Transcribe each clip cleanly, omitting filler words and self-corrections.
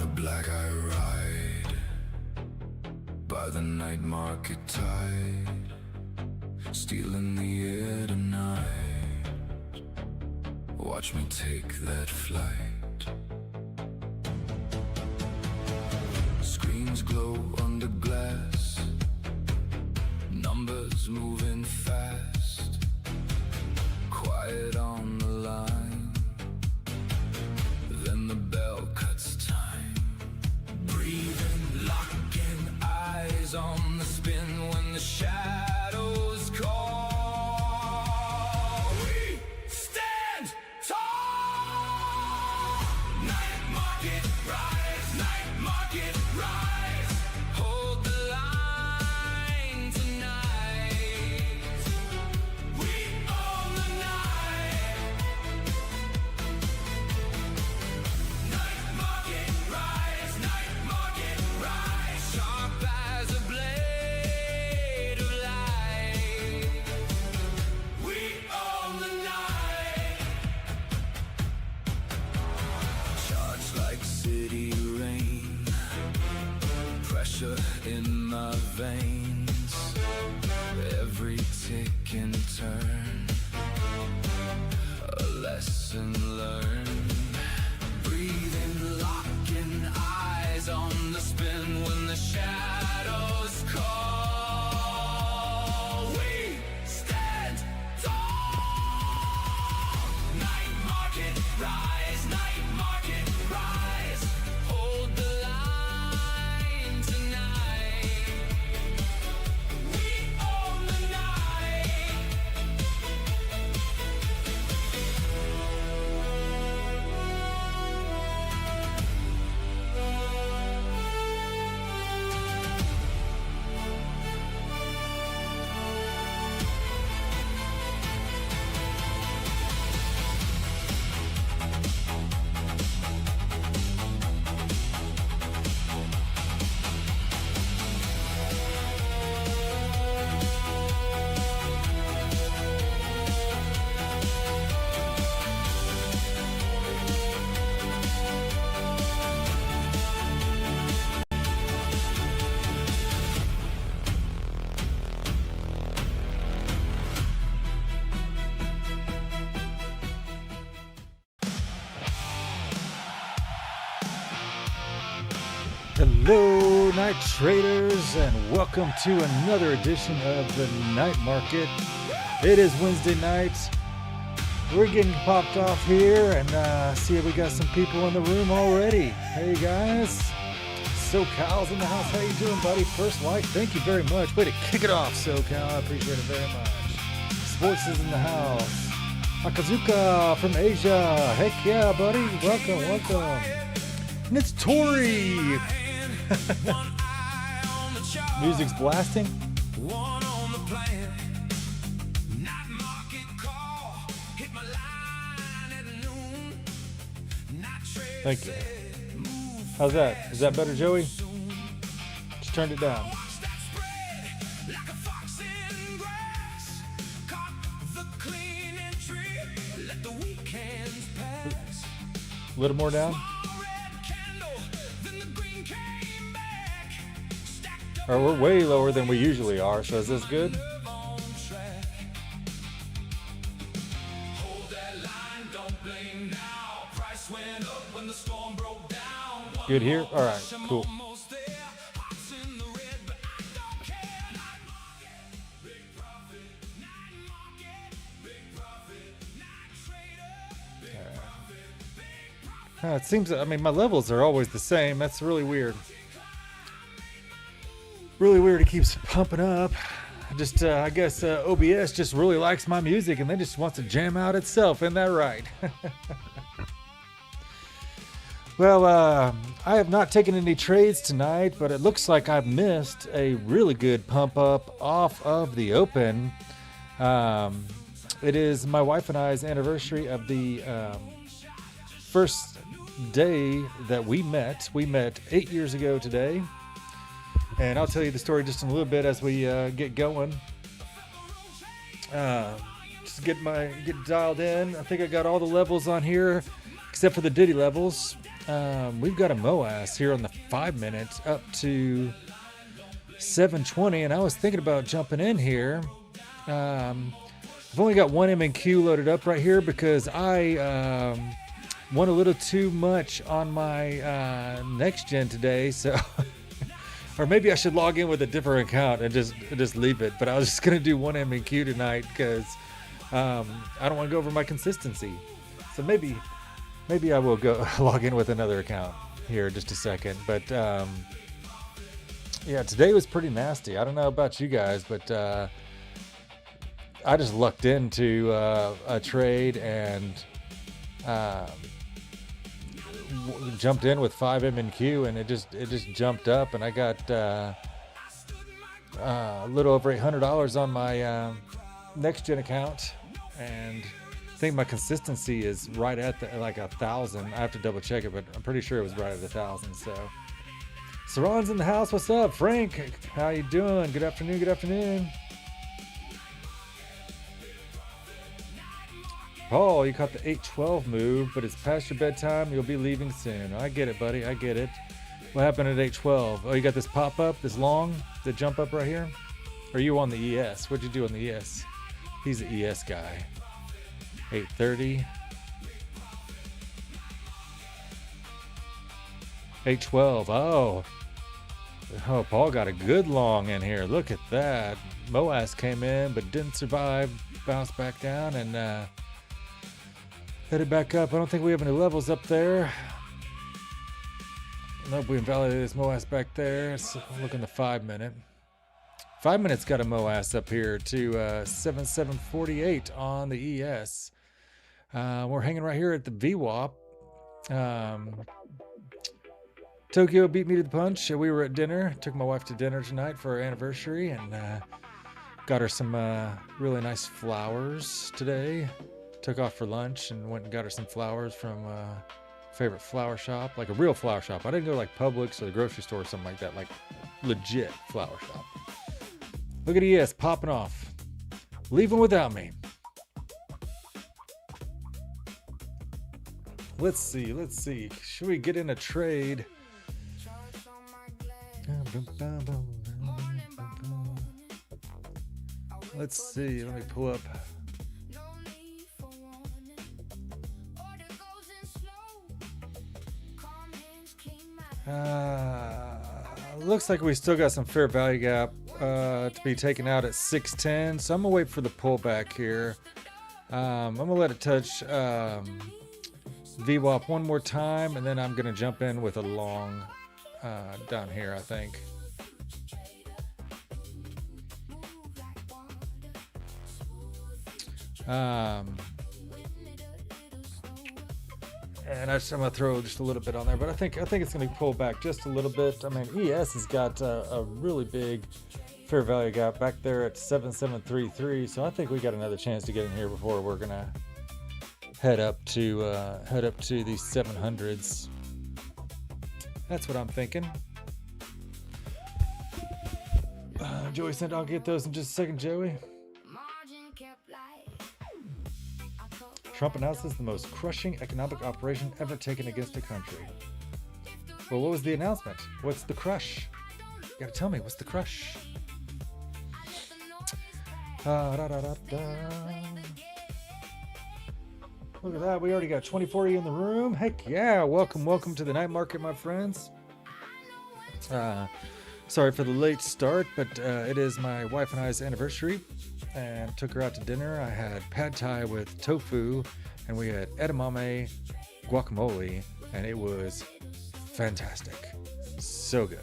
the black I ride, by the night market tide, stealing the air tonight. Watch me take that flight. Screens glow under glass, numbers moving fast, quiet on the line, then the bell cuts time. Breathing, locking eyes on the spin when the shadows call. We stand tall. Night market rise, night market rise. Hold the line tonight. We own the night. Night market rise, night market rise. Sharp as a blade of light. We own the night. Charged like city rain, pressure in my veins, every tick and turn, a lesson learned. Breathing, locking eyes on the spin when the shadows call. We stand tall. Night market rise, night market rise. Hold the line tonight. We own the night. Hello, night traders, and welcome to another edition of the Night Market. It is Wednesday night. We're getting popped off here, and see we got some people in the room already. Hey guys, SoCal's in the house. How you doing, buddy? First like, thank you very much. Way to kick it off, SoCal. I appreciate it very much. Sports is in the house. Akazuka from Asia. Heck yeah, buddy. Welcome, welcome. And it's Tori. Music's blasting. Thank you. How's that? Is that better, Joey? Just turned it down. A little more down? Or we're way lower than we usually are, so is this good? Good here? Alright, cool. It seems, I mean, my levels are always the same. That's really weird. Really weird. It keeps pumping up. Just, I guess OBS just really likes my music and then just wants to jam out itself. Isn't that right? Well, I have not taken any trades tonight, but it looks like I've missed a really good pump up off of the open. It is my wife and I's anniversary of the first day that we met. We met 8 years ago today. And I'll tell you the story just in a little bit as we get going. Just get dialed in. I think I got all the levels on here except for the Diddy levels. we've got a MOAS here on the 5 minutes up to 720, and I was thinking about jumping in here. I've only got one M&Q loaded up right here because I won a little too much on my next gen today, so or maybe I should log in with a different account and just leave it. But I was just gonna do one M&Q tonight because I don't want to go over my consistency. So maybe I will go log in with another account here in just a second. But yeah, today was pretty nasty. I don't know about you guys, but I just lucked into a trade and jumped in with 5 M&Q, and it just jumped up, and I got a little over $800 on my next gen account, and I think my consistency is right at like 1,000. I have to double check it, but I'm pretty sure it was right at 1,000. So Saron's in the house. What's up, Frank? How you doing? Good afternoon. Good afternoon. Paul, you caught the 812 move, but it's past your bedtime. You'll be leaving soon. I get it, buddy. I get it. What happened at 812? Oh, you got this pop up, this long, the jump up right here? Or are you on the ES? What'd you do on the ES? He's the ES guy. 830. 812. Oh, Paul got a good long in here. Look at that. MOAS came in, but didn't survive. Bounced back down and headed back up. I don't think we have any levels up there. Nope, we invalidated this MOAS back there. So look in the 5 minute. 5 minutes got a MOAS up here to 7748 on the ES. We're hanging right here at the VWAP. Tokyo beat me to the punch. We were at dinner. Took my wife to dinner tonight for our anniversary and got her some really nice flowers today. Took off for lunch and went and got her some flowers from favorite flower shop, like a real flower shop. I didn't go like Publix or the grocery store or something like that, like legit flower shop. Look at ES popping off. Leaving without me. Let's see. Should we get in a trade? Let's see. Let me pull up. Looks like we still got some fair value gap to be taken out at 610, so I'm gonna wait for the pullback here. I'm gonna let it touch VWAP one more time, and then I'm gonna jump in with a long down here, I think. And I'm gonna throw just a little bit on there, but I think it's gonna pull back just a little bit. I mean, ES has got a really big fair value gap back there at 7733, so I think we got another chance to get in here before we're gonna head up to these 700s. That's what I'm thinking. Joey said I'll get those in just a second, Joey. Trump announces the most crushing economic operation ever taken against a country. Well, what was the announcement? What's the crush? You gotta tell me, what's the crush? Look at that, we already got 2040 in the room. Heck yeah, welcome to the night market, my friends. Sorry for the late start, but it is my wife and I's anniversary. And took her out to dinner. I had pad thai with tofu, and we had edamame guacamole, and it was fantastic. So good.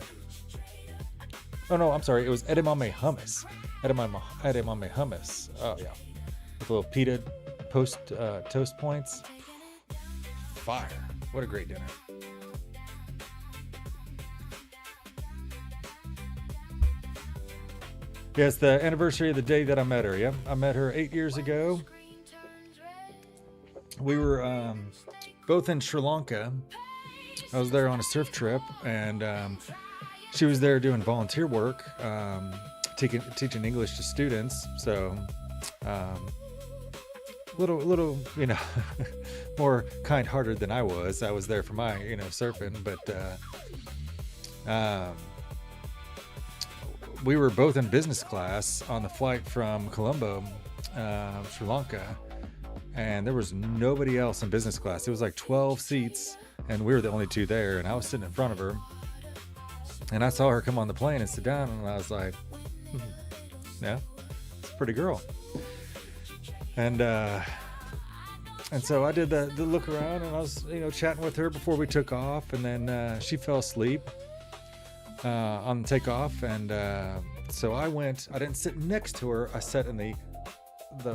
Oh no, I'm sorry. It was edamame hummus. Edamame hummus. Oh yeah, with a little pita toast points. Fire! What a great dinner. Yeah, it's the anniversary of the day that I met her. Yeah, I met her 8 years ago. We were both in Sri Lanka. I was there on a surf trip, and she was there doing volunteer work, teaching English to students. So little, more kind-hearted than I was. I was there for my, surfing, but we were both in business class on the flight from Colombo, Sri Lanka, and there was nobody else in business class. It was like 12 seats, and we were the only two there, and I was sitting in front of her, and I saw her come on the plane and sit down, and I was like, yeah, it's a pretty girl. And so I did the look around, and I was, chatting with her before we took off, and then she fell asleep on the takeoff, and so I didn't sit next to her. I sat in the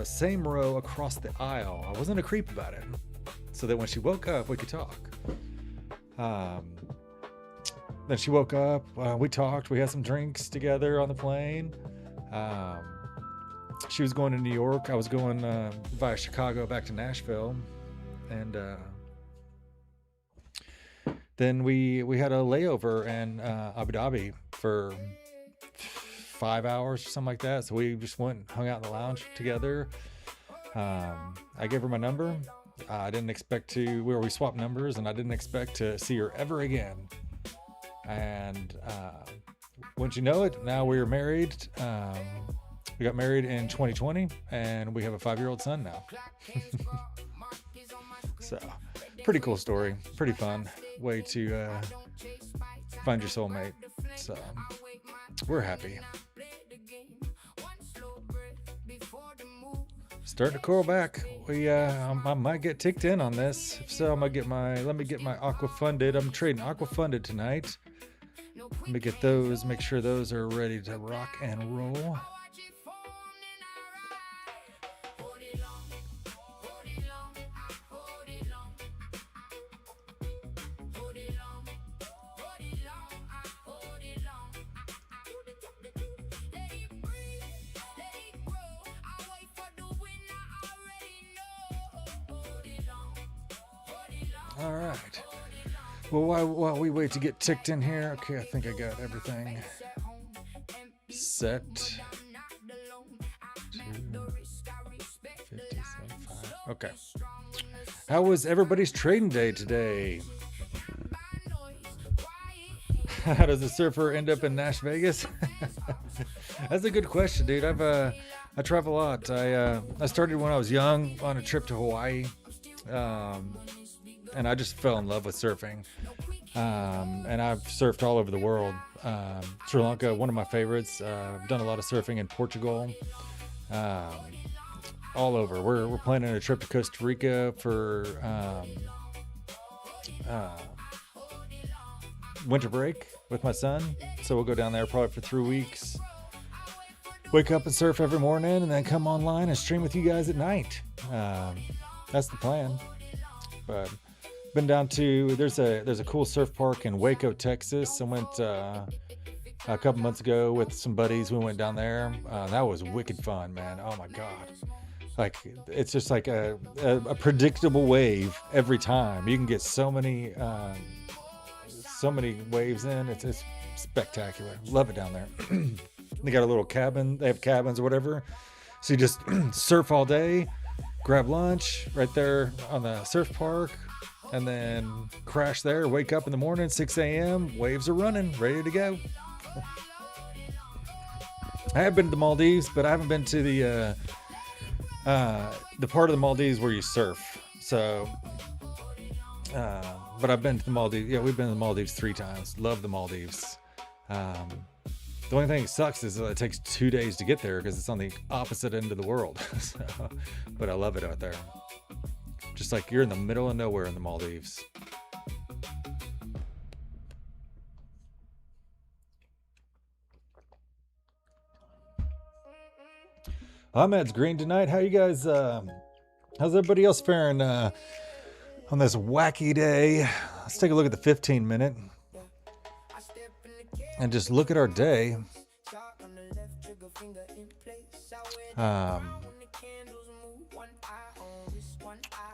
same row across the aisle. I wasn't a creep about it, so that when she woke up, we could talk. Then she woke up, we talked, we had some drinks together on the plane. She was going to New York. I was going via Chicago back to Nashville, and then we had a layover in Abu Dhabi for 5 hours or something like that. So we just went and hung out in the lounge together. I gave her my number. I didn't expect to, we swapped numbers, and I didn't expect to see her ever again. And wouldn't you know it, now we are married. We got married in 2020, and we have a 5-year-old son now. So, pretty cool story. Pretty fun way to find your soulmate. So, we're happy. Starting to curl back. I might get ticked in on this. If so, let me get my Aqua Funded. I'm trading Aqua Funded tonight. Let me get those, make sure those are ready to rock and roll. All right. Well, while we wait to get ticked in here, okay, I think I got everything set. 2:57.5. Okay. How was everybody's trading day today? How does a surfer end up in Nash Vegas? That's a good question, dude. I travel a lot. I started when I was young on a trip to Hawaii. And I just fell in love with surfing. And I've surfed all over the world. Sri Lanka, one of my favorites. I've done a lot of surfing in Portugal. All over. We're planning a trip to Costa Rica for winter break with my son. So we'll go down there probably for 3 weeks. Wake up and surf every morning, and then come online and stream with you guys at night. That's the plan. But been down to, there's a cool surf park in Waco, Texas. I went a couple months ago with some buddies. We went down there. That was wicked fun, man. Oh my god, like it's just like a predictable wave every time. You can get so many waves in. It's spectacular. Love it down there. They got a little cabin. They have cabins or whatever, so you just surf all day, grab lunch right there on the surf park, and then crash there, wake up in the morning, 6 a.m., waves are running, ready to go. I have been to the Maldives, but I haven't been to the part of the Maldives where you surf. So, but I've been to the Maldives. Yeah, we've been to the Maldives 3 times. Love the Maldives. The only thing that sucks is that it takes 2 days to get there because it's on the opposite end of the world. So, but I love it out there. Just like you're in the middle of nowhere in the Maldives. Ahmed's green tonight. How you guys, how's everybody else faring on this wacky day? Let's take a look at the 15-minute and just look at our day.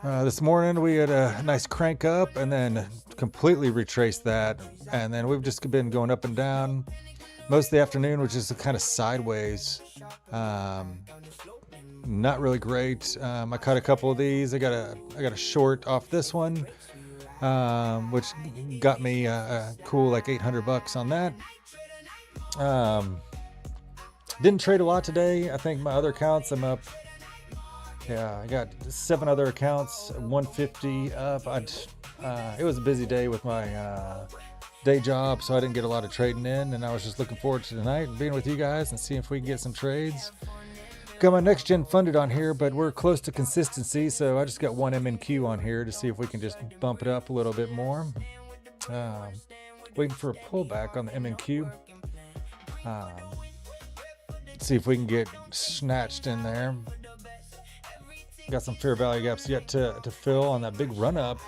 This morning we had a nice crank up and then completely retraced that, and then we've just been going up and down most of the afternoon, which is kind of sideways. not really great. I caught a couple of these. I got a short off this one, which got me a cool like $800 on that. Didn't trade a lot today. I think my other accounts, I'm up. Yeah, I got 7 other accounts, 150 up. It was a busy day with my day job, so I didn't get a lot of trading in, and I was just looking forward to tonight and being with you guys and seeing if we can get some trades. Got my next gen funded on here, but we're close to consistency, so I just got 1 MNQ on here to see if we can just bump it up a little bit more. Waiting for a pullback on the MNQ. See if we can get snatched in there. Got some fair value gaps yet to fill on that big run up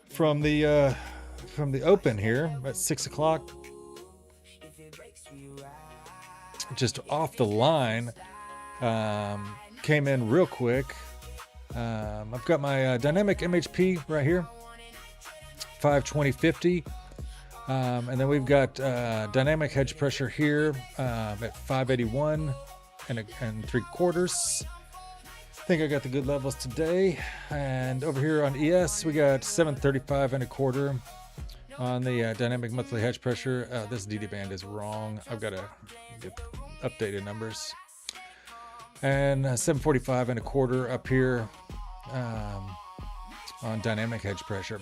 from the open here at 6 o'clock. Just off the line, came in real quick. I've got my dynamic MHP right here, 520.50, and then we've got dynamic hedge pressure here at 581 and 3/4. I think I got the good levels today. And over here on ES, we got 735 1/4 on the dynamic monthly hedge pressure. This DD band is wrong. I've got to get updated numbers. And 745 1/4 up here on dynamic hedge pressure.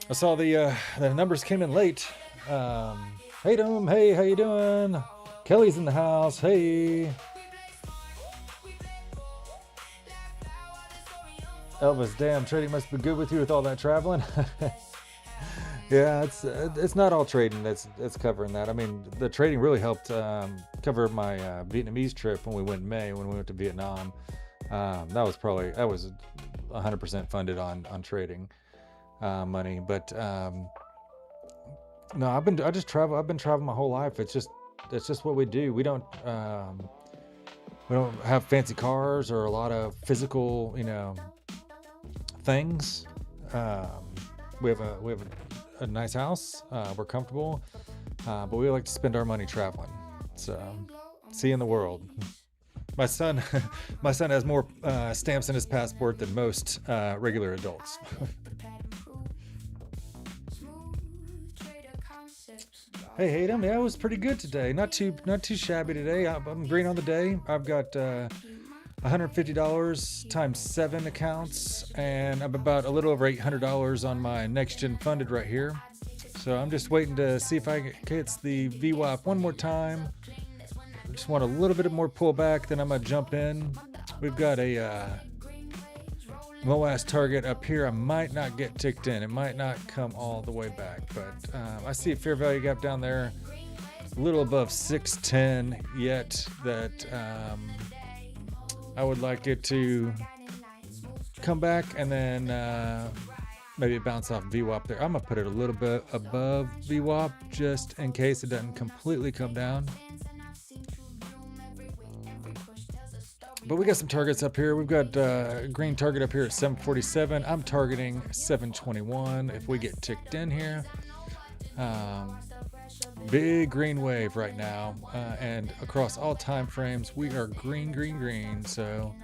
I saw the numbers came in late. Hey Dom, hey, how you doing? Kelly's in the house. Hey. Elvis, damn, trading must be good with you with all that traveling. Yeah, it's not all trading that's covering that. I mean, the trading really helped cover my Vietnamese trip when we went in May, when we went to Vietnam. That was 100% funded on trading money. But no, I've been traveling my whole life. It's just what we do. We don't have fancy cars or a lot of physical, things. We have a nice house. We're comfortable, but we like to spend our money traveling. So, seeing the world. My son has more stamps in his passport than most regular adults. Hey, Hayden, yeah, it was pretty good today. Not too shabby today. I'm green on the day. I've got $150 times 7 accounts, and I'm about a little over $800 on my next gen funded right here. So I'm just waiting to see if I get the VWAP one more time. I just want a little bit more pullback, then I'm gonna jump in. We've got a MOAS target up here. I might not get ticked in. It might not come all the way back, but I see a fair value gap down there, a little above 610 yet, that I would like it to come back and then maybe bounce off VWAP there. I'm gonna put it a little bit above VWAP just in case it doesn't completely come down. But we got some targets up here. We've got a green target up here at 747. I'm targeting 721 if we get ticked in here. Big green wave right now, and across all time frames we are green. So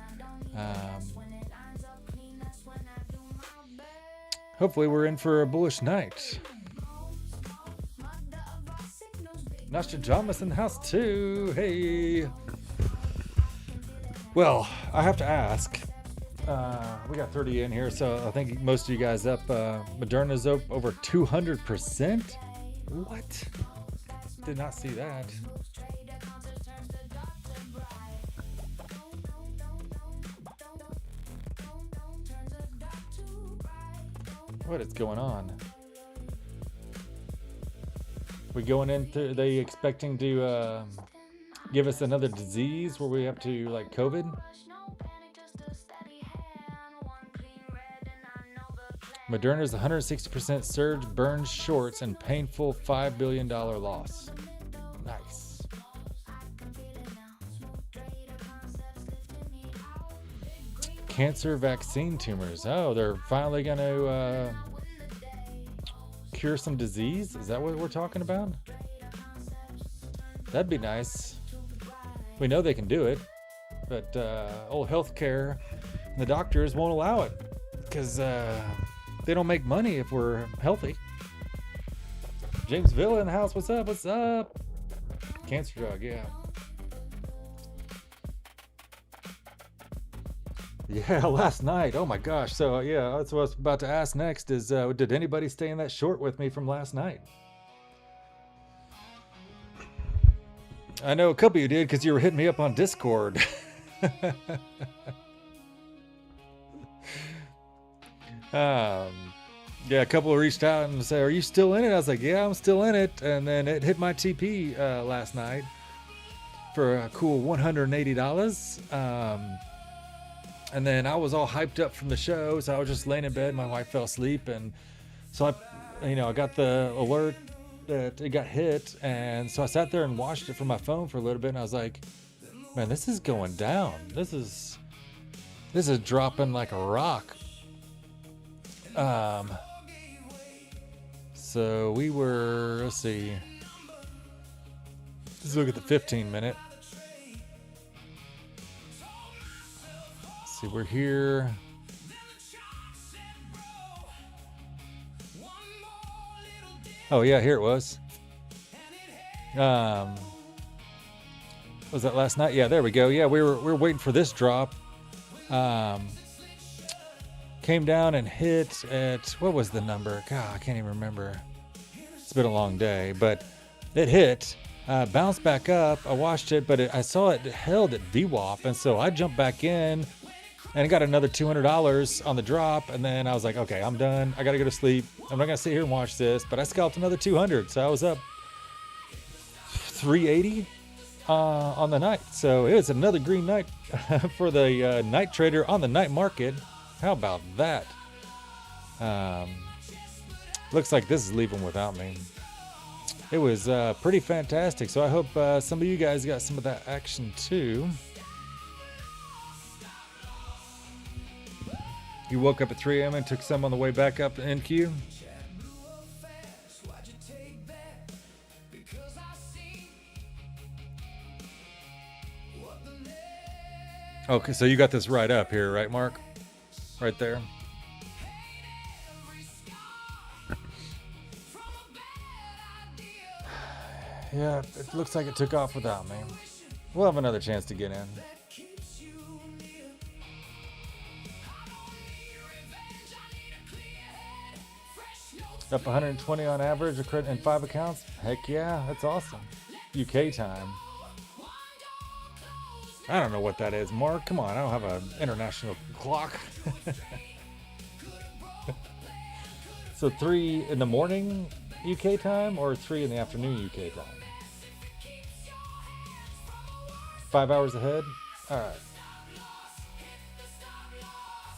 hopefully we're in for a bullish night. Nostradamus in the house too. Hey. Well, I have to ask. We got 30 in here, so I think most of you guys up. Moderna's up over 200%. What? Did not see that. What is going on? We going into, they expecting to give us another disease where we have to, like COVID? Moderna's 160% surge, burns shorts, and painful $5 billion loss. Nice. Cancer vaccine tumors. Oh, they're finally going to cure some disease? Is that what we're talking about? That'd be nice. We know they can do it, but old healthcare and the doctors won't allow it because they don't make money if we're healthy. James Villa in the house. What's up? What's up? Cancer drug, yeah. Yeah, last night. Oh my gosh. So yeah, that's what I was about to ask next is, did anybody stay in that short with me from last night? I know a couple of you did because you were hitting me up on Discord. Yeah, a couple reached out and said, "Are you still in it?" I was like, "Yeah, I'm still in it." And then it hit my TP last night for a cool $180. And then I was all hyped up from the show, so I was just laying in bed. My wife fell asleep, and so I got the alert that it got hit, and so I sat there and watched it from my phone for a little bit, and I was like, "Man, this is going down. This is dropping like a rock." So we were, let's see. Let's look at the 15-minute. See, we're here. Oh yeah, here it was. Was that last night? Yeah, there we go. Yeah, we were waiting for this drop. Came down and hit at, what was the number? God, I can't even remember. It's been a long day, but it hit. Bounced back up. I watched it, but I saw it held at VWAP, and so I jumped back in and got another $200 on the drop, and then I was like, okay, I'm done. I got to go to sleep. I'm not going to sit here and watch this, but I scalped another 200, so I was up 380 on the night. So it was another green night for the night trader on the night market. How about that? Looks like this is leaving without me. It was pretty fantastic, so I hope some of you guys got some of that action too. You woke up at 3 a.m. and took some on the way back up to NQ? Okay, so you got this right up here, right, Mark? Right there. Yeah, it looks like it took off without me. We'll have another chance to get in. Up 120 on average in 5 accounts? Heck yeah, that's awesome. UK time. I don't know what that is, Mark. Come on, I don't have an international clock. So 3 in the morning UK time or 3 in the afternoon UK time? 5 hours ahead? All right.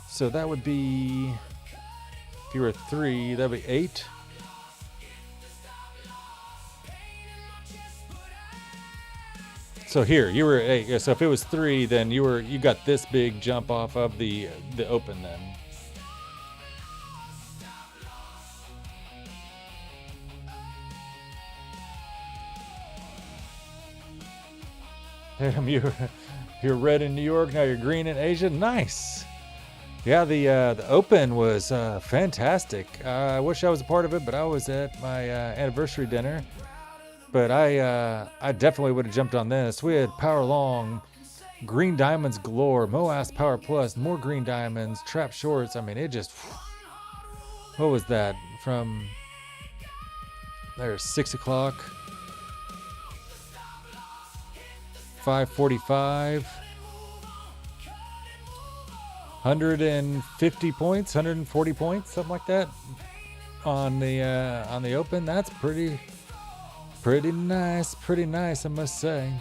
So that would be, if you were 3, that'd be 8. So here, you were 8. So if it was 3, then you got this big jump off of the open then. Damn, you're red in New York, now you're green in Asia. Nice. Yeah, the open was fantastic. I wish I was a part of it, but I was at my anniversary dinner. But I definitely would have jumped on this. We had power long, green diamonds galore, MOAS power plus, more green diamonds, trap shorts. I mean, it just, what was that? From there's 6 o'clock, 5:45, 150 points, 140 points, something like that on the open. That's pretty nice, I must say.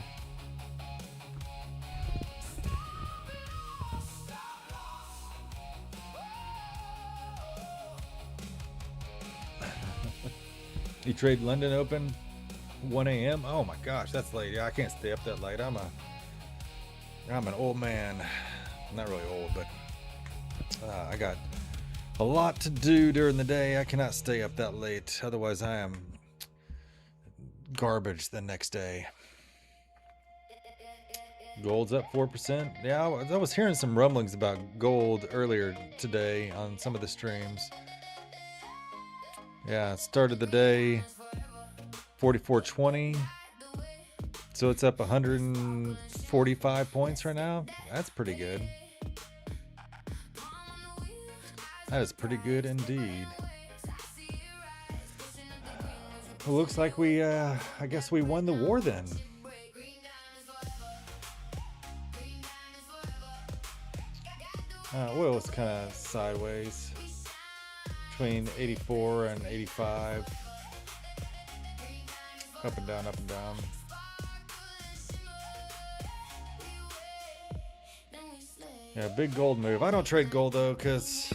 You trade London Open 1 a.m. Oh my gosh, that's late. Yeah, I can't stay up that late. I'm an old man. I'm not really old, but I got a lot to do during the day. I cannot stay up that late. Otherwise, I am garbage the next day. Gold's up 4%. Yeah, I was hearing some rumblings about gold earlier today on some of the streams. Yeah, it started the day 44.20. So it's up 145 points right now. That's pretty good. That is pretty good indeed. It looks like we, I guess we won the war then. Oil is kind of sideways between 84 and 85. Up and down, up and down. Yeah, big gold move. I don't trade gold though, because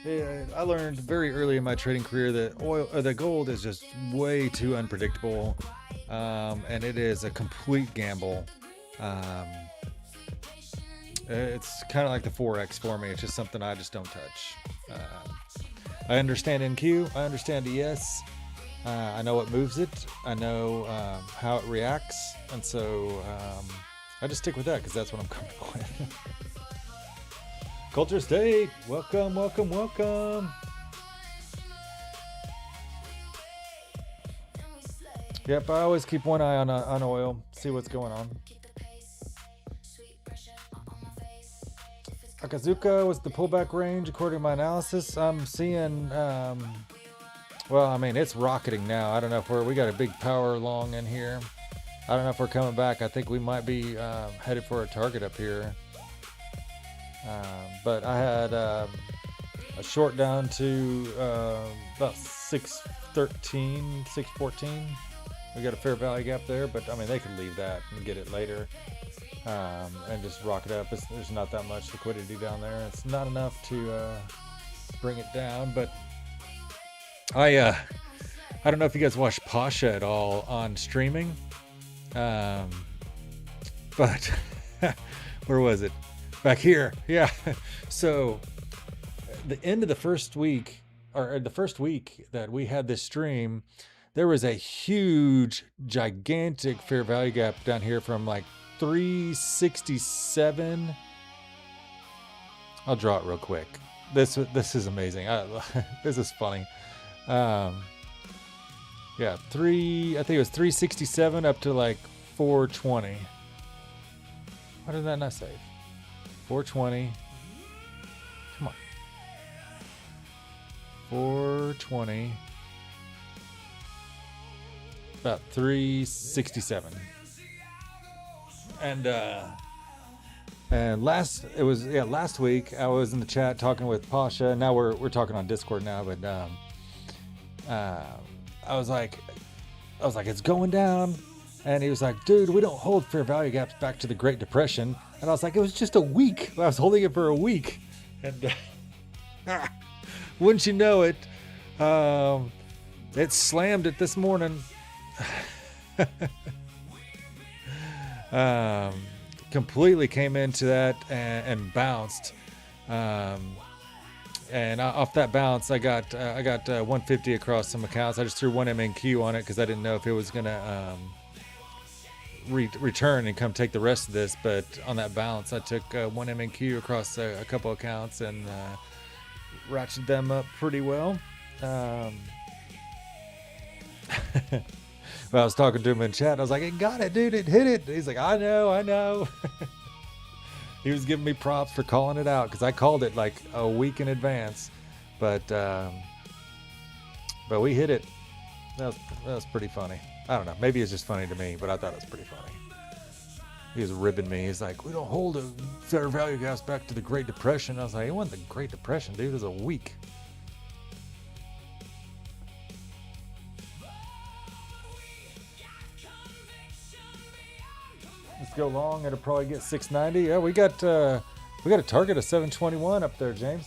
I learned very early in my trading career that the gold is just way too unpredictable, and it is a complete gamble. It's kind of like the Forex for me. It's just something I just don't touch. I understand NQ. I understand ES. I know what moves it. I know how it reacts, and so I just stick with that because that's what I'm comfortable with. Culture State, welcome, welcome, welcome. Yep, I always keep one eye on oil, see what's going on. Akazuka was the pullback range according to my analysis. I'm seeing, well, I mean, it's rocketing now. I don't know if we got a big power long in here. I don't know if we're coming back. I think we might be headed for a target up here. But I had a short down to about 613, 614. We got a fair value gap there, but I mean, they could leave that and get it later. And just rock it up. There's not that much liquidity down there. It's not enough to bring it down. But I don't know if you guys watch Pasha at all on streaming. But where was it? Back here. Yeah. So the end of the first week, or the first week that we had this stream, there was a huge, gigantic fair value gap down here from like 367. I'll draw it real quick. This is amazing. This is funny. Yeah, I think it was 367 up to like 420. Why did that not save? 420. Come on. 420. About 367. And last week I was in the chat talking with Pasha. Now we're talking on Discord now, but I was like it's going down, and he was like, dude, we don't hold fair value gaps back to the Great Depression. And I was like, it was just a week. I was holding it for a week, and wouldn't you know it, it slammed it this morning. Completely came into that and bounced, and off that bounce I got 150 across some accounts. I just threw one MNQ on it because I didn't know if it was gonna return and come take the rest of this, but on that bounce I took one MNQ across a couple accounts and ratcheted them up pretty well. Well, I was talking to him in chat. I was like, it got it, dude. It hit it. He's like, I know. He was giving me props for calling it out because I called it like a week in advance. But we hit it. That was pretty funny. I don't know. Maybe it's just funny to me, but I thought it was pretty funny. He was ribbing me. He's like, we don't hold a fair value gaps back to the Great Depression. I was like, it wasn't the Great Depression, dude. It was a week. Let's go long. It'll probably get 690. Yeah, we got a target of 721 up there, James.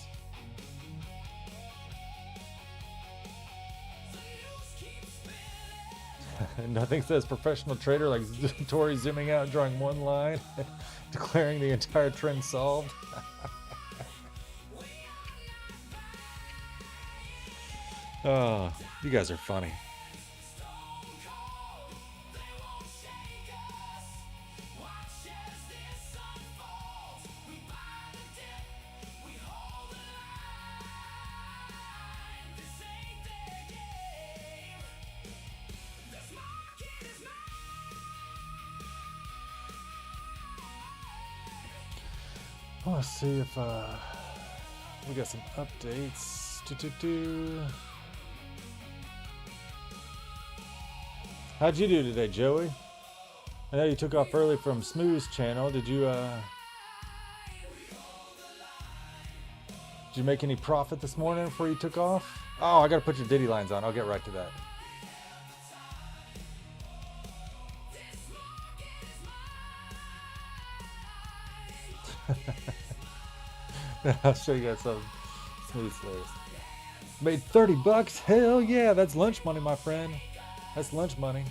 Nothing says professional trader like Tori zooming out, drawing one line, declaring the entire trend solved. Oh, you guys are funny. Let's see if we got some updates. How'd you do today, Joey? I know you took off early from Smooth's channel. Did you make any profit this morning before you took off? Oh, I gotta put your Diddy lines on. I'll get right to that. I'll show you guys some Smooth slaves. Made 30 bucks? Hell yeah, that's lunch money, my friend. That's lunch money.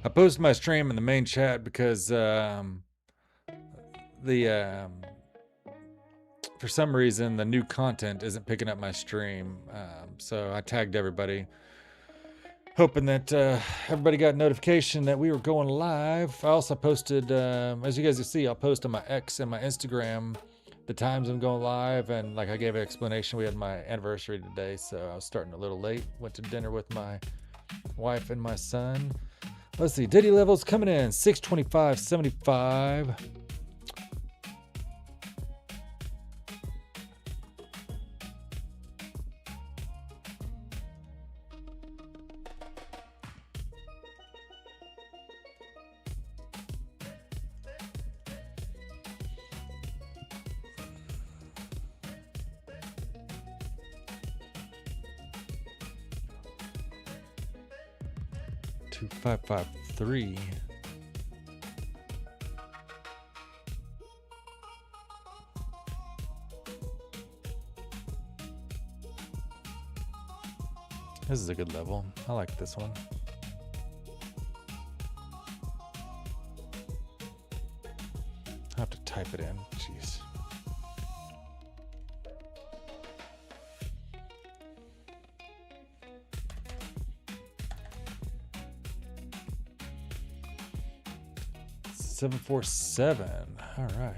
I posted my stream in the main chat because for some reason the new content isn't picking up my stream, so I tagged everybody, hoping that everybody got notification that we were going live. I also posted, as you guys can see, I'll post on my X and my Instagram the times I'm going live, and like I gave an explanation, we had my anniversary today, so I was starting a little late. Went to dinner with my wife and my son. Let's see, Diddy levels coming in 625.75. Two 553. This is a good level. I like this one. I have to type it in. Jeez. $747. All right.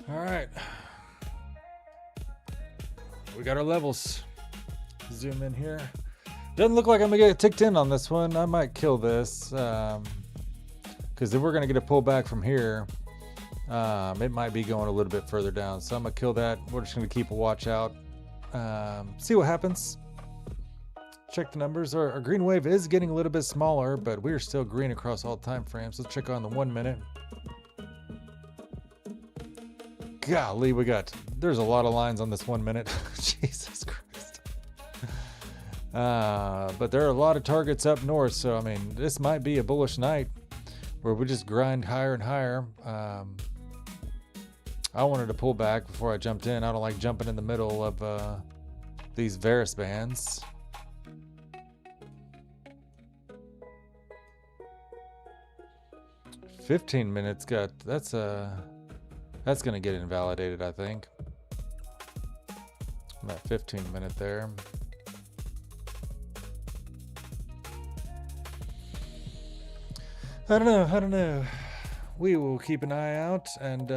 All right. We got our levels. Zoom in here. Doesn't look like I'm gonna get ticked in on this one. I might kill this because if we're gonna get a pullback from here, it might be going a little bit further down. So I'm gonna kill that. We're just gonna keep a watch out, see what happens. Check the numbers. Our green wave is getting a little bit smaller, but we're still green across all time frames. Let's check on the 1 minute. Golly, there's a lot of lines on this 1 minute. Jesus Christ. But there are a lot of targets up north, so I mean, this might be a bullish night where we just grind higher and higher. I wanted to pull back before I jumped in. I don't like jumping in the middle of these Varus bands. $15 minutes that's gonna get invalidated, I think. That 15 minute there. I don't know. We will keep an eye out and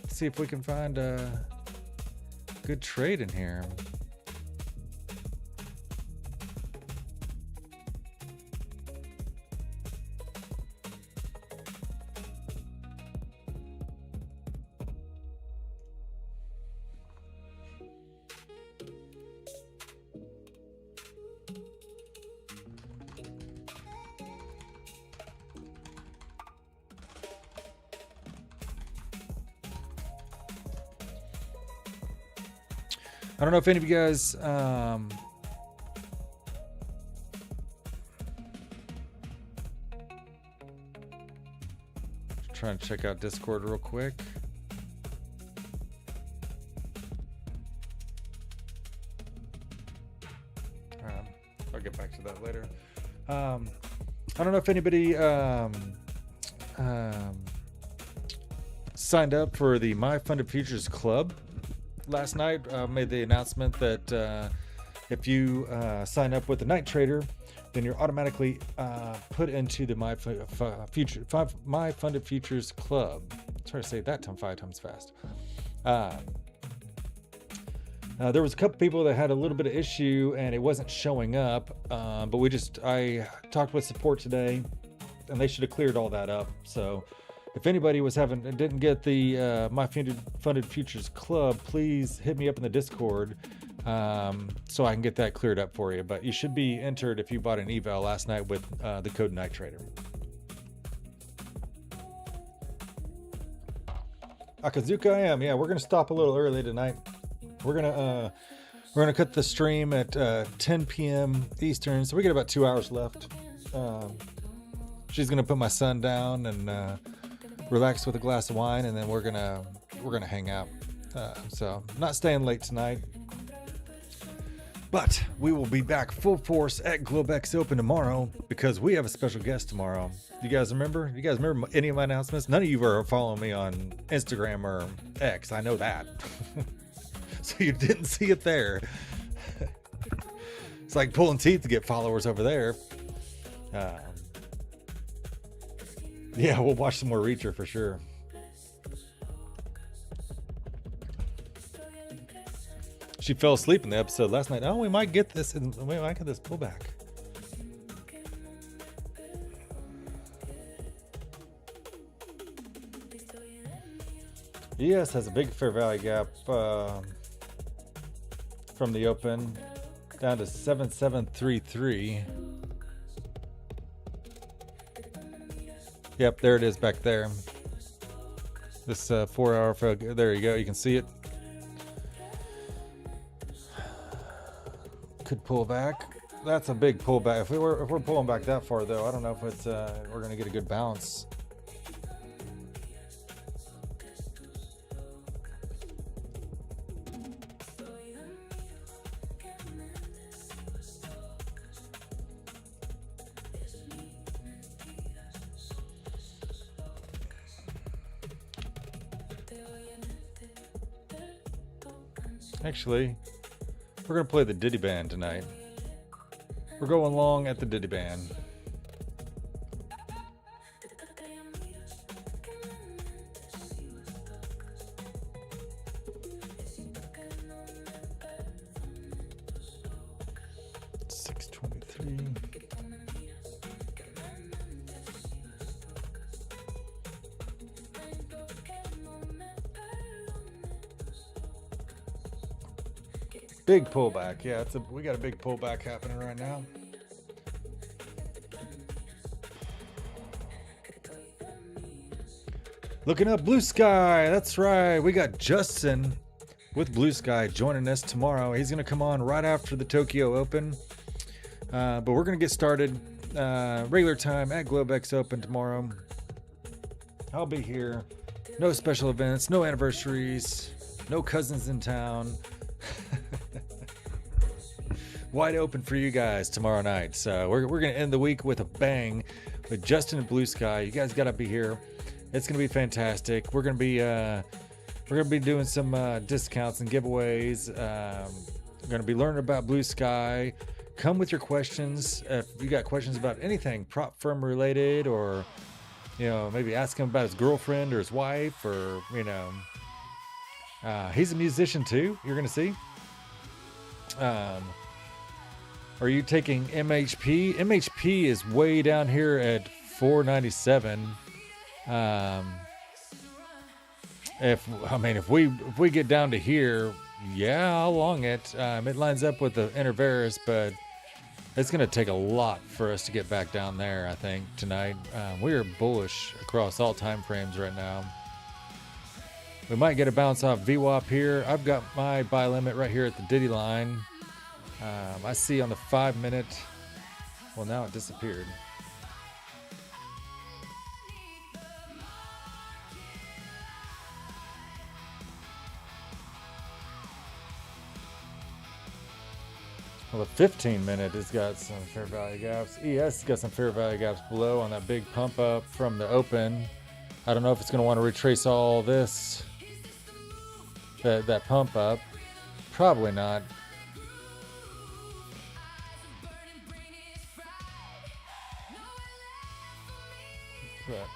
see if we can find a good trade in here. I don't know if any of you guys trying to check out Discord real quick. I'll get back to that later. I don't know if anybody signed up for the My Funded Futures Club last night. Made the announcement that if you sign up with the Night Trader, then you're automatically put into the My Funded Futures Club. Try to say that 5 times fast. There was a couple people that had a little bit of issue and it wasn't showing up, but I talked with support today, and they should have cleared all that up. So if anybody didn't get the My Funded Futures Club, please hit me up in the Discord so I can get that cleared up for you. But you should be entered if you bought an eval last night with the code Night Trader. Akazuka, I am. Yeah, we're gonna stop a little early tonight. We're gonna cut the stream at 10 p.m. Eastern, so we got about 2 hours left. She's gonna put my son down and relax with a glass of wine, and then we're gonna hang out. So not staying late tonight, but we will be back full force at Globex Open tomorrow because we have a special guest tomorrow. You guys remember? You guys remember any of my announcements? None of you are following me on Instagram or X. I know that. So you didn't see it there. It's like pulling teeth to get followers over there. Yeah, we'll watch some more Reacher for sure. She fell asleep in the episode last night. Oh, we might get this pullback. ES has a big fair value gap from the open down to 7733. Yep, there it is back there. This 4 hour, there you go. You can see it. Could pull back. That's a big pullback. If we're pulling back that far though, I don't know if it's we're gonna get a good bounce. Actually, we're going to play the Diddy Band tonight. We're going long at the Diddy Band. Big pullback. Yeah, we got a big pullback happening right now. Looking up Blue Sky. That's right. We got Justin with Blue Sky joining us tomorrow. He's going to come on right after the Tokyo Open. But we're going to get started regular time at Globex Open tomorrow. I'll be here. No special events, no anniversaries, no cousins in town. Wide open for you guys tomorrow night. So we're going to end the week with a bang with Justin and Blue Sky. You guys got to be here. It's going to be fantastic. We're going to be doing some discounts and giveaways. We're going to be learning about Blue Sky. Come with your questions. If you got questions about anything prop firm related, or maybe ask him about his girlfriend or his wife, or he's a musician too. You're going to see. Are you taking MHP? MHP is way down here at 497. If we get down to here, yeah, I'll long it. It lines up with the Intervaris, but it's going to take a lot for us to get back down there, I think, tonight. We are bullish across all time frames right now. We might get a bounce off VWAP here. I've got my buy limit right here at the Diddy line. I see on the 5 minute, well, now it disappeared. Well, the 15-minute has got some fair value gaps. ES has got some fair value gaps below on that big pump up from the open. I don't know if it's going to want to retrace all this, that pump up. Probably not. But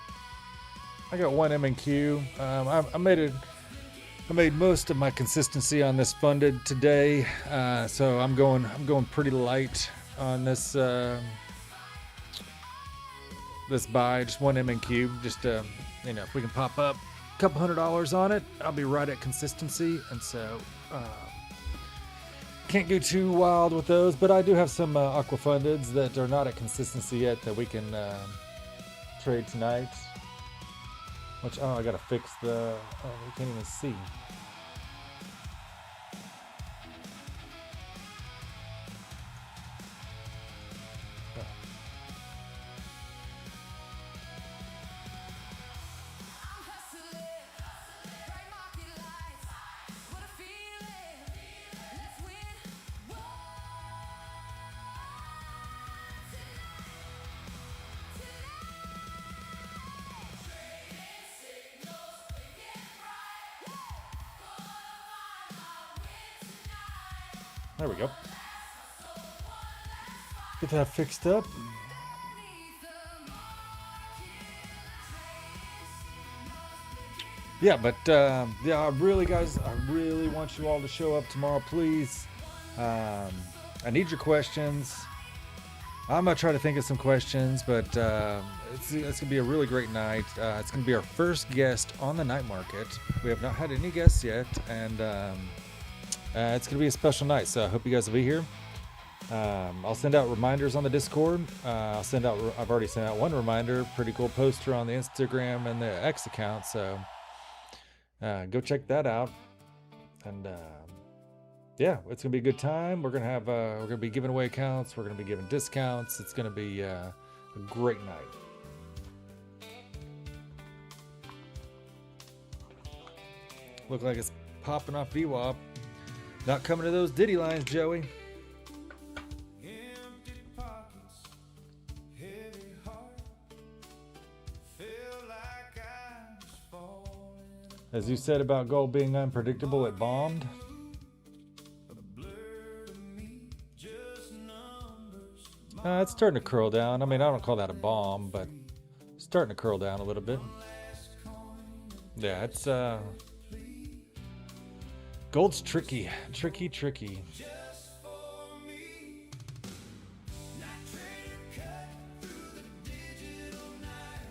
I got one M and Q. I made most of my consistency on this funded today, so I'm going pretty light on this this buy. Just one M and Q. Just if we can pop up a couple $100 on it, I'll be right at consistency. And so can't go too wild with those. But I do have some aqua fundeds that are not at consistency yet that we can trade tonight. Which, I gotta fix the, we can't even see. There we go. Get that fixed up. Yeah, but yeah, I really want you all to show up tomorrow, please. I need your questions. I'm gonna try to think of some questions, but it's gonna be a really great night. It's gonna be our first guest on the night market. We have not had any guests yet, and it's going to be a special night, so I hope you guys will be here. I'll send out reminders on the Discord. I've already sent out one reminder, pretty cool poster on the Instagram and the X account, so go check that out. And yeah, it's going to be a good time. We're going to be giving away accounts. We're going to be giving discounts. It's going to be a great night. Look like it's popping off VWAP. Not coming to those Diddy lines, Joey. Empty pockets, heavy heart, feel like I was falling. As you said about gold being unpredictable, it bombed. A blur to me, just numbers. It's starting to curl down. I mean, I don't call that a bomb, but it's starting to curl down a little bit. Yeah, it's gold's tricky. Just for me. Night trader cut through the digital night.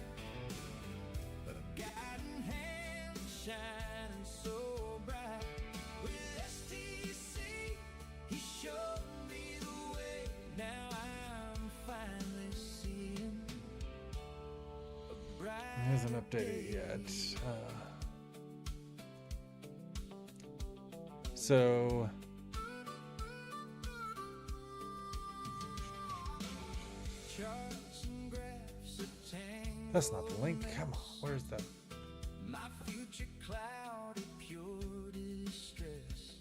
But a guiding hand shining so bright. With STC, he showed me the way. Now I'm finally seeing a bright. It hasn't updated yet. So Charts and graphs are tangled. that's not the link. Come on, where's that? My future clouded, pure distress.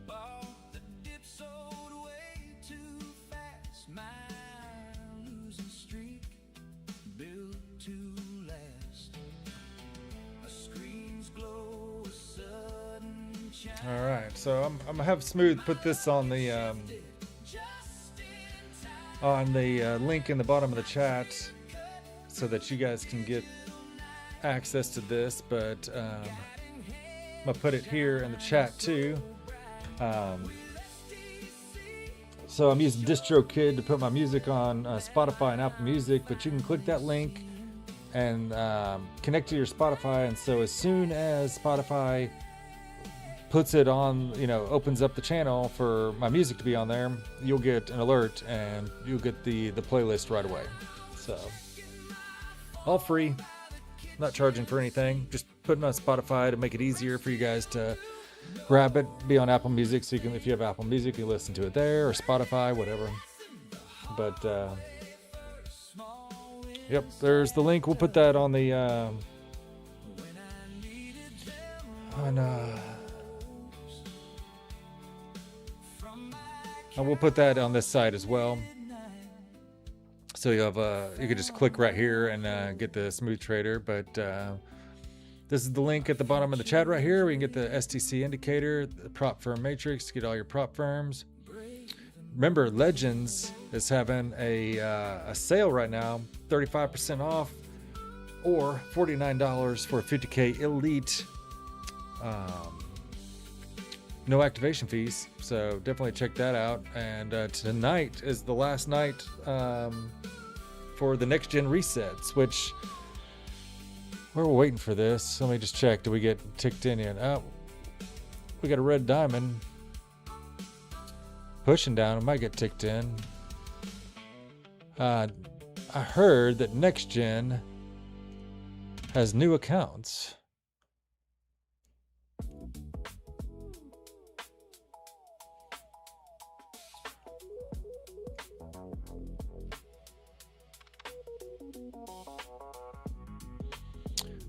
Bought the dip, sold way too fast. My losing streak built to last. My screens glow a sudden chime. All right, so I'm gonna have Smooth put this on the link in the bottom of the chat so that you guys can get access to this, but I'm gonna put it here in the chat too. So I'm using DistroKid to put my music on Spotify and Apple Music, but you can click that link and connect to your Spotify, and so as soon as Spotify puts it on, opens up the channel for my music to be on there, you'll get an alert and you'll get the playlist right away. So all free, not charging for anything, just putting on Spotify to make it easier for you guys to grab it, be on Apple Music, so you can, if you have Apple Music, you listen to it there, or Spotify, whatever. But yep, there's the link. We'll put that on the We'll put that on this side as well. So you have you could just click right here and get the smooth trader. But this is the link at the bottom of the chat right here. We can get the STC indicator, the prop firm matrix, get all your prop firms. Remember, Legends is having a sale right now, 35% off, or $49 for a 50K elite. No activation fees, so definitely check that out. And tonight is the last night for the next gen resets, which we're waiting for this. Let me just check. Do we get ticked in yet? Oh, we got a red diamond pushing down. It might get ticked in. I heard that next gen has new accounts.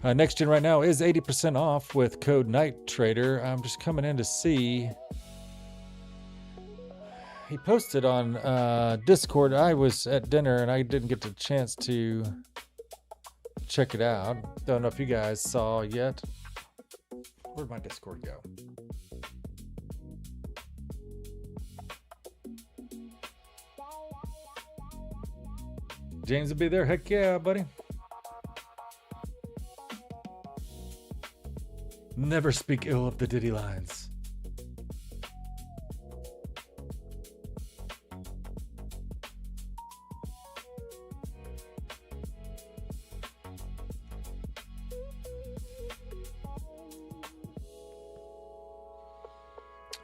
Next gen right now is 80% off with code Night Trader. I'm just coming in to see. He posted on Discord. I was at dinner and I didn't get the chance to check it out. Don't know if you guys saw yet. Where'd my Discord go? James will be there. Heck yeah, buddy. Never speak ill of the Diddy lines.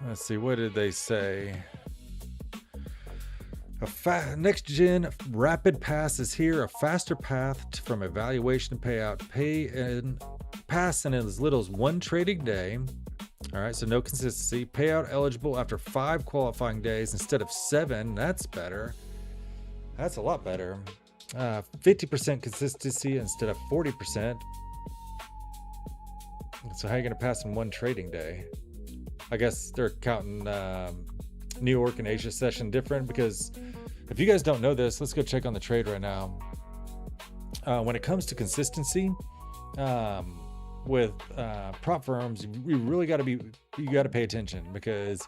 Let's see, what did they say? Next gen rapid pass is here, a faster path from evaluation to payout. Pass in as little as one trading day. All right, so no consistency. Payout eligible after 5 qualifying days instead of 7. That's better. That's a lot better. 50% consistency instead of 40%. So how are you going to pass in one trading day? I guess they're counting New York and Asia session different, because if you guys don't know this, let's go check on the trade right now. When it comes to consistency, with prop firms, you really got to pay attention, because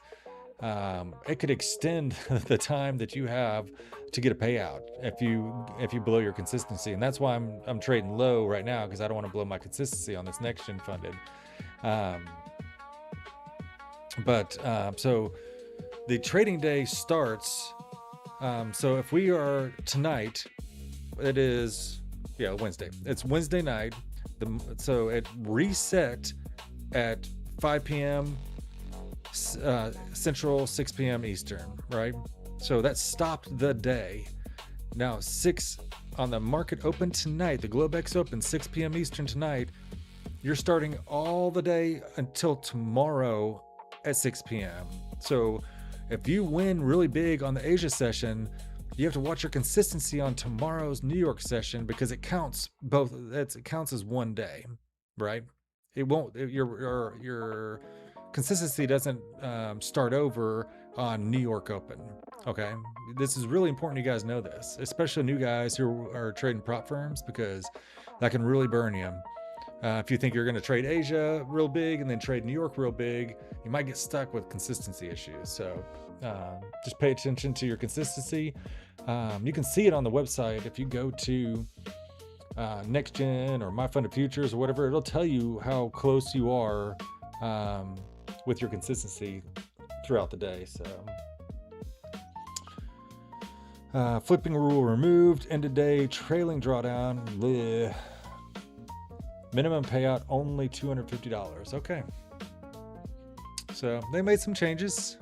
it could extend the time that you have to get a payout if you blow your consistency. And that's why I'm trading low right now, because I don't want to blow my consistency on this next gen funded. So the trading day starts. So if we are tonight, it is Wednesday. It's Wednesday night. So it reset at 5 p.m. Central, 6 p.m. Eastern, right? So that stopped the day. Now 6 on the market open tonight, the Globex open 6 p.m. Eastern tonight. You're starting all the day until tomorrow at 6 p.m. So if you win really big on the Asia session, you have to watch your consistency on tomorrow's New York session, because it counts both. It counts as one day, right? It won't. Your consistency doesn't start over on New York Open. Okay, this is really important. You guys know this, especially new guys who are trading prop firms, because that can really burn you. If you think you're going to trade Asia real big and then trade New York real big, you might get stuck with consistency issues. So just pay attention to your consistency. You can see it on the website. If you go to Next Gen or My Funded Futures or whatever, it'll tell you how close you are with your consistency throughout the day. So flipping rule removed, end of day, trailing drawdown. Bleh. Minimum payout only $250. Okay. So they made some changes.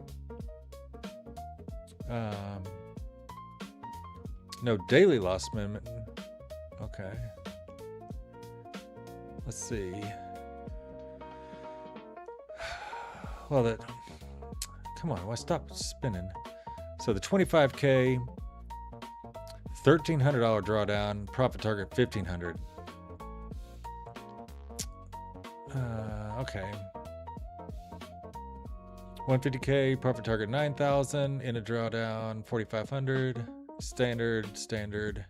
No daily loss minimum. Okay. Let's see. Well, come on, why stop spinning? So the 25K, $1,300 drawdown, profit target $1,500. Okay. 150K, profit target 9,000, in a drawdown 4,500, standard.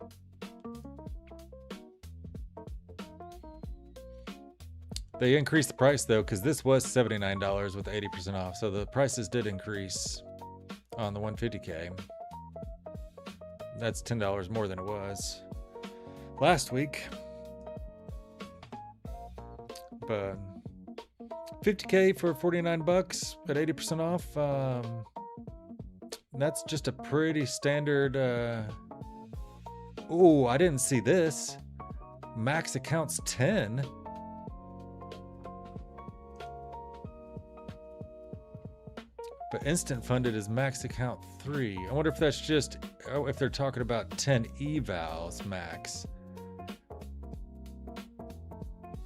They increased the price though, because this was $79 with 80% off. So the prices did increase on the 150K. That's $10 more than it was last week. But 50K for 49 bucks at 80% off. That's just a pretty standard. Oh, I didn't see this. Max accounts 10. But instant funded is max account 3. I wonder if that's just, if they're talking about 10 evals max.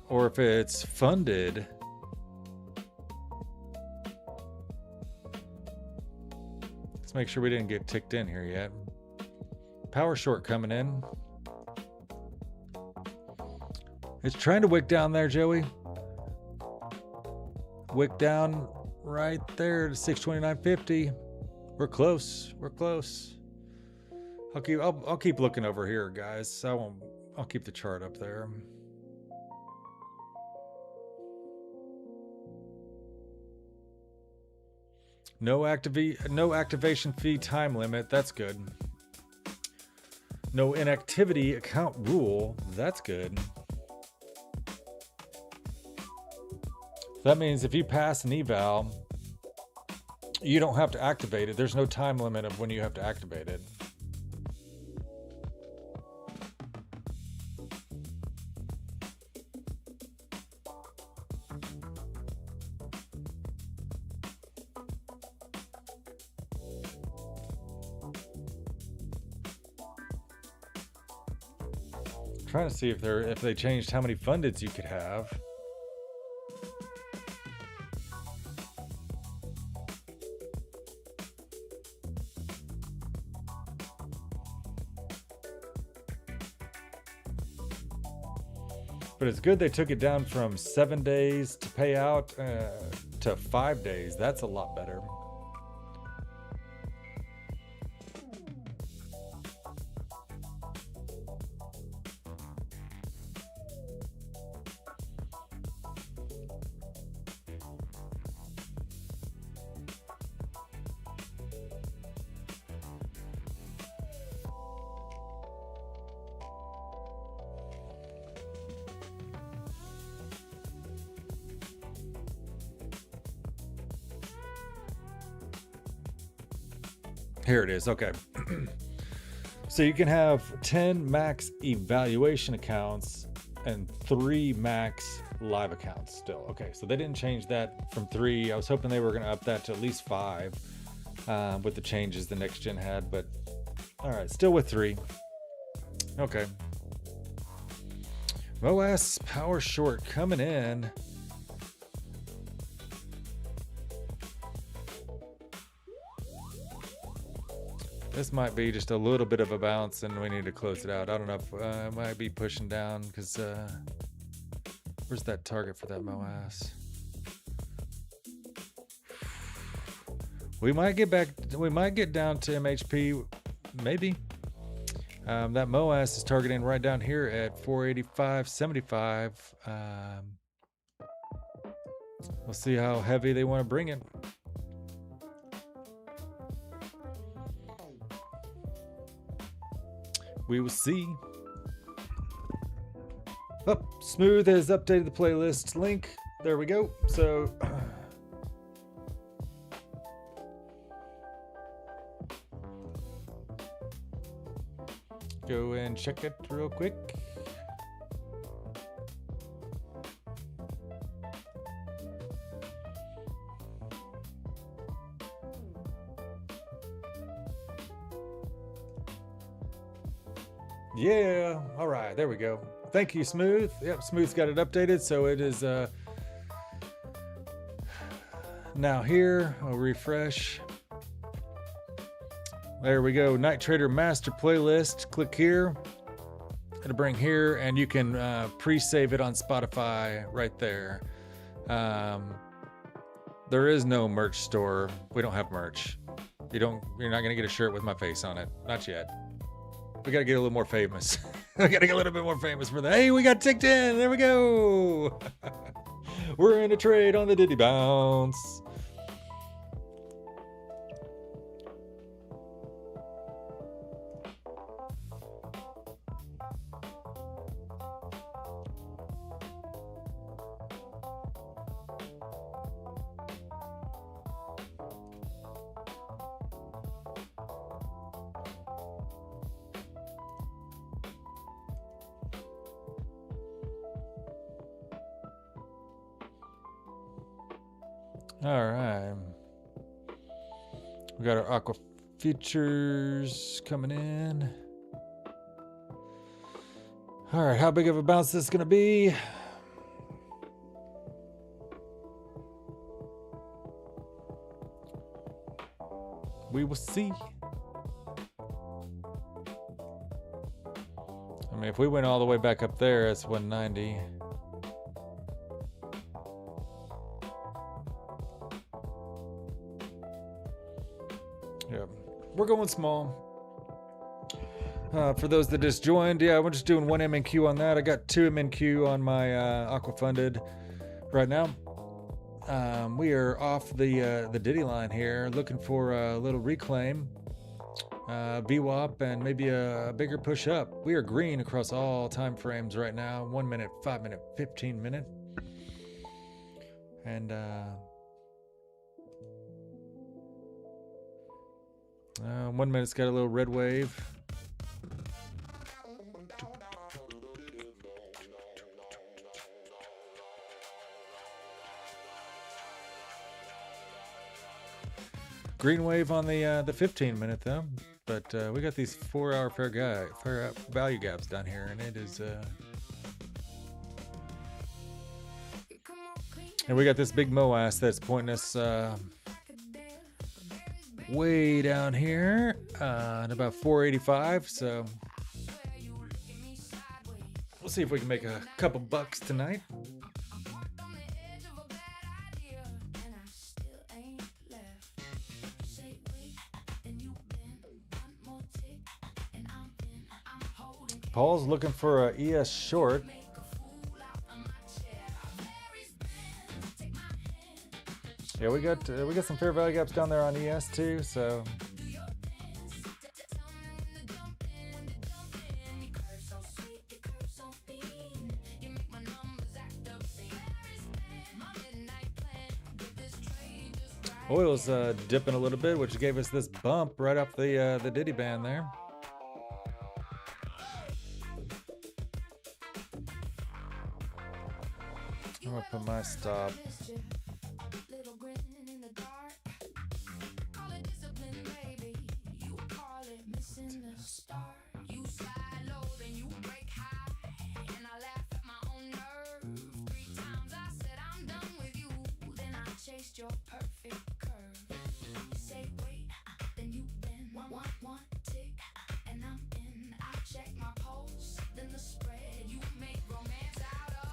Or if it's funded. Let's make sure we didn't get ticked in here yet. Power short coming in. It's trying to wick down there, Joey. Wick down right there to 629.50. We're close. I'll keep looking over here, guys. I'll keep the chart up there. No activation fee time limit. That's good. No inactivity account rule. That's good. That means if you pass an eval, you don't have to activate it. There's no time limit of when you have to activate it. Trying to see if they changed how many fundeds you could have. But it's good they took it down from 7 days to pay out to 5 days. That's a lot better. Here it is. Okay. So you can have 10 max evaluation accounts and 3 max live accounts still. Okay. So they didn't change that from 3. I was hoping they were going to up that to at least 5 with the changes the next gen had, but all right. Still with 3. Okay. MOAS power short coming in. This might be just a little bit of a bounce and we need to close it out. I don't know if it might be pushing down because where's that target for that MOAS? We might get down to MHP, maybe. That MOAS is targeting right down here at 485.75. We'll see how heavy they want to bring it. We will see. Oh, Smooth has updated the playlist link. There we go. So go and check it real quick. Yeah, all right, there we go. Thank you, Smooth. Yep, Smooth's got it updated, so it is now here. I'll refresh. There we go. Night Trader Master Playlist. Click here. It'll bring here, and you can pre-save it on Spotify right there. There is no merch store. We don't have merch. You're not gonna get a shirt with my face on it. Not yet. We gotta get a little more famous. We gotta get a little bit more famous for that. Hey, we got ticked in. There we go. We're in a trade on the Diddy bounce. All right. We got our aqua futures coming in. All right, how big of a bounce this is going to be? We will see. I mean, if we went all the way back up there, it's 190. Yeah, we're going small. For those that just joined, yeah, we're just doing 1 MNQ on that. I got 2 MNQ on my aqua funded right now. We are off the Diddy line here, looking for a little reclaim, VWAP, and maybe a bigger push up. We are green across all time frames right now: 1 minute, 5 minute, 15 minute, and 1 minute's got a little red wave. Green wave on the 15 minute though, but we got these 4-hour fair value gaps down here, and it is and we got this big MOAS that's pointing us way down here at about 485. So we'll see if we can make a couple bucks tonight. Paul's looking for a ES short. Yeah, we got some fair value gaps down there on ES too, so oil's dipping a little bit, which gave us this bump right up the Diddy band there. I'm gonna put my stop.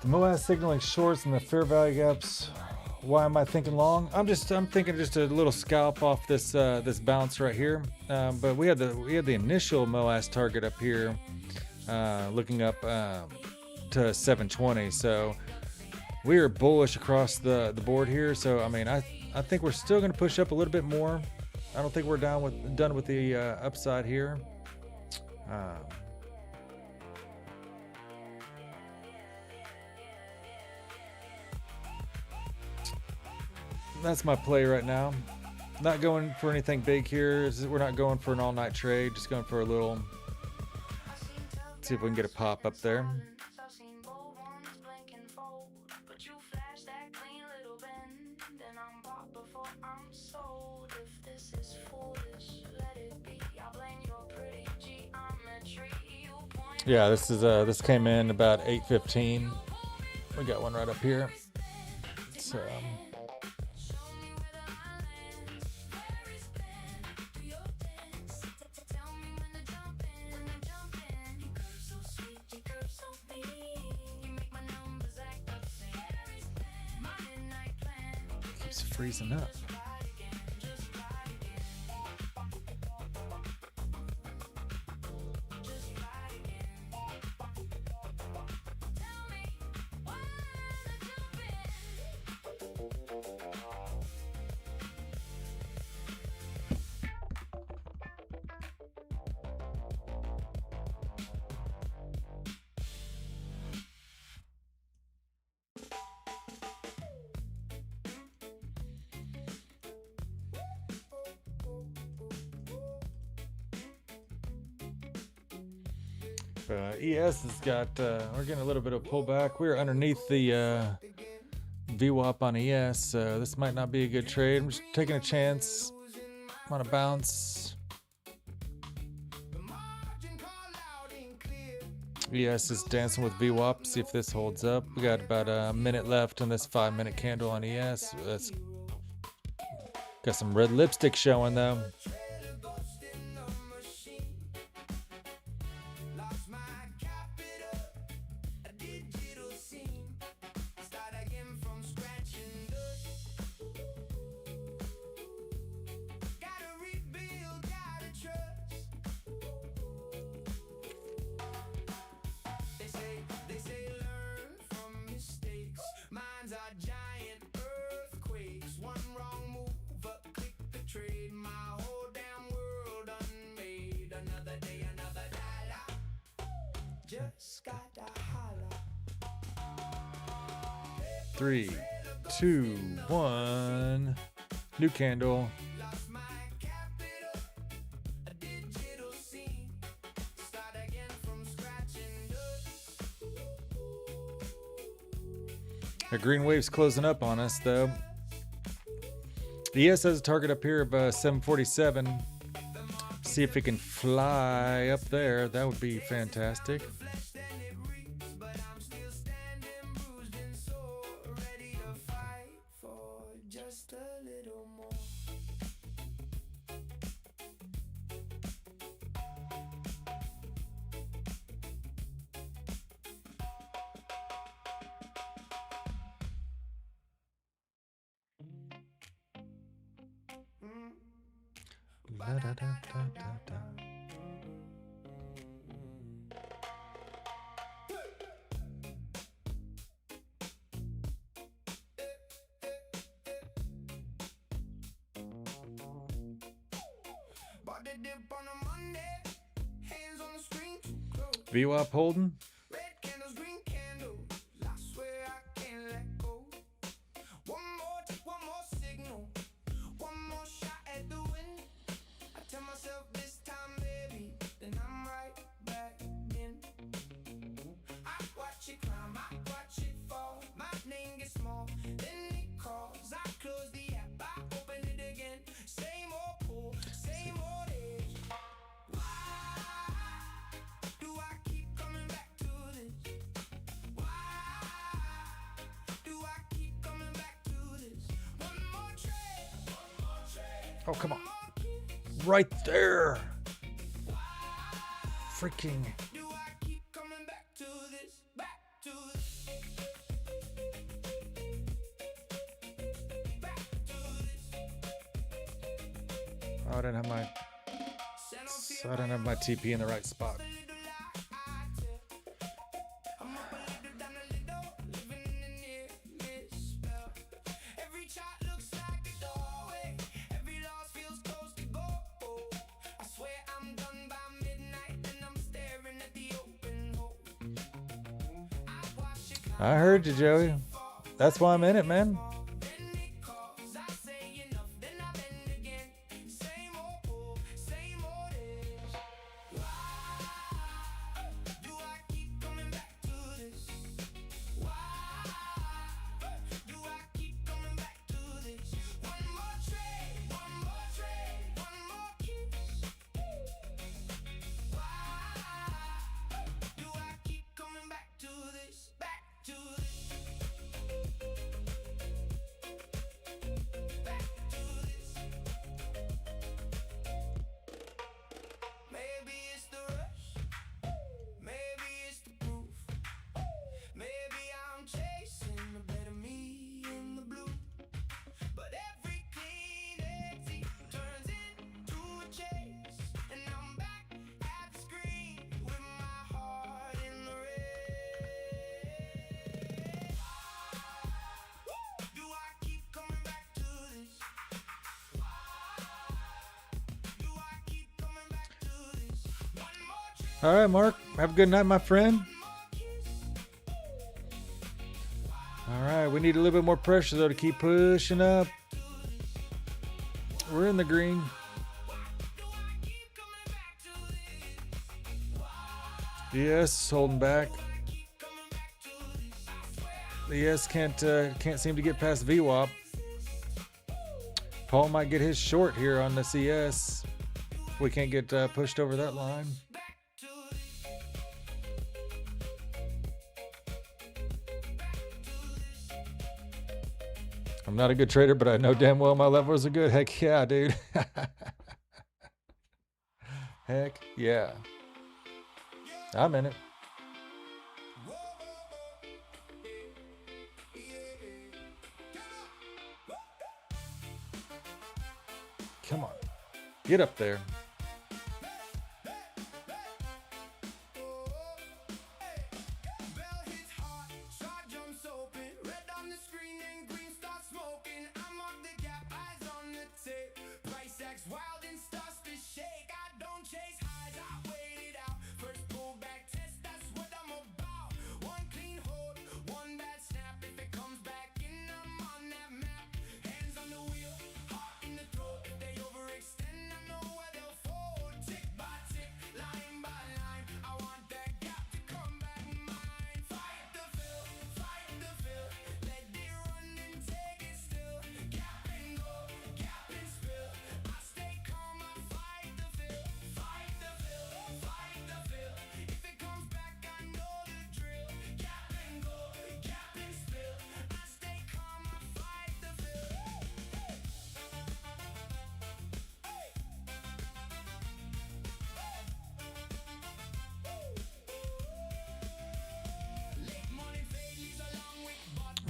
The MOAS signaling shorts and the fair value gaps. Why am I thinking long? I'm thinking just a little scalp off this this bounce right here. But we had the initial MOAS target up here, looking up to 720. So we are bullish across the board here. So I mean, I think we're still going to push up a little bit more. I don't think we're done with the upside here. That's my play right now. Not going for anything big here. We're not going for an all-night trade. Just going for a little. See if we can get a pop up there. Yeah, this came in about 8:15. We got one right up here. So. Keeps freezing up. ES has got, we're getting a little bit of pullback. We're underneath the VWAP on ES, so this might not be a good trade. I'm just taking a chance. I'm on a bounce. ES is dancing with VWAP. See if this holds up. We got about a minute left on this 5-minute candle on ES. That's got some red lipstick showing though. Just gotta holla. 3, 2, 1. New candle. The green wave's closing up on us though. ES has a target up here of 747. See if it can fly up there. That would be fantastic. Da, da, da, da, da, da. VWAP holding. Oh, come on. Right there. Freaking. Oh, I don't have my TP in the right spot. I heard you, Joey. That's why I'm in it, man. All right, Mark. Have a good night, my friend. All right, we need a little bit more pressure though to keep pushing up. We're in the green. Yes, holding back. The ES can't seem to get past VWAP. Paul might get his short here on this ES. We can't get pushed over that line. I'm not a good trader, but I know damn well my levels are good. Heck yeah, dude. Heck yeah. I'm in it. Come on. Get up there.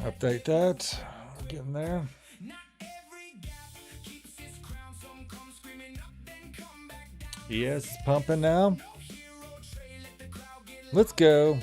Update that. Getting there. Yes, pumping now. Let's go.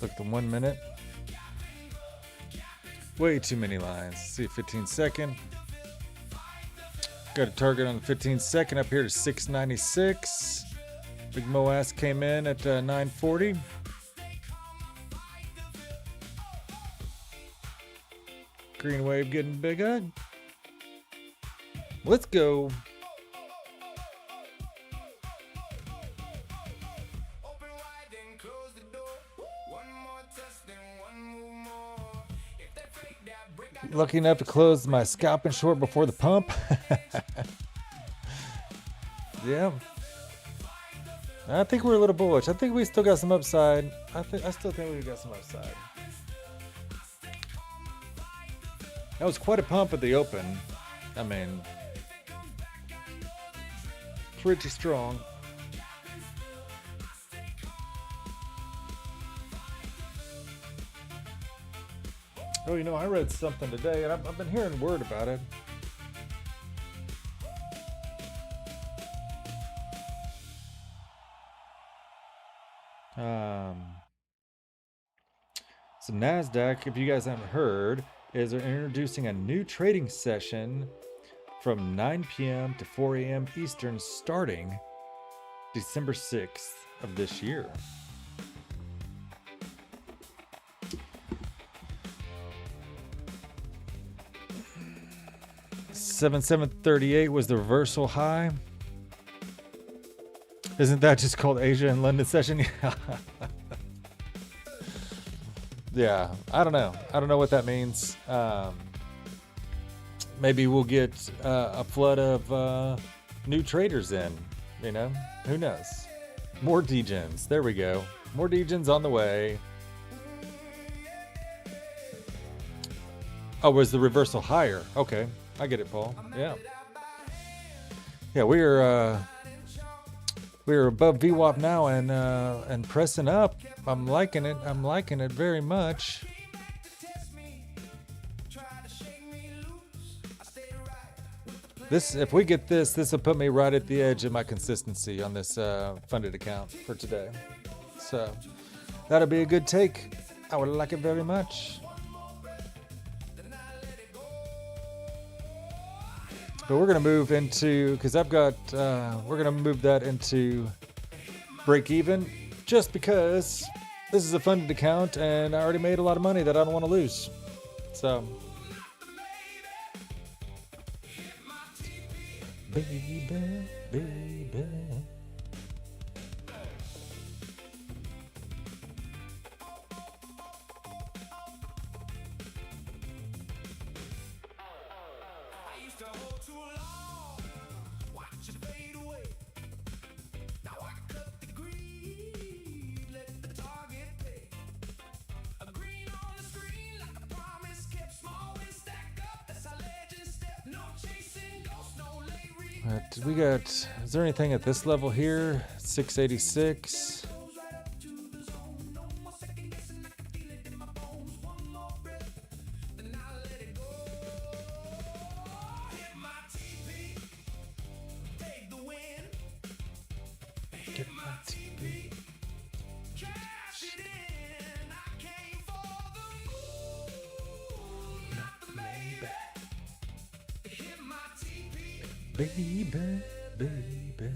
Let's look at the 1 minute. Way too many lines. Let's see, 15 second. Got a target on the 15 second up here to 696. Big Moas came in at 940. Green wave getting bigger. Let's go. Lucky enough to close my scalping short before the pump. Yeah. I think we're a little bullish. I think we still got some upside. I still think we got some upside. That was quite a pump at the open. I mean, pretty strong. Oh, you know, I read something today, and I've been hearing word about it. So Nasdaq, if you guys haven't heard, is they're introducing a new trading session from 9 p.m. to 4 a.m. Eastern starting December 6th of this year. 7,738 was the reversal high. Isn't that just called Asia and London session? Yeah, I don't know. I don't know what that means. Maybe we'll get a flood of new traders in, you know? Who knows? More degens. There we go. More degens on the way. Oh, was the reversal higher? Okay, I get it, Paul. Yeah. Yeah, we're above VWAP now and pressing up. I'm liking it. I'm liking it very much. This, if we get this, this will put me right at the edge of my consistency on this funded account for today. So that'll be a good take. I would like it very much. But we're going to move into, because I've got, we're going to move that into break even, just because this is a funded account and I already made a lot of money that I don't want to lose. So, baby, baby. We got, is there anything at this level here? 686. Get my TP. Baby, baby.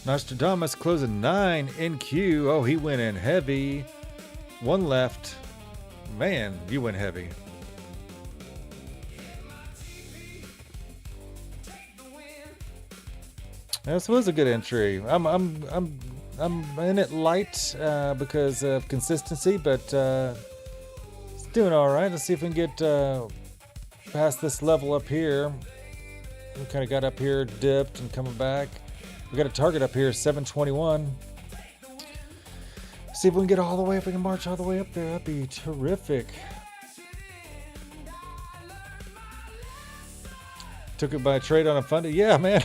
Nostradamus closing 9 in Q. Oh, he went in heavy. One left. Man, you went heavy. This was a good entry. I'm in it light because of consistency, but it's doing all right. Let's see if we can get past this level up here. We kind of got up here, dipped, and coming back. We got a target up here, 721. See if we can get all the way, if we can march all the way up there. That'd be terrific. Took it by a trade on a funded. Yeah, man.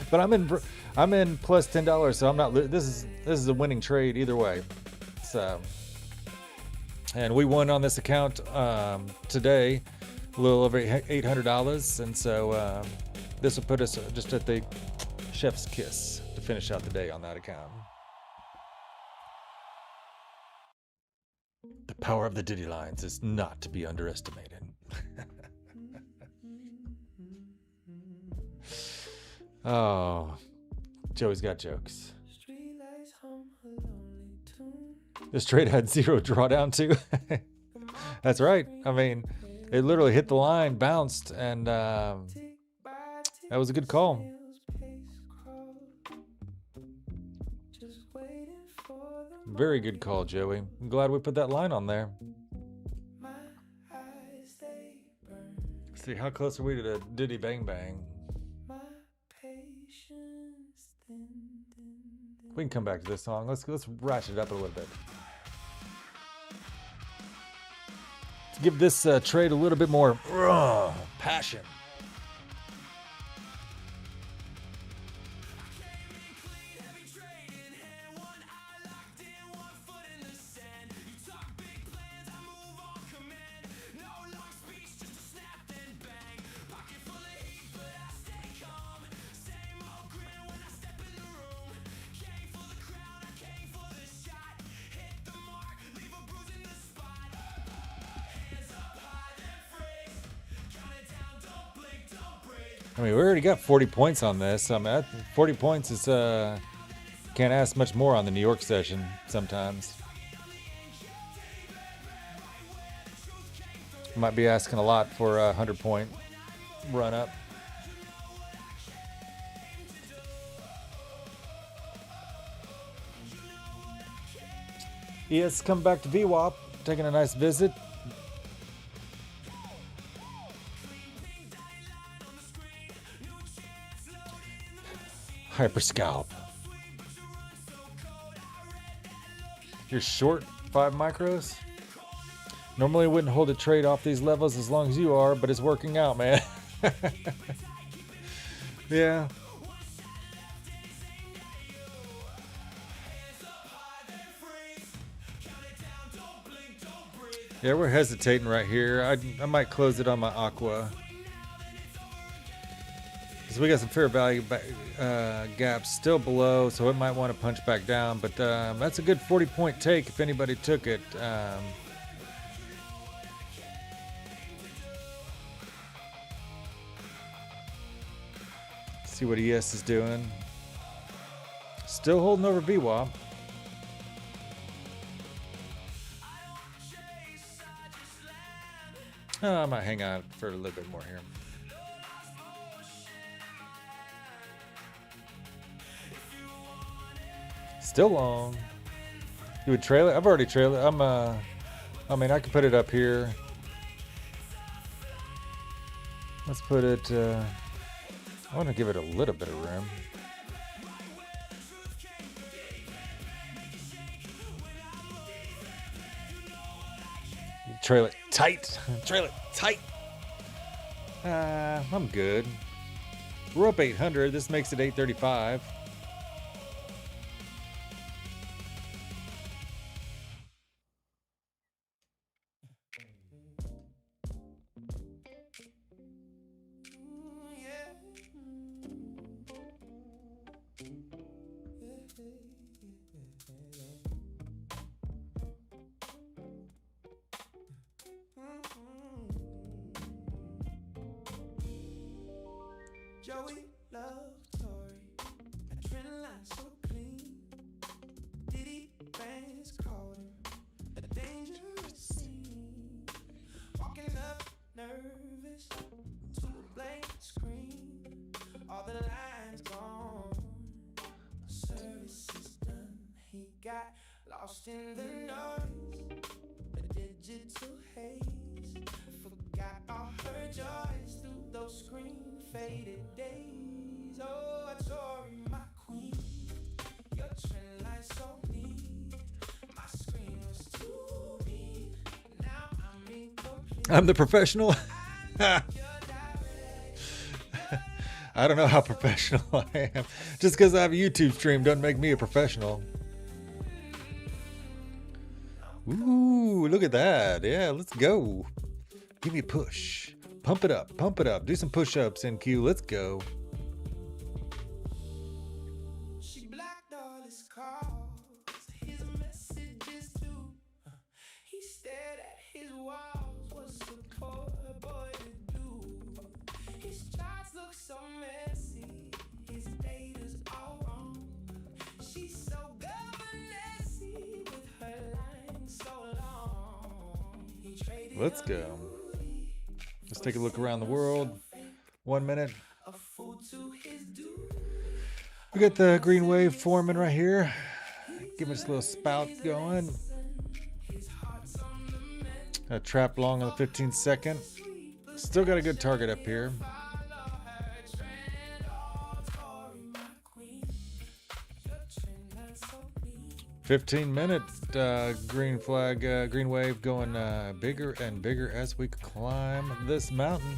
But I'm in plus $10, so I'm not. This is a winning trade either way. So, and we won on this account today, a little over $800, and so this will put us just at the chef's kiss to finish out the day on that account. The power of the Diddy lines is not to be underestimated. Oh, Joey's got jokes. This trade had 0 drawdown too. That's right. I mean, it literally hit the line, bounced, and that was a good call. Very good call, Joey. I'm glad we put that line on there. Let's see, how close are we to the Diddy Bang Bang? We can come back to this song. Let's ratchet it up a little bit. Let's give this trade a little bit more passion. I mean, we already got 40 points on this. I mean, 40 points is, can't ask much more on the New York session sometimes. Might be asking a lot for a 100-point run up. Yes, come back to VWAP, taking a nice visit. Hyper scalp. You're short 5 micros. Normally I wouldn't hold a trade off these levels as long as you are, but it's working out, man. Yeah. Yeah, we're hesitating right here. I might close it on my Aqua. Because we got some fair value gaps still below, so it might want to punch back down. But that's a good 40-point take if anybody took it. See what ES is doing. Still holding over VWAP. I might hang out for a little bit more here. Still long. You would trail it? I've already trailed it. I mean, I can put it up here. Let's put it, I want to give it a little bit of room. Trail it tight. Trail it tight. I'm good. We're up 800. This makes it 835. Joey loves Tory, adrenaline so clean. Diddy fans called him a dangerous scene. Walking up nervous to a blank screen. All the lines gone, service is done. He got lost in the noise, a digital haze. Forgot all her joys through those screen faded days. Oh, Tori, my queen, your trend line so neat. My screen was too big. Now I'm incomplete. I'm the professional. I don't know how professional I am. Just because I have a YouTube stream doesn't make me a professional. Ooh, look at that. Yeah, let's go. Give me a push. Pump it up. Pump it up. Do some push-ups, NQ. Let's go. She blocked all his calls, his messages too. He stared at his walls. What's the poor boy to do? His charts look so messy. His data's all wrong. She's so governessy with her line so long. He traded Let's go. Let's take a look around the world. 1 minute. a fool to his due. We got the green wave forming right here. Give us a little spout going. A trap long on the 15 second. Still got a good target up here. 15-minute green flag, green wave going bigger and bigger as we climb this mountain.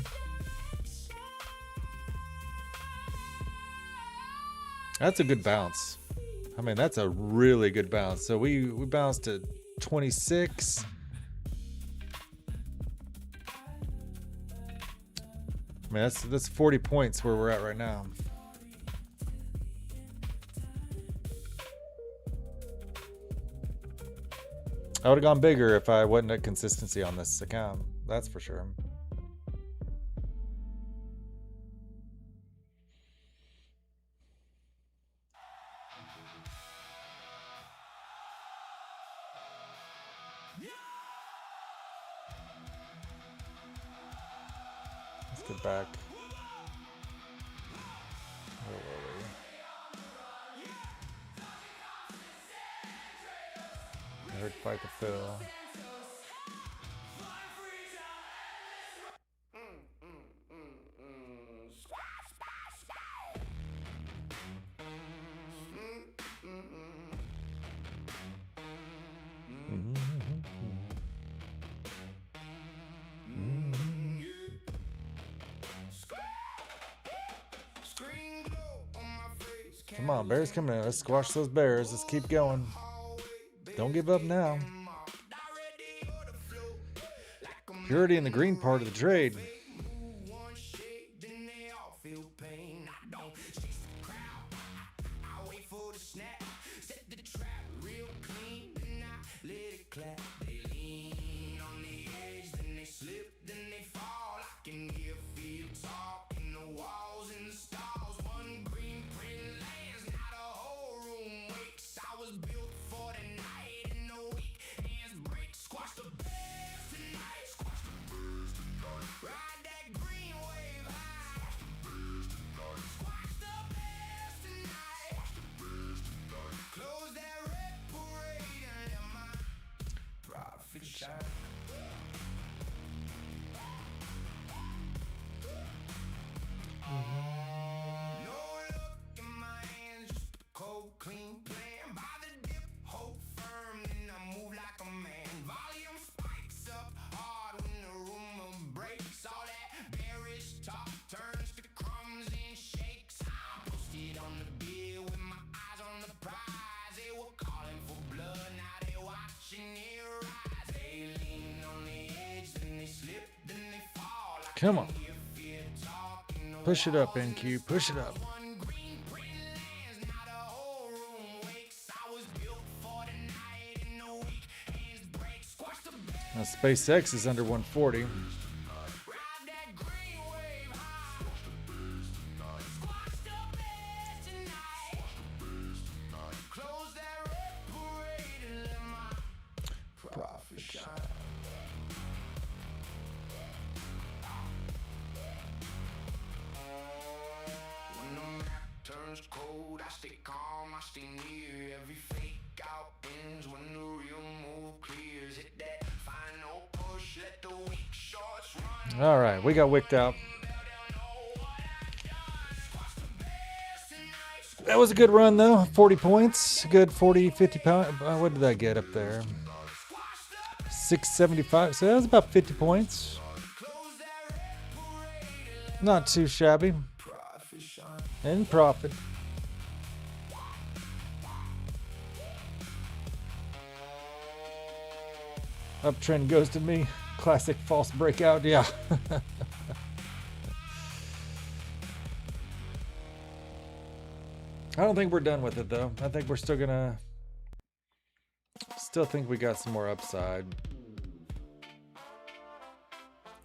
That's a good bounce. I mean, that's a really good bounce. So we bounced to 26. I mean, that's 40 points where we're at right now. I would have gone bigger if I wasn't at consistency on this account. That's for sure. get back. Where were we? I heard fight the fill. Come on, bears coming in. Let's squash those bears. Let's keep going. Don't give up now. Purity in the green part of the trade. Come on. Push it up, NQ. Push it up. Now, SpaceX is under 140. All right, we got wicked out. That was a good run, though. 40 points. Good 40, 50 pounds. What did I get up there? 675. So that was about 50 points. Not too shabby. And profit. Uptrend goes to me. Classic false breakout, yeah. I don't think we're done with it, though. I think we're still gonna... Still think we got some more upside.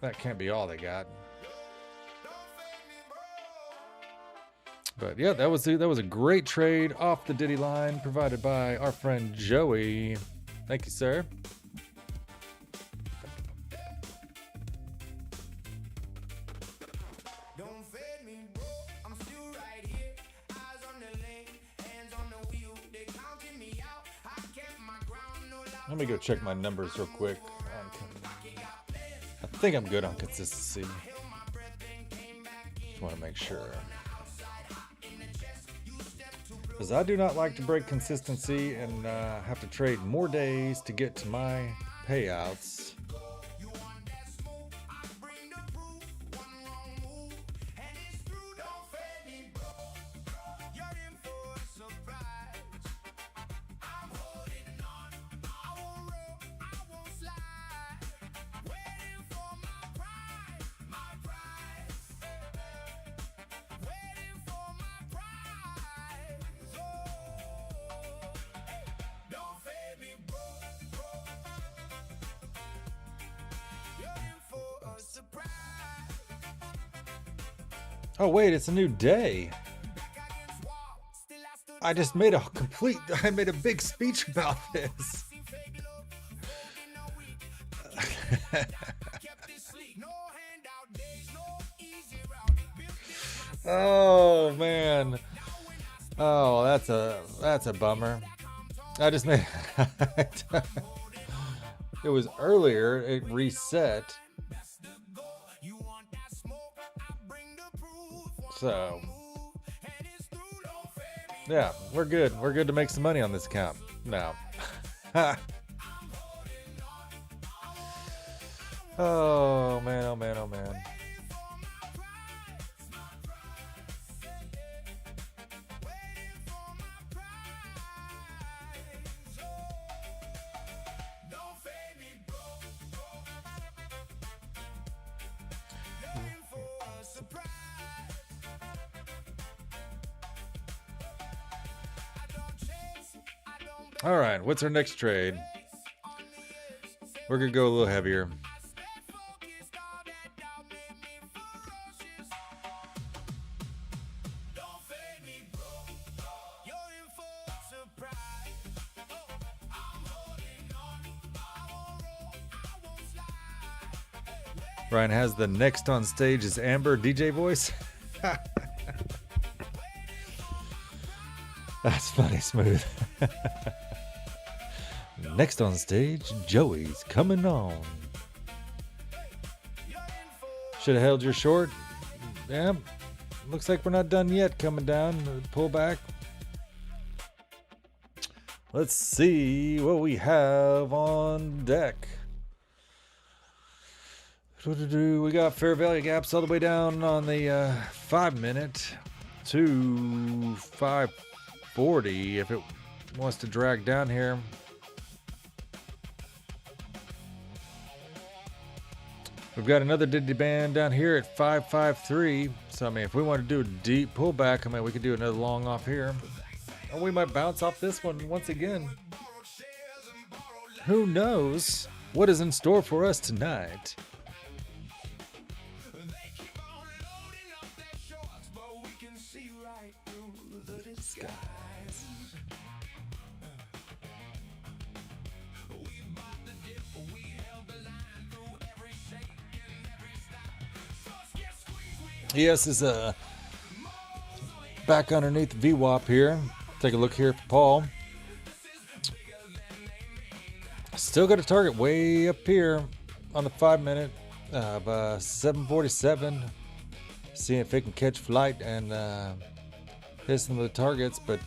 That can't be all they got. But yeah, that was a great trade off the Diddy line provided by our friend Joey. Thank you, sir. Let me go check my numbers real quick. I think I'm good on consistency. Just want to make sure. Because I do not like to break consistency and have to trade more days to get to my payouts. Oh wait, it's a new day. I just made I made a big speech about this. Oh man. Oh, that's a bummer. I just made it was earlier, it reset. So yeah, we're good. We're good to make some money on this account now. Oh man, oh man, oh man. All right, what's our next trade? We're gonna go a little heavier. Ryan has the next on stage is Amber DJ voice. That's funny, Smooth. Next on stage, Joey's coming on. Should have held your short. Yeah, looks like we're not done yet. Coming down, pull back. Let's see what we have on deck. We got fair value gaps all the way down on the 5 minute to 540 if it wants to drag down here. We've got another Diddy band down here at 553. So I mean, if we want to do a deep pullback, I mean, we could do another long off here, or we might bounce off this one once again. Who knows what is in store for us tonight? Yes, is back underneath the VWAP here. Take a look here for Paul. Still got a target way up here on the 5 minute of 747. Seeing if it can catch flight and hit some of the targets, but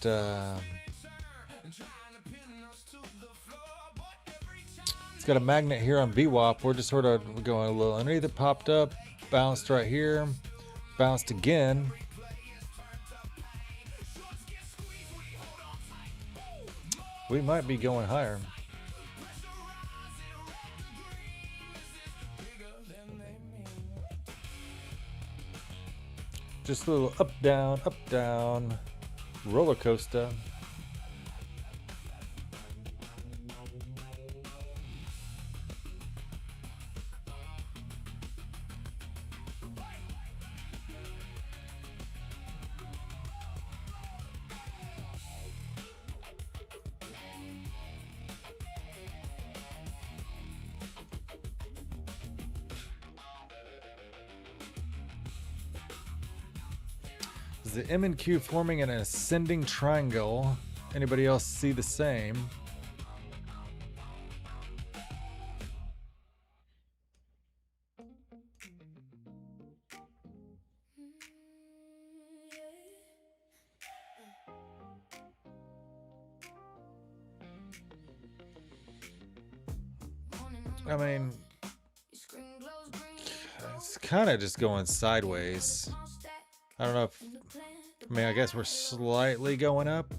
it's got a magnet here on VWAP. We're just sort of going a little underneath it, popped up, bounced right here. Bounced again. We might be going higher. Just a little up, down, roller coaster. Is the M and Q forming an ascending triangle? Anybody else see the same? I mean, it's kind of just going sideways. I don't know if, I mean, I guess we're slightly going up.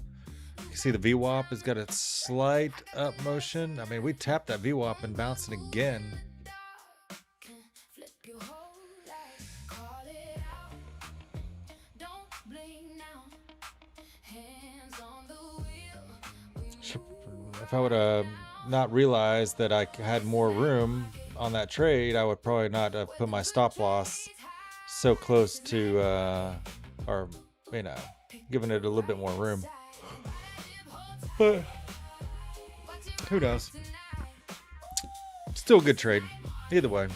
You see the VWAP has got a slight up motion. I mean, we tapped that VWAP and bounced it again. If I would have not realized that I had more room on that trade, I would probably not have put my stop loss so close to, or, you know, giving it a little bit more room. But who knows? Still a good trade, either way.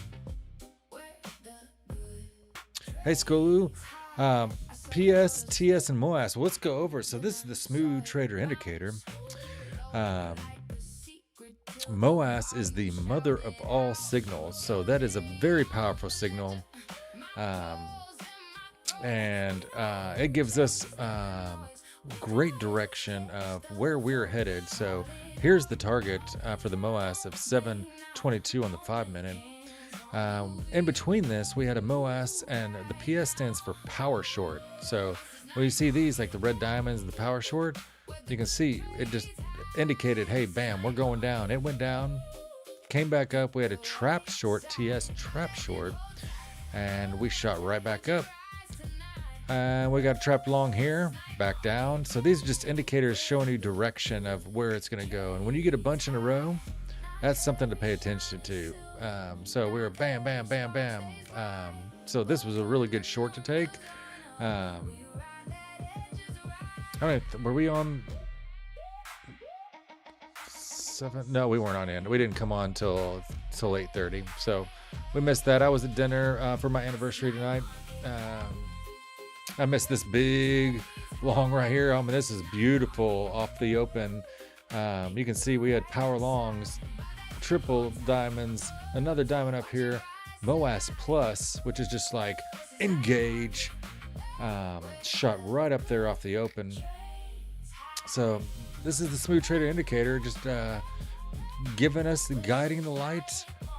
Hey, Skolu. PS, TS, and MOAS. Well, let's go over it. So this is the smooth trader indicator. MOAS is the mother of all signals. So that is a very powerful signal. And it gives us great direction of where we're headed. So here's the target for the MOAS of 722 on the 5-minute. In between this, we had a MOAS, and the PS stands for power short. So when you see these, like the red diamonds, the power short, you can see it just indicated, hey, bam, we're going down. It went down, came back up. We had a trap short, TS trap short, and we shot right back up. And we got trapped long here, back down. So these are just indicators showing you direction of where it's going to go. And when you get a bunch in a row, that's something to pay attention to. So we were bam, bam, bam, bam. So this was a really good short to take. Were we on 7? No, we weren't on end. We didn't come on till 8:30. So we missed that. I was at dinner for my anniversary tonight. I missed this big long right here. I mean, this is beautiful off the open. You can see we had power longs, triple diamonds, another diamond up here, MOAS plus, which is just like engage, shot right up there off the open. So this is the smooth trader indicator, just giving us, guiding the light,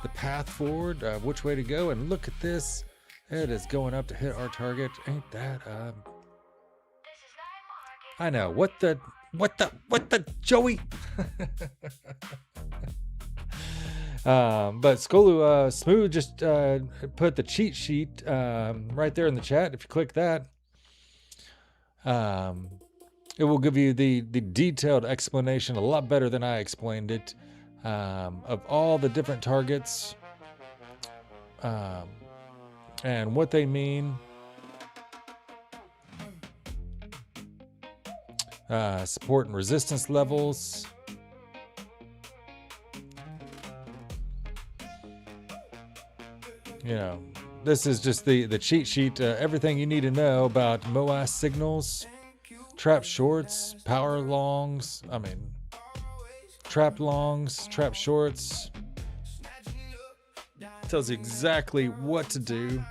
the path forward, which way to go. And look at this. It is going up to hit our target. Ain't that I know. What the Joey? But Skolu Smooth just put the cheat sheet right there in the chat. If you click that, it will give you the detailed explanation, a lot better than I explained it, of all the different targets. And what they mean. Support and resistance levels. You know, this is just the cheat sheet. Everything you need to know about MOAS signals, trap shorts, power longs. Trap longs, trap shorts. Tells you exactly what to do,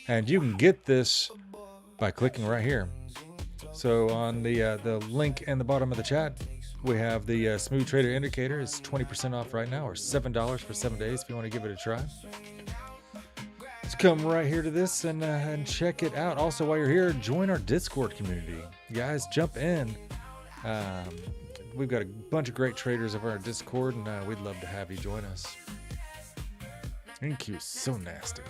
and you can get this by clicking right here. So on the link in the bottom of the chat, we have the smooth trader indicator. It's 20% off right now, or $7 for 7 days if you want to give it a try. Just come right here to this and check it out. Also, while you're here, join our Discord community, guys. Jump in. We've got a bunch of great traders over our Discord, and we'd love to have you join us. Thank you, so nasty.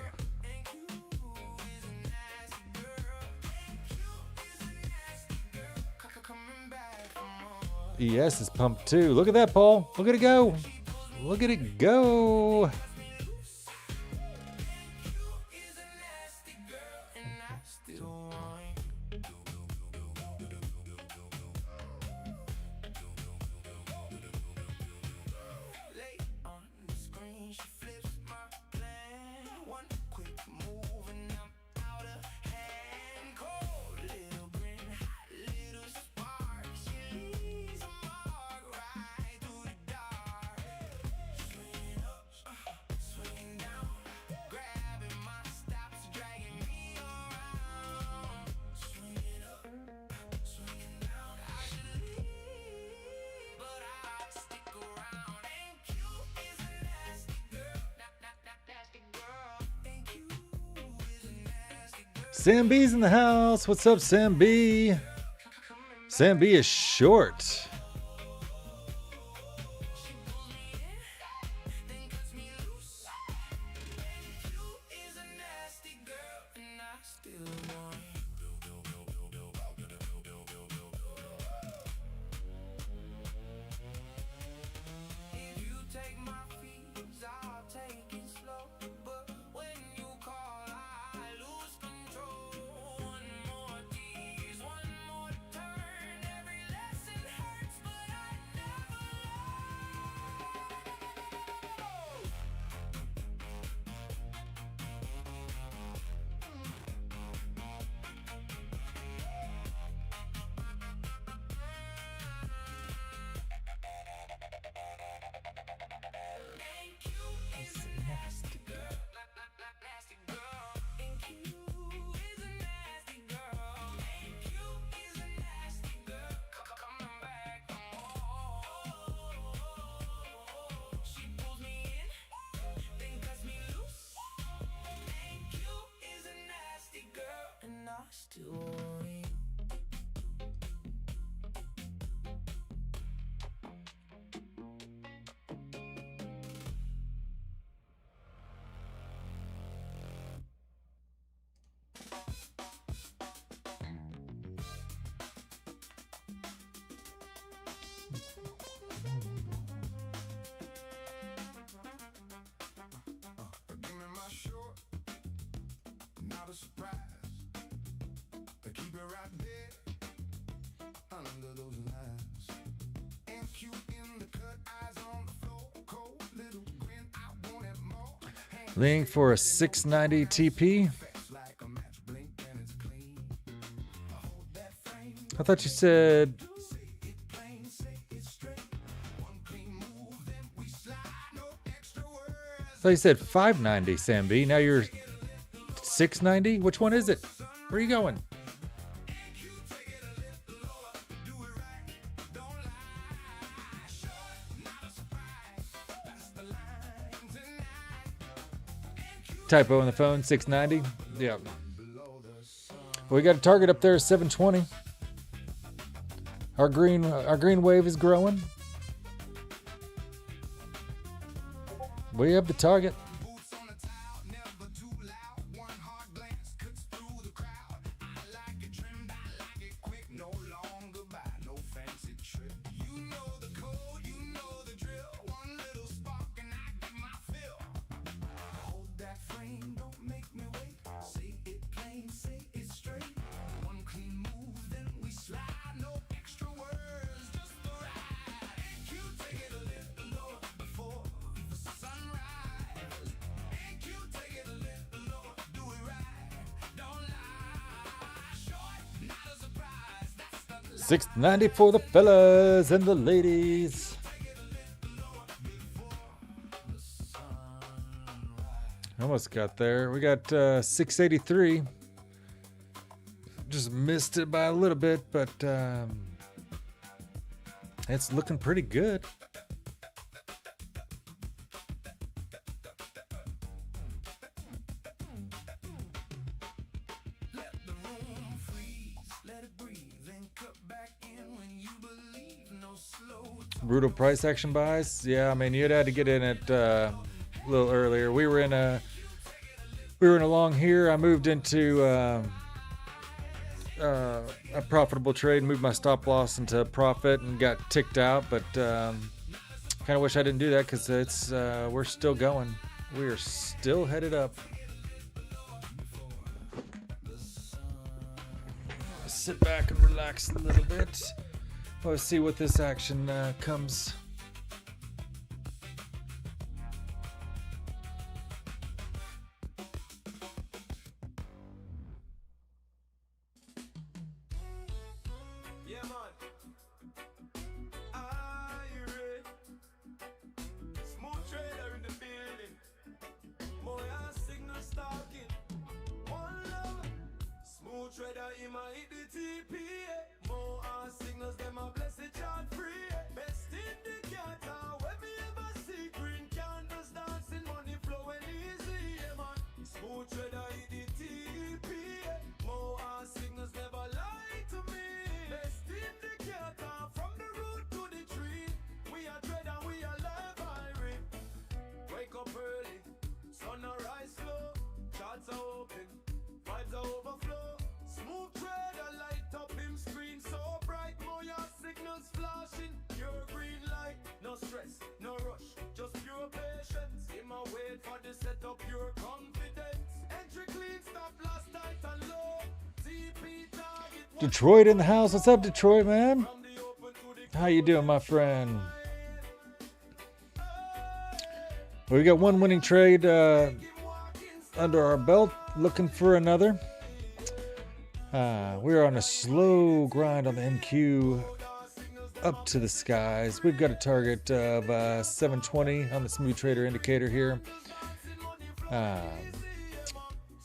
ES is pumped too. Look at that, Paul. Look at it go. Look at it go. Sam B's in the house. What's up, Sam B? Sam B is short. Leaning for a 690 TP. I thought you said... I thought you said 590, Sam B. Now you're 690? Which one is it? Where are you going? Typo on the phone, 690. Yeah. Well, we got a target up there, 720. Our green wave is growing. We have the target. $6.90 for the fellas and the ladies. Almost got there. We got 683. Just missed it by a little bit, but it's looking pretty good. Brutal price action buys. Yeah, I mean, you'd had to get in it a little earlier. We were in a long here. I moved into a profitable trade, moved my stop loss into profit, and got ticked out. But kind of wish I didn't do that because it's we're still going. We are still headed up. Sit back and relax a little bit. Let's see what this action comes. Yeah, man. Are you ready? Smooth trader in the building. More signal stalking. One love. Smooth trader in my TP. More signals, them a blessed chart free. Best indicator, when me ever see green candles dancing, money flowing easy, yeah man. Smooth trader in the TP. More signals never lie to me. Best indicator, from the root to the tree. We are trader, we are live hiring. Wake up early, sun rise slow. Charts are open, vibes are overflow. Smooth trader light up him screen so bright. Moya signals flashing, pure green light. No stress, no rush, just pure patience. Him a wait for the setup, pure confidence. Entry clean, stop last tight and low. TP target. Detroit in the house. What's up, Detroit, man? How you doing, my friend? Well, we got one winning trade under our belt. Looking for another. We're on a slow grind on the NQ up to the skies. We've got a target of 720 on the smooth trader indicator here.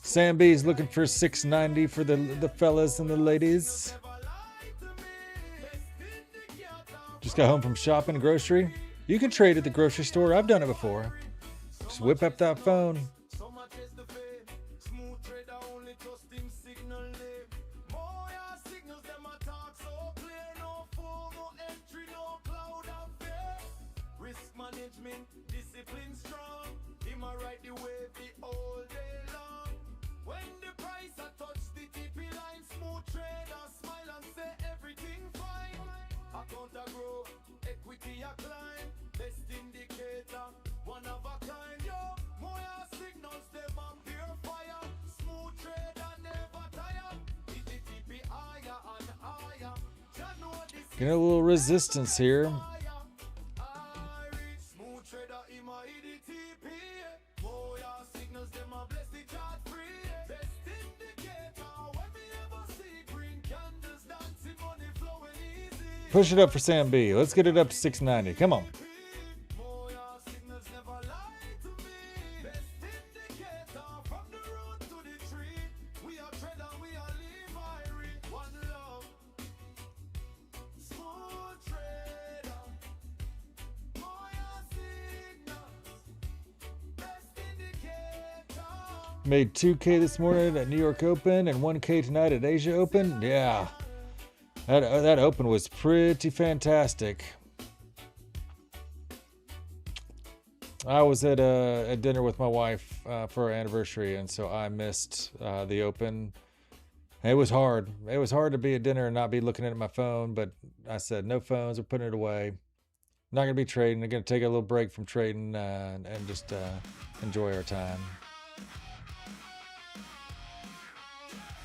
Sam B is looking for 690 for the fellas and the ladies. Just got home from shopping and grocery. You can trade at the grocery store. I've done it before. Just whip up that phone. Discipline strong, him a ride the wave the all day long. When the price a touch the TP line, smooth trader smile and say everything fine. Account a grow, equity a climb, best indicator, one of a kind. Yo, more signals them on pure fire. Smooth trader never tire. Hit the TP higher and higher. Getting a little resistance here. Push it up for Sam B. Let's get it up to 690. Come on. Made 2K this morning at New York Open and 1K tonight at Asia Open. Yeah, that Open was pretty fantastic. I was at dinner with my wife for our anniversary, and so I missed the Open. It was hard. It was hard to be at dinner and not be looking at my phone, but I said, no phones, we're putting it away. Not going to be trading. I'm going to take a little break from trading and just enjoy our time.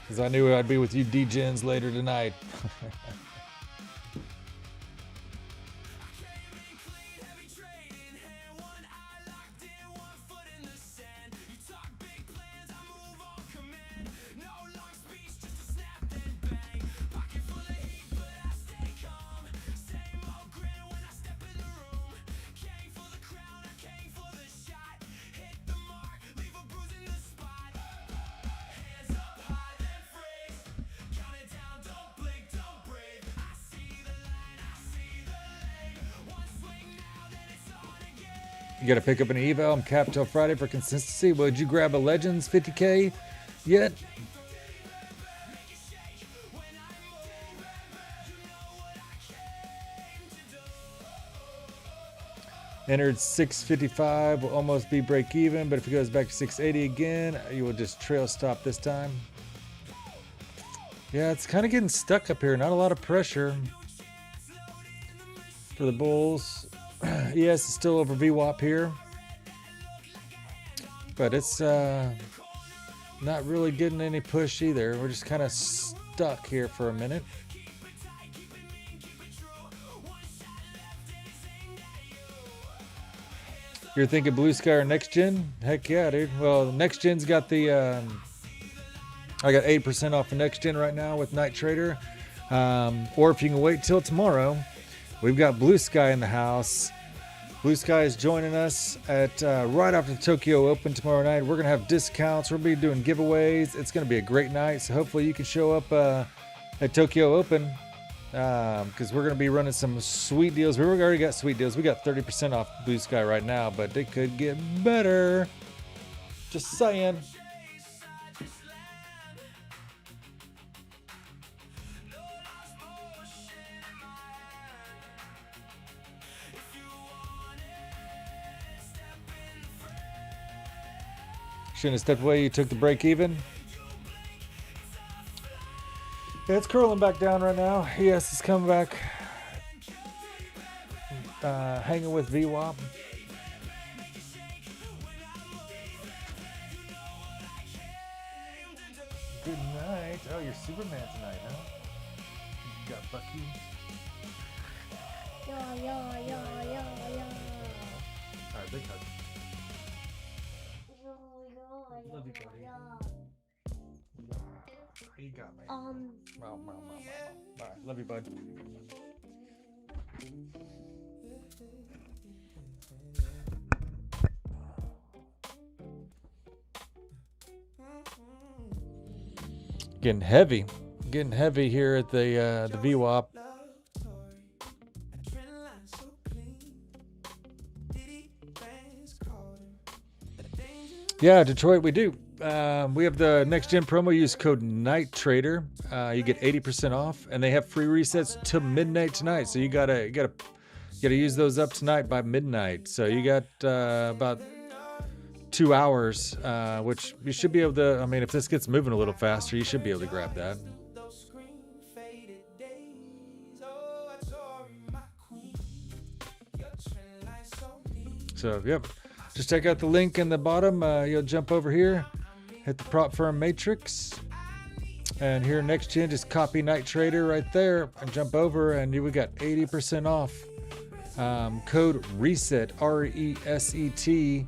Because I knew I'd be with you D-Gens later tonight. You got to pick up an eval. I'm capped till Friday for consistency. Would you grab a Legends 50K yet? Entered 655, will almost be break even, but if it goes back to 680 again, you will just trail stop this time. Yeah, it's kind of getting stuck up here. Not a lot of pressure for the bulls. ES is still over VWAP here, but it's not really getting any push either. We're just kind of stuck here for a minute. You're thinking Blue Sky or Next Gen? Heck yeah, dude. Well, Next Gen's got the I got 8% off of Next Gen right now with Night Trader, or if you can wait till tomorrow, we've got Blue Sky in the house. Blue Sky is joining us at right after the Tokyo Open tomorrow night. We're going to have discounts. We'll be doing giveaways. It's going to be a great night. So hopefully you can show up at Tokyo Open because we're going to be running some sweet deals. We already got sweet deals. We got 30% off Blue Sky right now, but they could get better. Just saying. Shouldn't have stepped away. You took the break even. Yeah, it's curling back down right now. ES is coming back. Hanging with VWAP. Good night. Oh, you're Superman tonight, huh? You got Bucky. Yeah. All right, big hug. Love you, buddy. You got me. Wow. All right, love you, bud. Getting heavy here at the VWAP. Yeah, Detroit, we do. We have the Next Gen promo. Use code Night Trader. You get 80% off, and they have free resets to midnight tonight. So you gotta use those up tonight by midnight. So you got about 2 hours, which you should be able to. I mean, if this gets moving a little faster, you should be able to grab that. So yep. Just check out the link in the bottom. You'll jump over here, hit the prop firm matrix, and here Next Gen, just copy Night Trader right there and jump over, and we got 80% off. Code RESET, RESET,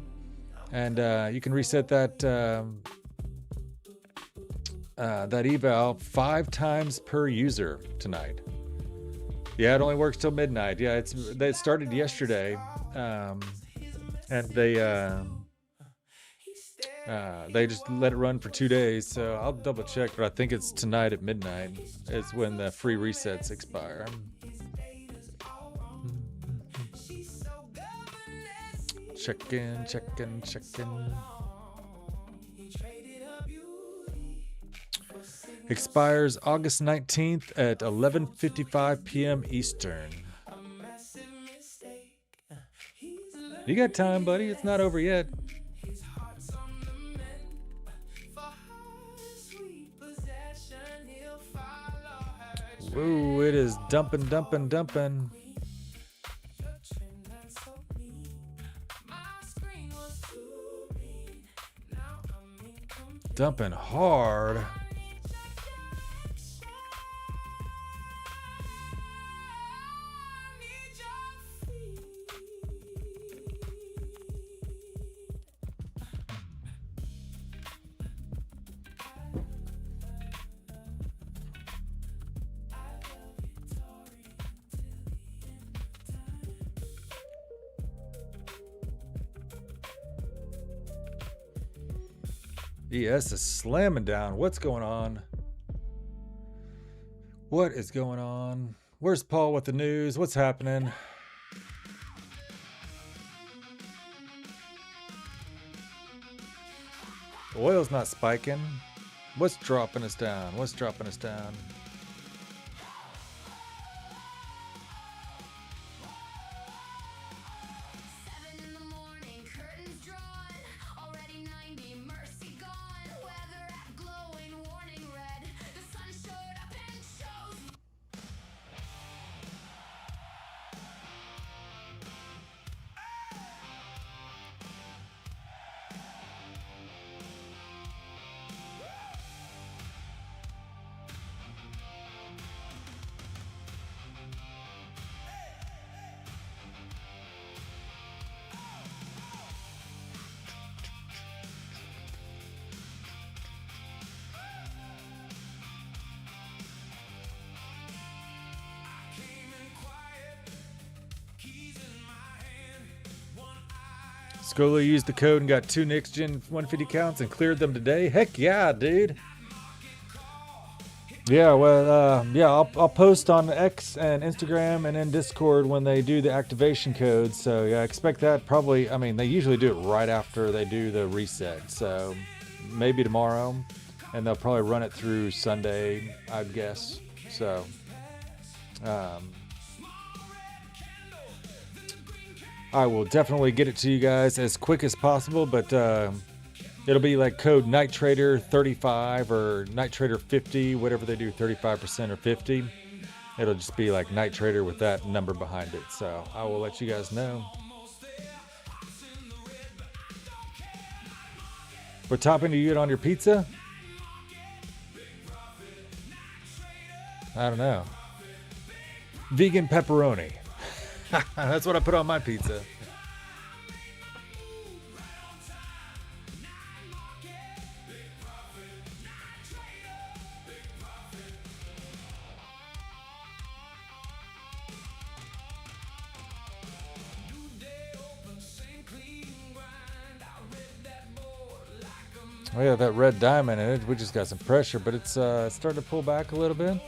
and you can reset that that eval 5 times per user tonight. Yeah, it only works till midnight. Yeah, they started yesterday, and they just let it run for 2 days. So I'll double check, but I think it's tonight at midnight is when the free resets expire. Check in. Expires August 19th at 11:55 p.m. Eastern. You got time, buddy. It's not over yet. Whoa, it is dumping. Dumping hard. ES is slamming down. What's going on? What is going on? Where's Paul with the news? What's happening? Oil's not spiking. What's dropping us down? Scola used the code and got 2 Next Gen 150 counts and cleared them today. Heck yeah, dude. Yeah, well, I'll post on X and Instagram and in Discord when they do the activation code. So yeah, expect that probably. I mean, they usually do it right after they do the reset. So maybe tomorrow, and they'll probably run it through Sunday, I'd guess. So, I will definitely get it to you guys as quick as possible, but it'll be like code Night Trader 35 or Night Trader 50, whatever they do, 35% or 50. It'll just be like Night Trader with that number behind it. So I will let you guys know. What topping do you get on your pizza? I don't know. Vegan pepperoni. That's what I put on my pizza. Oh yeah, that red diamond in it. We just got some pressure, but it's starting to pull back a little bit.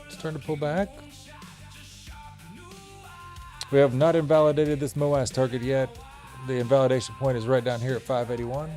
We have not invalidated this MOAS target yet. The invalidation point is right down here at 581.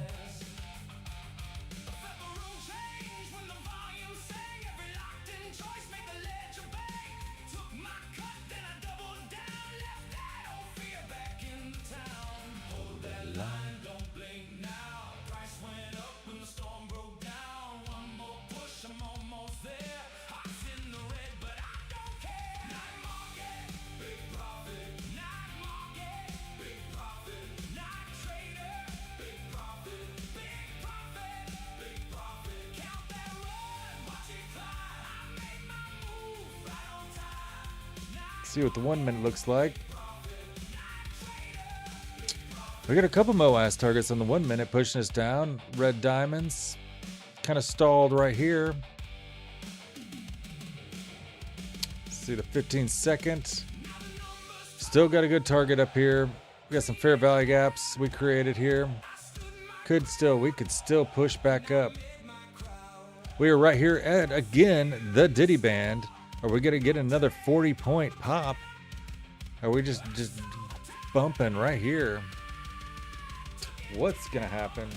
See what the 1 minute looks like. We got a couple MOAS targets on the 1 minute pushing us down. Red diamonds kind of stalled right here. See the 15 second. Still got a good target up here. We got some fair value gaps we created here. We could still push back up. We are right here at, again, the Diddy band. Are we going to get another 40-point pop? Are we just bumping right here? What's going to happen?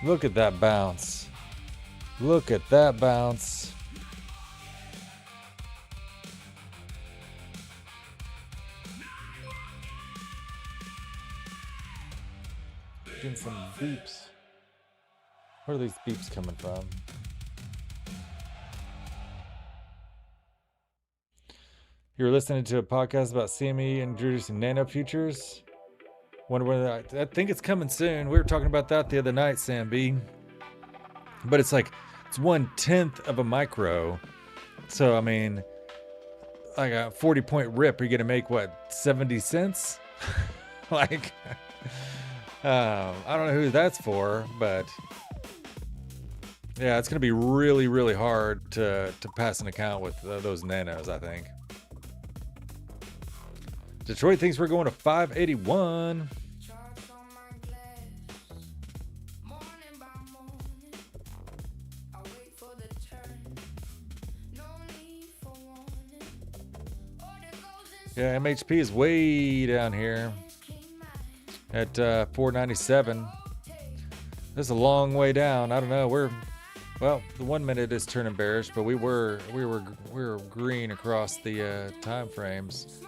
Look at that bounce. Look at that bounce. Getting some beeps. Where are these beeps coming from? You're listening to a podcast about CME introducing nano futures. Wonder when I think it's coming soon. We were talking about that the other night, Sam B. But it's 1/10 of a micro. So I mean, like a 40-point rip, you're gonna make what, 70 cents? I don't know who that's for, but yeah, it's gonna be really, really hard to pass an account with those nanos, I think. Detroit thinks we're going to 581. Yeah, MHP is way down here at 497. This is a long way down. I don't know. Well, the 1 minute is turning bearish, but we were green across the time frames.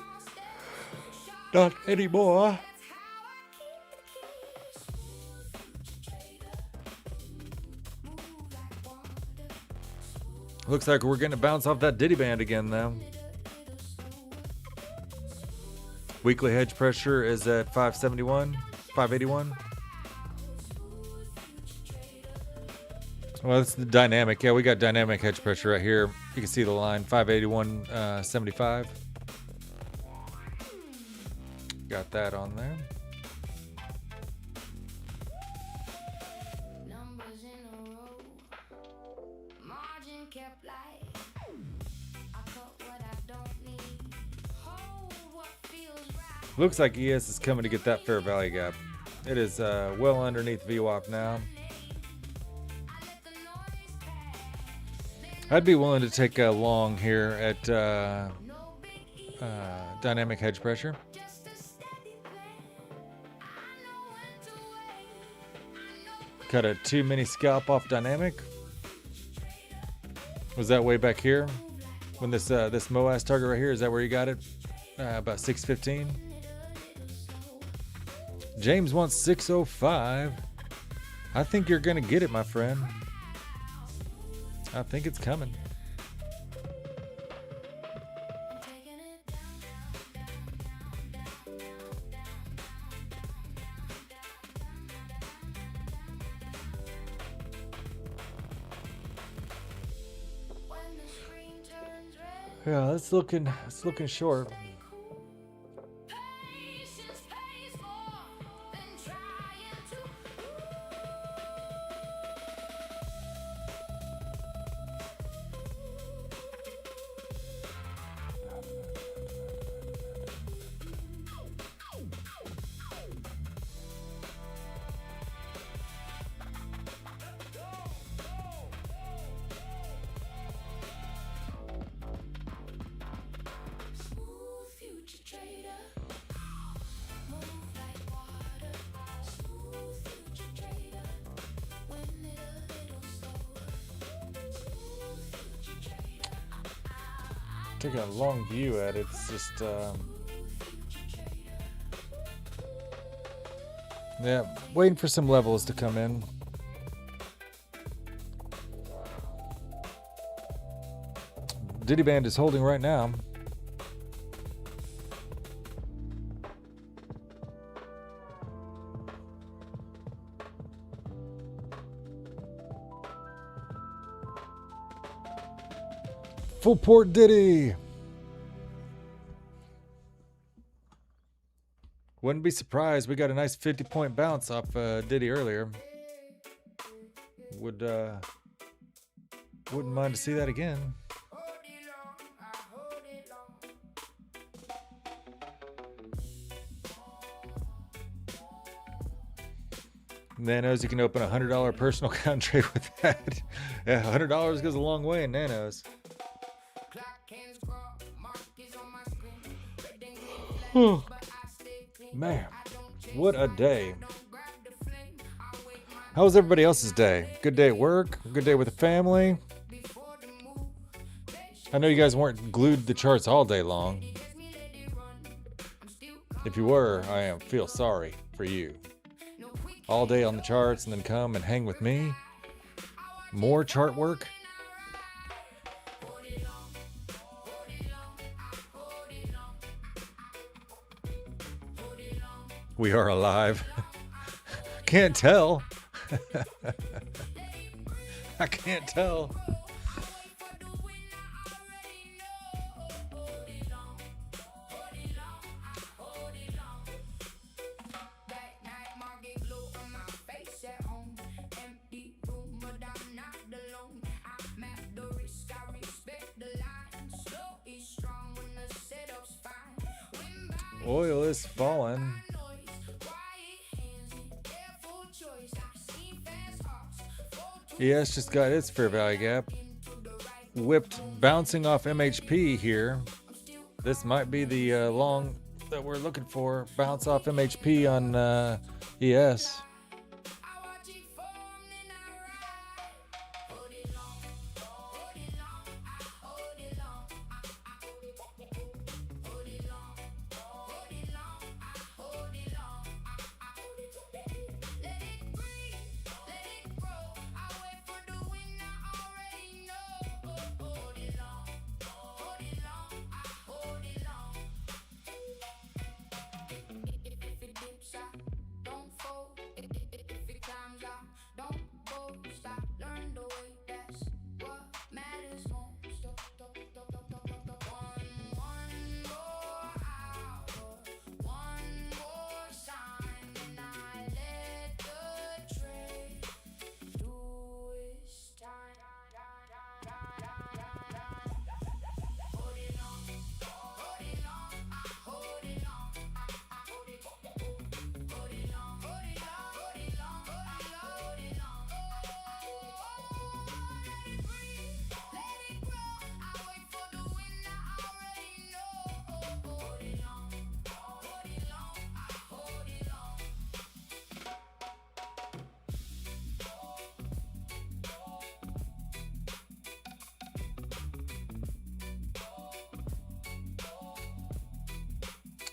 Not anymore. Looks like we're going to bounce off that Diddy band again, though. Weekly hedge pressure is at 581. Well, that's the dynamic. Yeah, we got dynamic hedge pressure right here. You can see the line, 581.75. Got that on there. Looks like ES is coming to get that fair value gap. It is well underneath VWAP now. I'd be willing to take a long here at dynamic hedge pressure. Cut a 2-mini scalp off dynamic. Was that way back here? When this MOAS target right here, is that where you got it? About 615. James wants 605. I think you're gonna get it, my friend. I think it's coming. Yeah, it's looking short. Taking a long view at it, it's just yeah, waiting for some levels to come in. Diddy band is holding right now. full port Diddy. Wouldn't be surprised. We got a nice 50-point bounce off Diddy earlier. Wouldn't mind to see that again. Nanos, you can open a $100 personal account trade with that. Yeah, $100 goes a long way in nanos. Man, what a day. How was everybody else's day? Good day at work? Good day with the family? I know you guys weren't glued to the charts all day long. If you were, I feel sorry for you. All day on the charts and then come and hang with me? More chart work? We are alive. Can't tell. I can't tell. Oil is falling. ES just got its fair value gap. Whipped, bouncing off MHP here. This might be the long that we're looking for. Bounce off MHP on ES.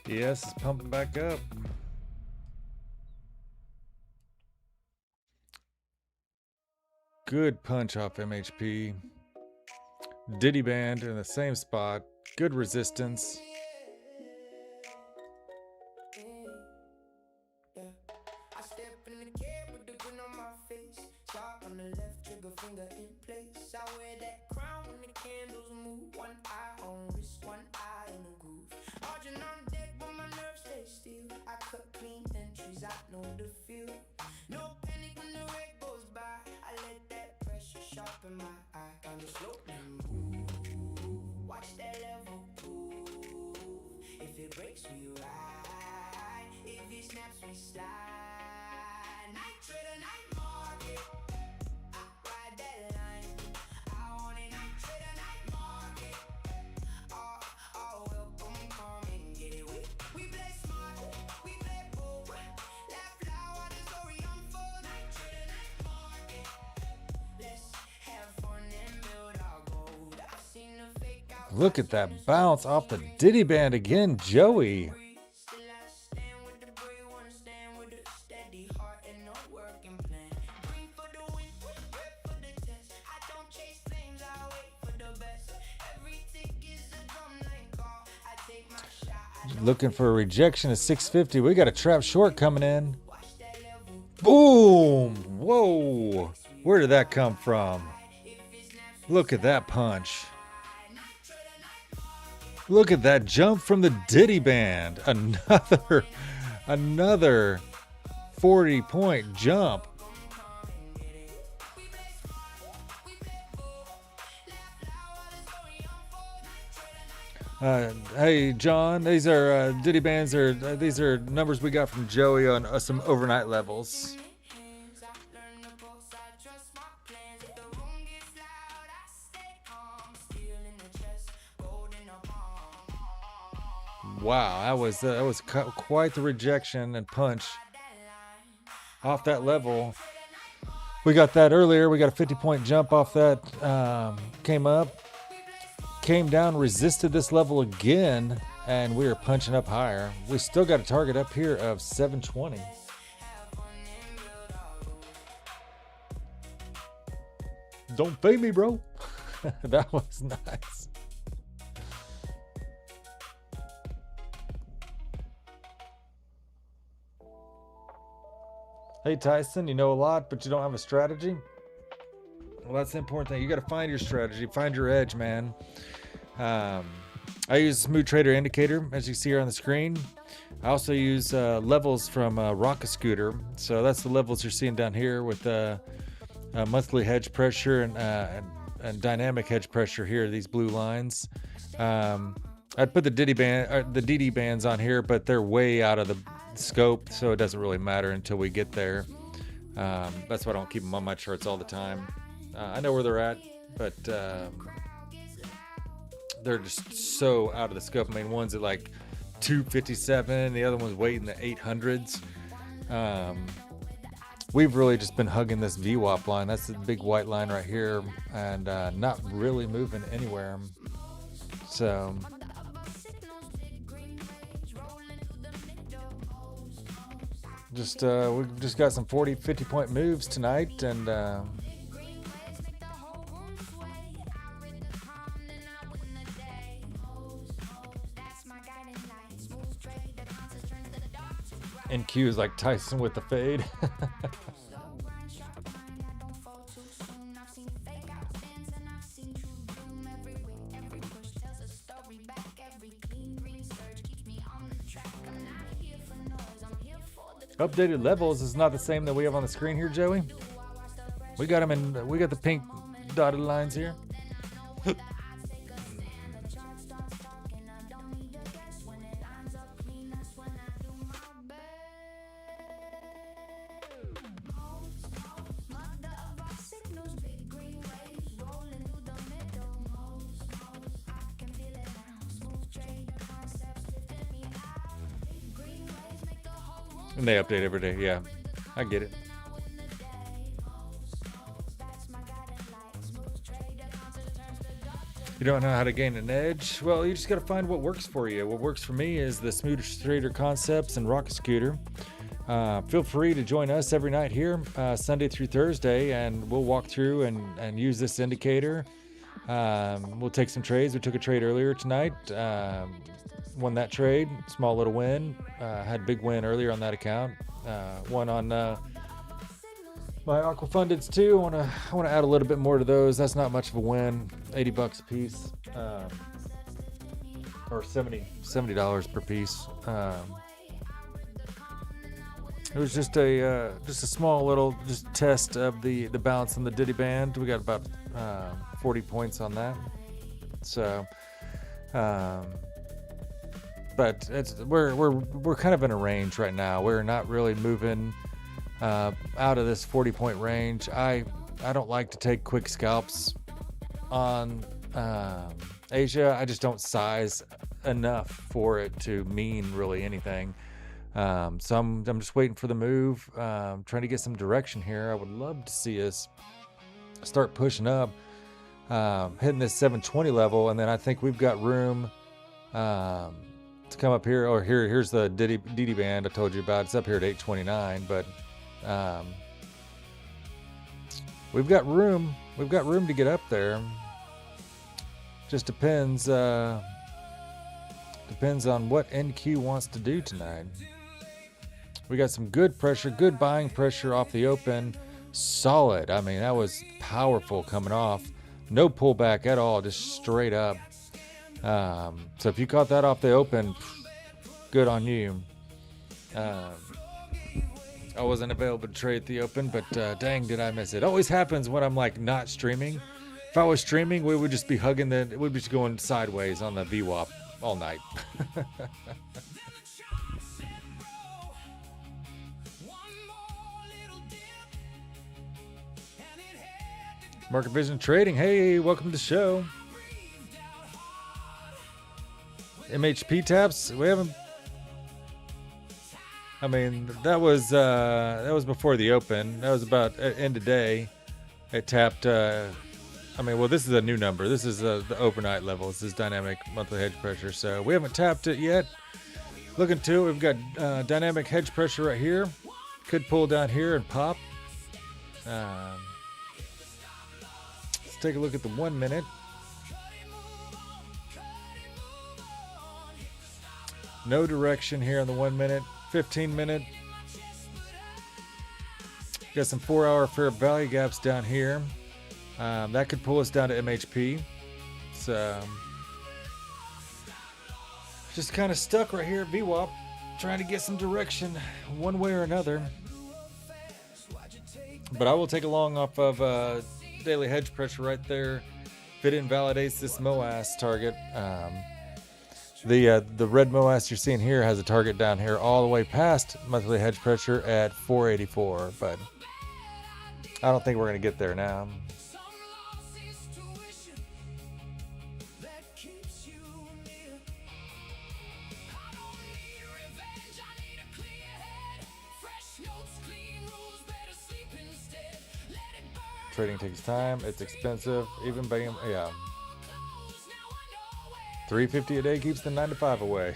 ES is pumping back up. Good punch off MHP. Diddy band in the same spot. Good resistance. I step in the cab with the grin on my face. Sharp on the left, trigger finger in place. I wear that crown when the candles move. One eye on wrist, one eye in the groove. Argent on deck, but my nerves stay still. I cut clean entries, I know the feel. No panic when the red goes by. I let that pressure sharpen my eye. On the slope and move. Watch that level move. If it breaks, we ride. If it snaps, we slide. Night trader, night market. I ride that line. I want a night trader, night market. Oh, welcome, come and get it. We play smart, we play bold. Laugh loud while the story unfolds. Night trader, night market. Let's have fun and build our gold. I've seen the fake out. Look at that bounce off the Diddy band again, Joey. Still I stand with the brave one, stand with a steady heart and no working plan. Green for the win, red for the test. I don't chase flames, I wait for the best. Every tick is a drumline call. I take my shot. Looking for a rejection at 650. We got a trap short coming in. Watch that level. Boom! Whoa! Where did that come from? Look at that punch. Night Look at that jump from the Diddy band. Another 40-point jump. Hey John, these are Diddy bands. These are numbers we got from Joey on some overnight levels. Wow, that was quite the rejection and punch off that level. We got that earlier. We got a 50-point jump off that. Came up. Came down, resisted this level again, and we are punching up higher. We still got a target up here of 720. Don't fade me, bro. That was nice. Hey Tyson, you know a lot, but you don't have a strategy? Well, that's the important thing. You got to find your strategy, find your edge, man. I use Smooth Trader Indicator, as you see here on the screen. I also use levels from Rocket Scooter. So that's the levels you're seeing down here with monthly hedge pressure and dynamic hedge pressure here. These blue lines. I'd put the DD bands on here, but they're way out of the scope, so it doesn't really matter until we get there. That's why I don't keep them on my charts all the time. I know where they're at, but they're just so out of the scope. I mean, one's at like 257, the other one's way in the 800s. We've really just been hugging this VWAP line. That's the big white line right here, and not really moving anywhere. So we've just got some 50 point moves tonight, and NQ is like Tyson with the fade. Updated levels is not the same that we have on the screen here, Joey. We got them in. We got the pink dotted lines here. And they update every day. Yeah, I get it. You don't know how to gain an edge? Well, you just got to find what works for you. What works for me is the Smooth Trader Concepts and Rocket Scooter. Feel free to join us every night here, Sunday through Thursday, and we'll walk through and use this indicator. We'll take some trades. We took a trade earlier tonight. Won that trade, small little win. Had a big win earlier on that account. One on my Aqua Fundeds too. I want to add a little bit more to those. That's not much of a win. $80 a piece, or $70 per piece. It was just a small little test of the balance on the Diddy band. We got about 40 points on that. So. But we're kind of in a range right now. We're not really moving out of this 40-point range. I don't like to take quick scalps on Asia. I just don't size enough for it to mean really anything. So I'm just waiting for the move. Trying to get some direction here. I would love to see us start pushing up, hitting this 720 level, and then I think we've got room. To come up here, or here's the DD band I told you about. It's up here at 829, but we've got room. We've got room to get up there. Just depends on what NQ wants to do tonight. We got some good pressure, good buying pressure off the open. Solid. I mean, that was powerful coming off. No pullback at all, just straight up. So if you caught that off the open, good on you. I wasn't available to trade the open, but dang, did I miss it. Always happens when I'm like not streaming. If I was streaming, we would just be hugging we'd be just going sideways on the VWAP all night. Market Vision Trading, hey, welcome to the show. MHP taps, we haven't. I mean, that was before the open. That was about end of day. It tapped. Well, this is a new number. This is the overnight level. This is dynamic monthly hedge pressure. So we haven't tapped it yet. Looking to it, we've got dynamic hedge pressure right here. Could pull down here and pop. Let's take a look at the 1 minute. No direction here on the 1 minute. 15 minute. Got some 4-hour fair value gaps down here. That could pull us down to MHP. So just kind of stuck right here at VWAP, trying to get some direction one way or another. But I will take a long off of daily hedge pressure right there. If it invalidates this MOAS target, the red MOAS you're seeing here has a target down here all the way past monthly hedge pressure at 484, but I don't think we're going to get there now. Trading takes time. It's expensive. Even buying, yeah. $350 a day keeps the 9 to 5 away.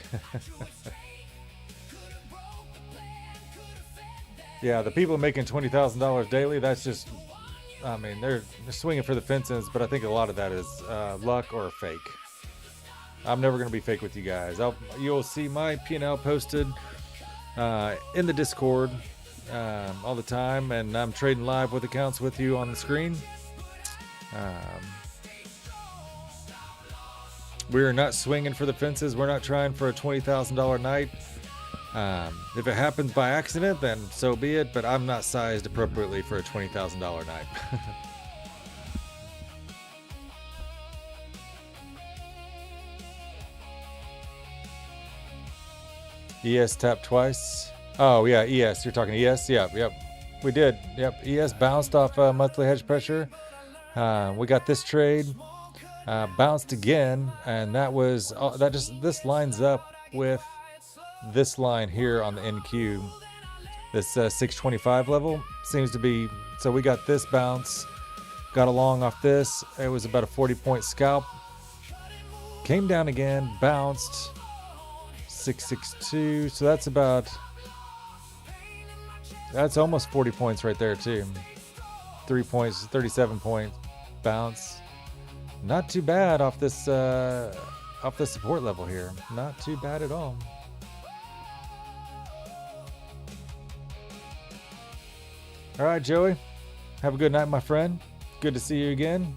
Yeah, the people making $20,000 daily, that's just, I mean, they're swinging for the fences, but I think a lot of that is luck or fake. I'm never going to be fake with you guys. You'll see my P&L posted in the Discord all the time, and I'm trading live with accounts with you on the screen. We're not swinging for the fences. We're not trying for a $20,000 night. If it happens by accident, then so be it, but I'm not sized appropriately for a $20,000 night. ES tapped twice. Oh, yeah, ES. You're talking ES? Yep. We did. Yep. ES bounced off monthly hedge pressure. We got this trade. Bounced again, and this lines up with this line here on the NQ. This 625 level seems to be, so we got this bounce, got along off this. It was about a 40-point scalp. Came down again, bounced 662. So that's almost 40 points right there too. 3 points, 37 point bounce. Not too bad off this support level here. Not too bad at all. All right, Joey. Have a good night, my friend. Good to see you again.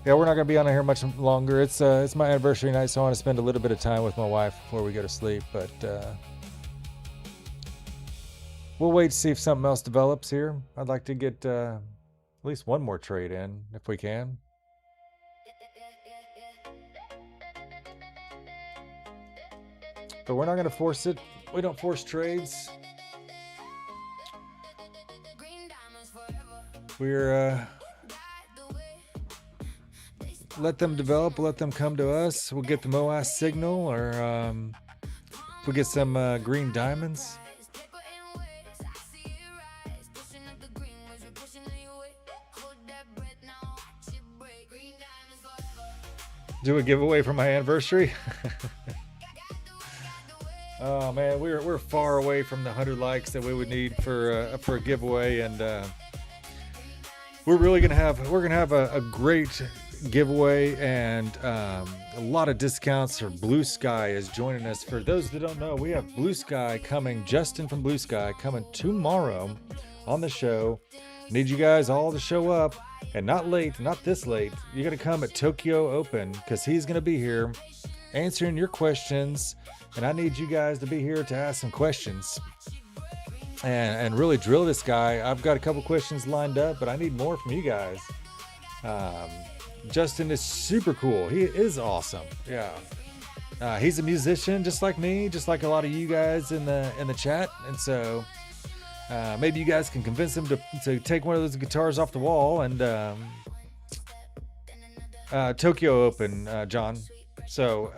Yeah, we're not gonna be on here much longer. It's my anniversary night, so I want to spend a little bit of time with my wife before we go to sleep. But we'll wait to see if something else develops here. I'd like to get at least one more trade in if we can. But we're not going to force it. We don't force trades. We're let them develop, let them come to us. We'll get the MOAS signal, or we'll get some green diamonds. Do a giveaway for my anniversary. Oh man, we're far away from the 100 likes that we would need for a giveaway, and we're gonna have a great giveaway, and a lot of discounts. For Blue Sky is joining us. For those that don't know, we have Blue Sky coming. Justin from Blue Sky coming tomorrow on the show. Need you guys all to show up, and not late, not this late. You're gonna come at Tokyo Open because he's gonna be here. answering your questions. And I need you guys to be here to ask some questions and really drill this guy. I've got a couple questions lined up, but I need more from you guys. Justin is super cool. He is awesome. Yeah. He's a musician just like me, just like a lot of you guys in the chat. And so maybe you guys can convince him to take one of those guitars off the wall and Tokyo Open, John. So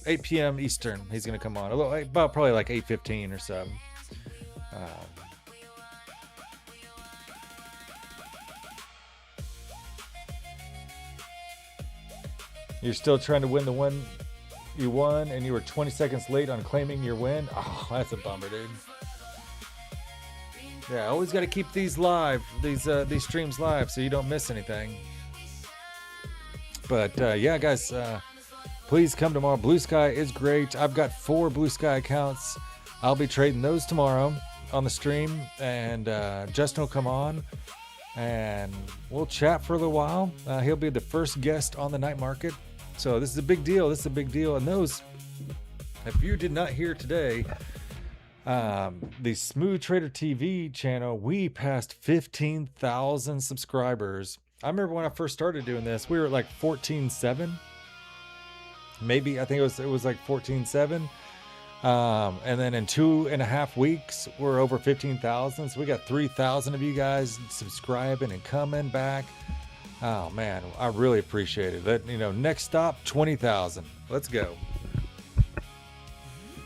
8 p.m. Eastern, he's going to come on. About probably like 8:15 or so. You're still trying to win the one you won, and you were 20 seconds late on claiming your win. Oh, that's a bummer, dude. Yeah, always got to keep these live, these streams live, so you don't miss anything. But yeah, guys, please come tomorrow. Blue Sky is great. I've got 4 Blue Sky accounts. I'll be trading those tomorrow on the stream, and Justin will come on, and we'll chat for a little while. He'll be the first guest on the night market. So this is a big deal. This is a big deal. And those, if you did not hear today, the Smooth Trader TV channel, we passed 15,000 subscribers. I remember when I first started doing this, we were at like 14.7. Maybe, I think it was like 14.7. And then in 2.5 weeks, we're over 15,000. So we got 3,000 of you guys subscribing and coming back. Oh man, I really appreciate it. Next stop, 20,000. Let's go.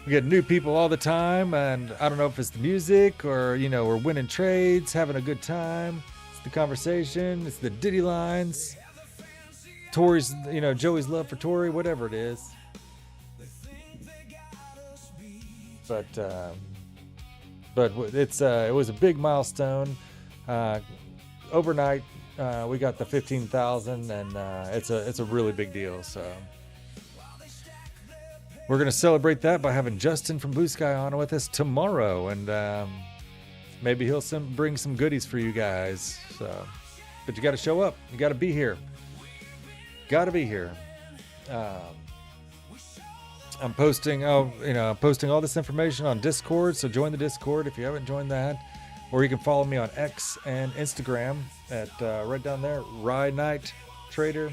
We get new people all the time, and I don't know if it's the music or, we're winning trades, having a good time. It's the conversation, it's the ditty lines, Tori's, Joey's love for Tori, whatever it is. But it was a big milestone. Overnight, we got the 15,000, and it's a really big deal. So we're going to celebrate that by having Justin from Blue Sky on with us tomorrow, and maybe he'll bring some goodies for you guys. So, but you got to show up. You got to be here. Got to be here. I'm posting all this information on Discord, so join the Discord if you haven't joined that. Or you can follow me on X and Instagram at right down there, Rye Night Trader.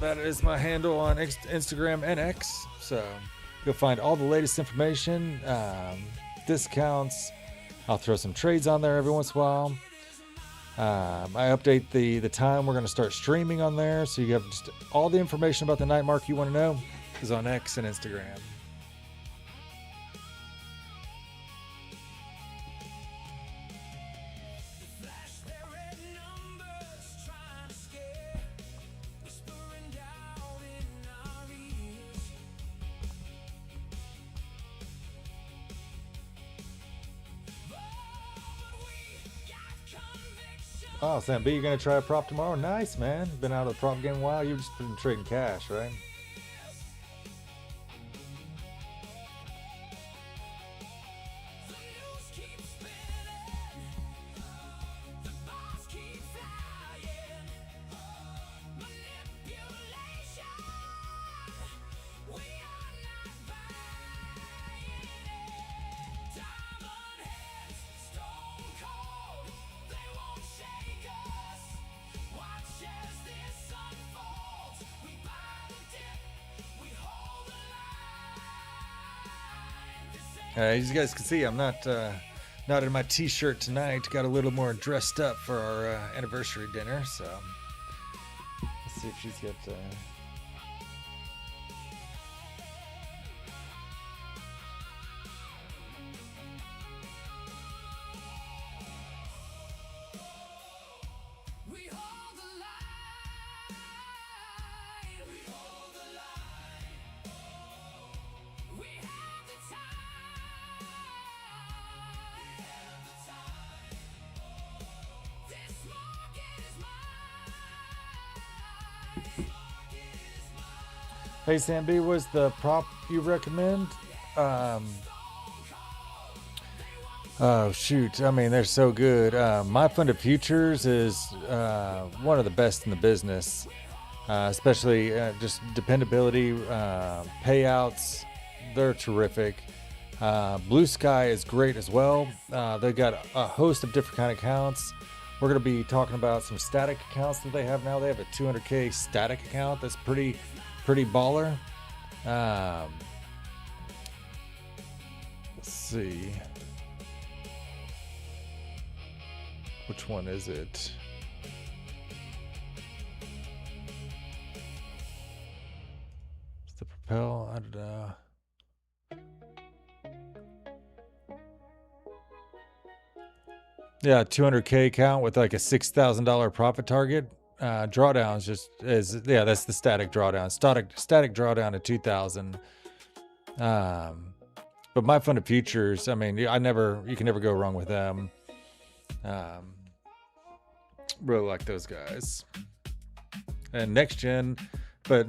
That is my handle on Instagram and X. So you'll find all the latest information, discounts. I'll throw some trades on there every once in a while. I update the time we're going to start streaming on there. So you have just all the information about the night market you want to know is on X and Instagram. Oh, Sam B, you're going to try a prop tomorrow? Nice, man. Been out of the prop game a while. You've just been trading cash, right? As you guys can see, I'm not in my t-shirt tonight. Got a little more dressed up for our anniversary dinner. So let's see if she's got. Hey Sam B, what's the prop you recommend? Oh shoot, I mean they're so good. My Fund of Futures is one of the best in the business. especially just dependability, payouts. They're terrific. Blue Sky is great as well. They've got a host of different kind of accounts. We're going to be talking about some static accounts that they have now. They have a 200K static account that's pretty baller. Let's see. Which one is it? It's the Propel. I don't know. Yeah, 200K account with like a $6,000 profit target. Drawdowns that's the static drawdown. Static drawdown at 2,000. But my funded futures, I mean, you can never go wrong with them. Really like those guys. And next gen, I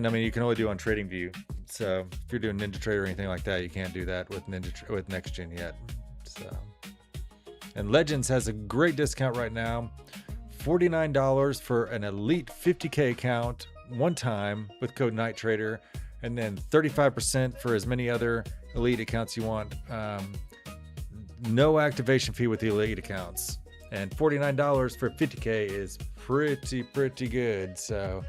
mean, you can only do on TradingView. So if you're doing NinjaTrader or anything like that, you can't do that with next gen yet. So, and Legends has a great discount right now. $49 for an elite 50K account one time with code NightTrader, and then 35% for as many other elite accounts you want. No activation fee with the elite accounts, and $49 for 50K is pretty good. So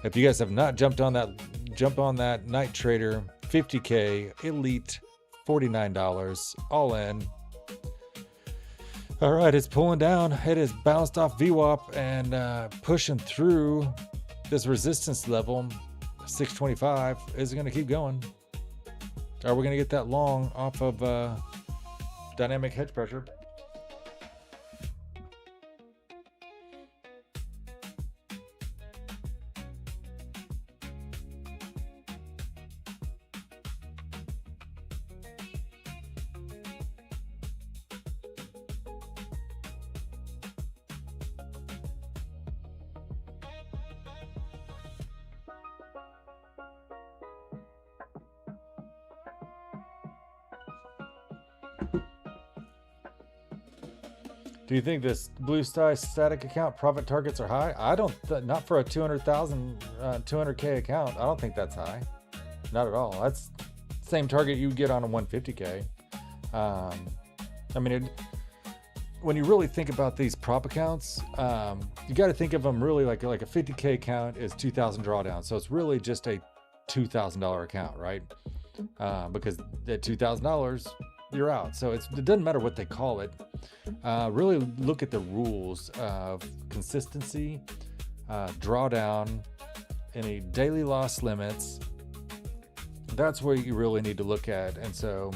if you guys have not jumped on that NightTrader 50K elite, $49 all in. All right, it's pulling down. It has bounced off VWAP and pushing through this resistance level, 625. Is it going to keep going? Are we going to get that long off of dynamic hedge pressure? Do you think this Blue Sky static account profit targets are high? I don't, not for a 200K account. I don't think that's high. Not at all. That's the same target you get on a 150K. I mean, when you really think about these prop accounts, you got to think of them really like a 50K account is 2,000 drawdown. So it's really just a $2,000 account, right? Because at $2,000, you're out. So it doesn't matter what they call it. Really look at the rules of consistency, drawdown, any daily loss limits. That's where you really need to look at. And so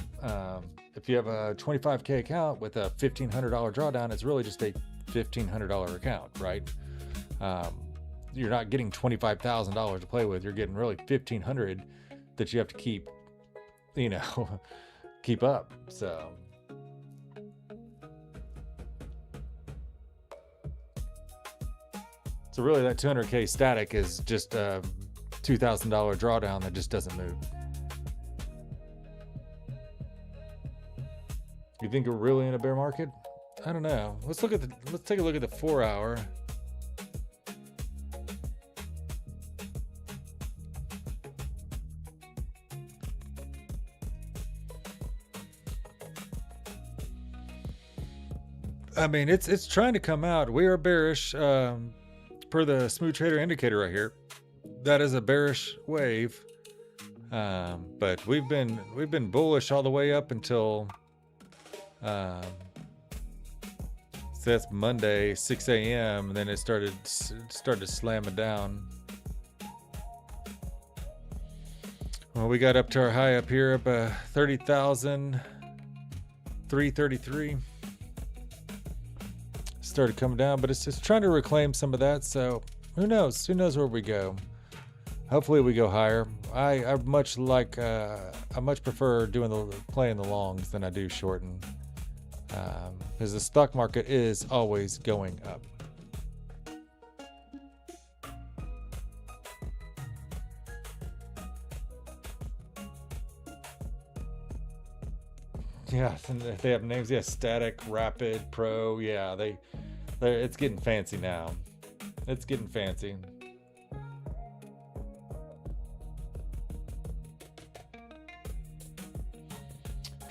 if you have a 25K account with a $1,500 drawdown, it's really just a $1,500 account, right? You're not getting $25,000 to play with. You're getting really $1,500 that you have to keep, keep up. So really that 200K static is just a $2,000 drawdown that just doesn't move. You think we're really in a bear market? I don't know. Let's take a look at the 4 hour. I mean, it's trying to come out. We are bearish. Per the smooth trader indicator right here, that is a bearish wave, but we've been bullish all the way up until so that's Monday 6 a.m. and then it started slamming down. Well, we got up to our high up here up 30,333. Started coming down, but it's just trying to reclaim some of that. So who knows where we go. Hopefully we go higher. I much prefer playing the longs than I do shorting, because the stock market is always going up. Yeah, they have names. Yeah, Static, Rapid, Pro. Yeah, it's getting fancy now. It's getting fancy.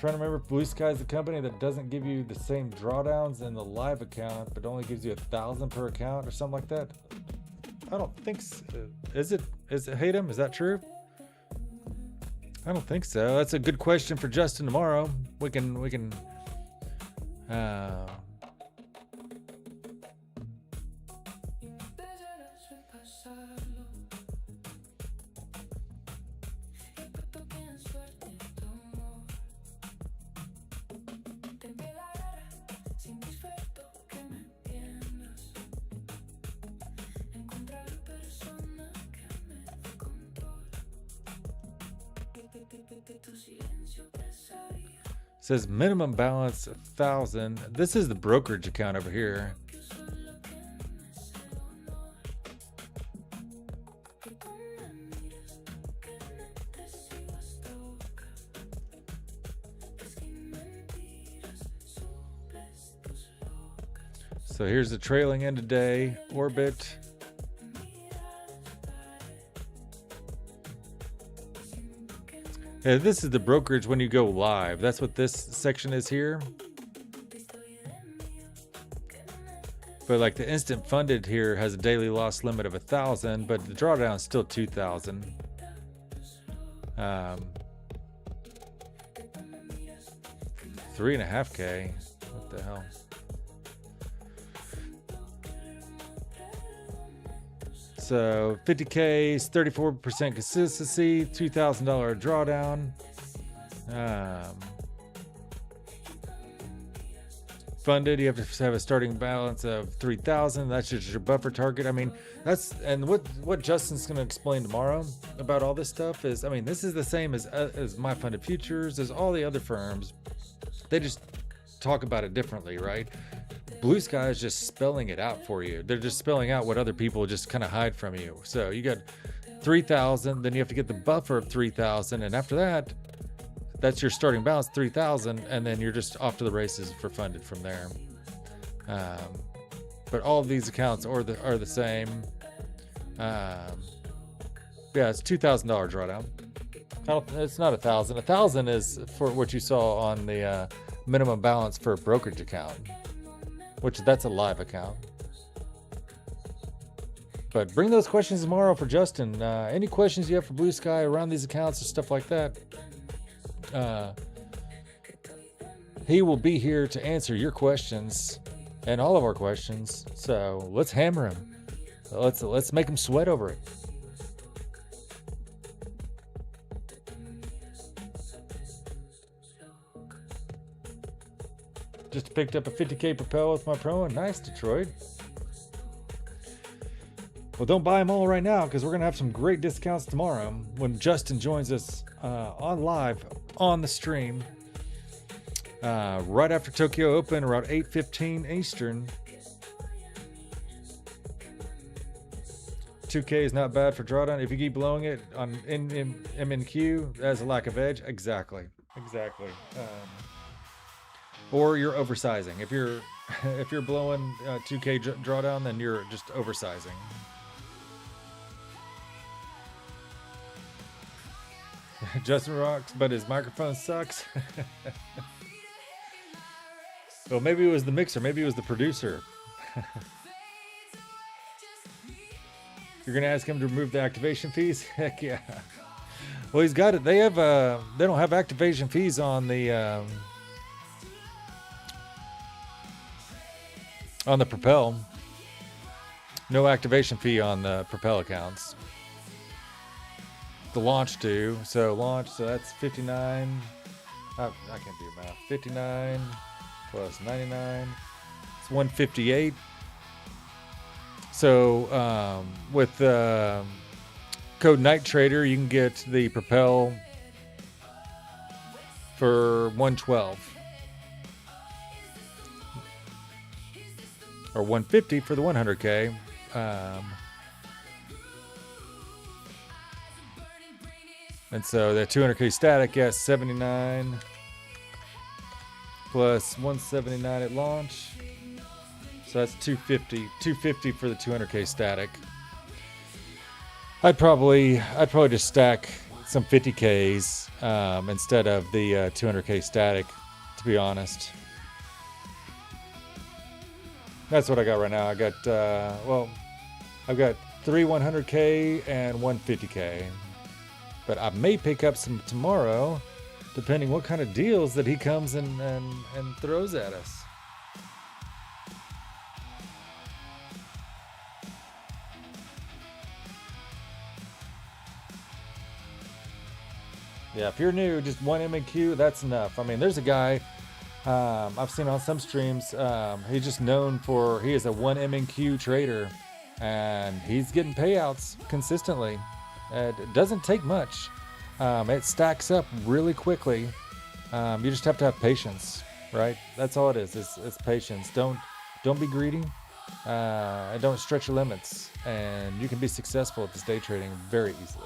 trying to remember if Blue Sky is the company that doesn't give you the same drawdowns in the live account, but only gives you 1,000 per account or something like that. I don't think so. Is it Hayden? Is that true? I don't think so. That's a good question for Justin tomorrow. We can says minimum balance 1,000. This is the brokerage account over here. So here's the trailing end of day orbit. Yeah, this is the brokerage when you go live. That's what this section is here. But like the instant funded here has a daily loss limit of 1,000, but the drawdown is still 2,000. 3.5K. What the hell? So 50K is 34% consistency, $2,000 drawdown. Funded, you have to have a starting balance of 3,000. That's just your buffer target. I mean, and what Justin's going to explain tomorrow about all this stuff is, I mean, this is the same as My Funded Futures, as all the other firms. They just talk about it differently, right? Blue Sky is just spelling it out for you. They're just spelling out what other people just kind of hide from you. So you got 3,000, then you have to get the buffer of 3,000, and after that, that's your starting balance, 3,000, and then you're just off to the races for funded from there. But all of these accounts are the same. Yeah, it's $2,000 drawdown. It's not 1,000. 1,000 is for what you saw on the minimum balance for a brokerage account, which that's a live account. But bring those questions tomorrow for Justin. Any questions you have for Blue Sky around these accounts or stuff like that, he will be here to answer your questions and all of our questions. So let's hammer him. Let's make him sweat over it. Just picked up a 50K Propel with my promo. Nice, Detroit. Well, don't buy them all right now because we're going to have some great discounts tomorrow when Justin joins us on live on the stream right after Tokyo Open around 8:15 Eastern. 2K is not bad for drawdown. If you keep blowing it on MNQ, that is a lack of edge. Exactly. Or you're oversizing. If you're blowing 2K drawdown, then you're just oversizing. Justin rocks, but his microphone sucks. Well, maybe it was the mixer. Maybe it was the producer. You're gonna ask him to remove the activation fees? Heck yeah. Well, he's got it. They have they don't have activation fees on the Propel. No activation fee on the Propel accounts. The launch do. So that's 59. I can't do math. 59 plus 99. It's 158. So with code Night Trader, you can get the Propel for 112. Or 150 for the 100K. And so the 200K static, yes, 79 plus 179 at launch. So that's 250. 250 for the 200K static. I'd probably just stack some 50Ks instead of the 200K static, to be honest. That's what I got right now. I got, I've got 3 100K and 1 50K. But I may pick up some tomorrow, depending what kind of deals that he comes and throws at us. Yeah, if you're new, just 1 MQ, that's enough. I mean, there's a guy I've seen on some streams. He's just known for, he is a 1 MQ trader, and he's getting payouts consistently. It doesn't take much. It stacks up really quickly. You just have to have patience, right? That's all it is. It's patience. Don't be greedy. Don't stretch your limits, and you can be successful at this day trading very easily.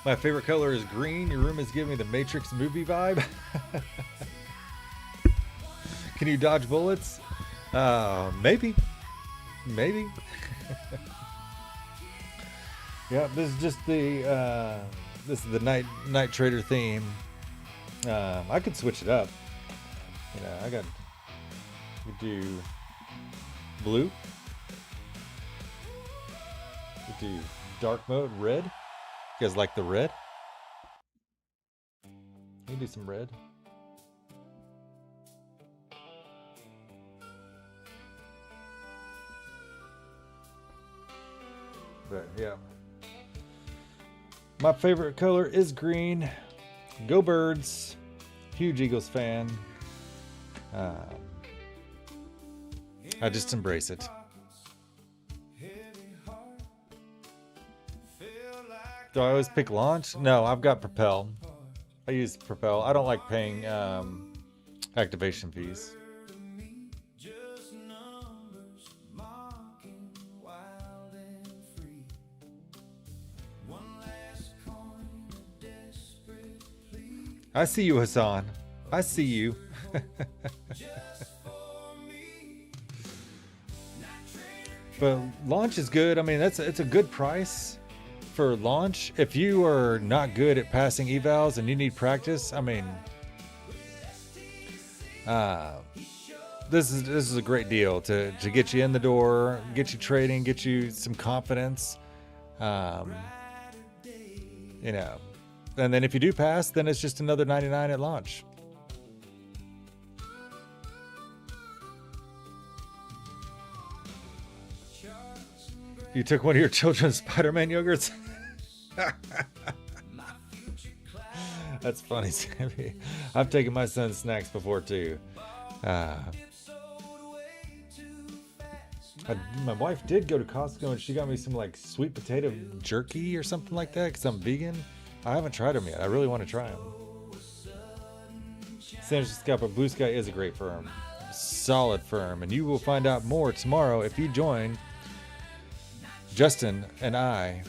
My favorite color is green. Your room is giving me the Matrix movie vibe. Can you dodge bullets? Maybe. Yeah, this is just the this is the night trader theme. I could switch it up. You know, I could do blue. Could do dark mode, red. You guys like the red? You can do some red. But yeah, my favorite color is green. Go Birds! Huge Eagles fan. I just embrace it. Do I always pick launch? No, I've got Propel. I use Propel. I don't like paying activation fees. I see you, Hassan. I see you. But launch is good. I mean, it's a good price for launch. If you are not good at passing evals and you need practice, I mean, this is a great deal to get you in the door, get you trading, get you some confidence. You know, and then if you do pass, then it's just another 99 at launch. You took one of your children's Spider-Man yogurts? That's funny, Sammy. I've taken my son's snacks before too. My wife did go to Costco and she got me some like sweet potato jerky or something like that because I'm vegan. I haven't tried them yet. I really want to try them. San Francisco Blue Sky is a great firm. Solid firm. And you will find out more tomorrow if you join Justin and I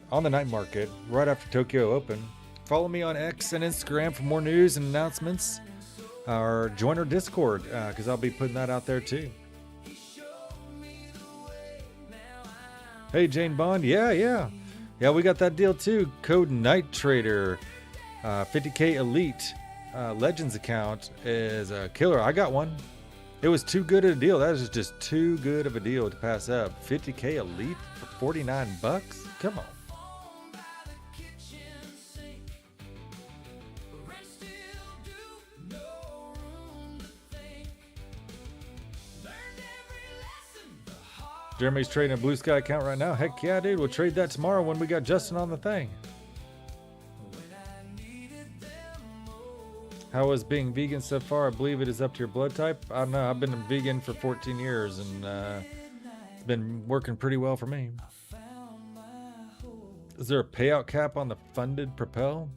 on the night market right after Tokyo Open. Follow me on X and Instagram for more news and announcements. Or join our Discord because I'll be putting that out there too. Hey, Jane Bond. Yeah, we got that deal too. Code Night Trader. 50K Elite Legends account is a killer. I got one. It was too good of a deal. That is just too good of a deal to pass up. 50K Elite for 49 bucks? Come on. Jeremy's trading a Blue Sky account right now. Heck yeah, dude. We'll trade that tomorrow when we got Justin on the thing. How was being vegan so far? I believe it is up to your blood type. I don't know. I've been vegan for 14 years and it's been working pretty well for me. Is there a payout cap on the funded Propel?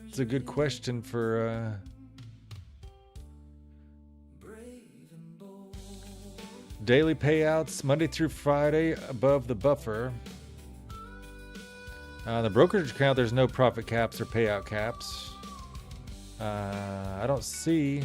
It's a good question for... daily payouts, Monday through Friday, above the buffer. The brokerage account, there's no profit caps or payout caps. I don't see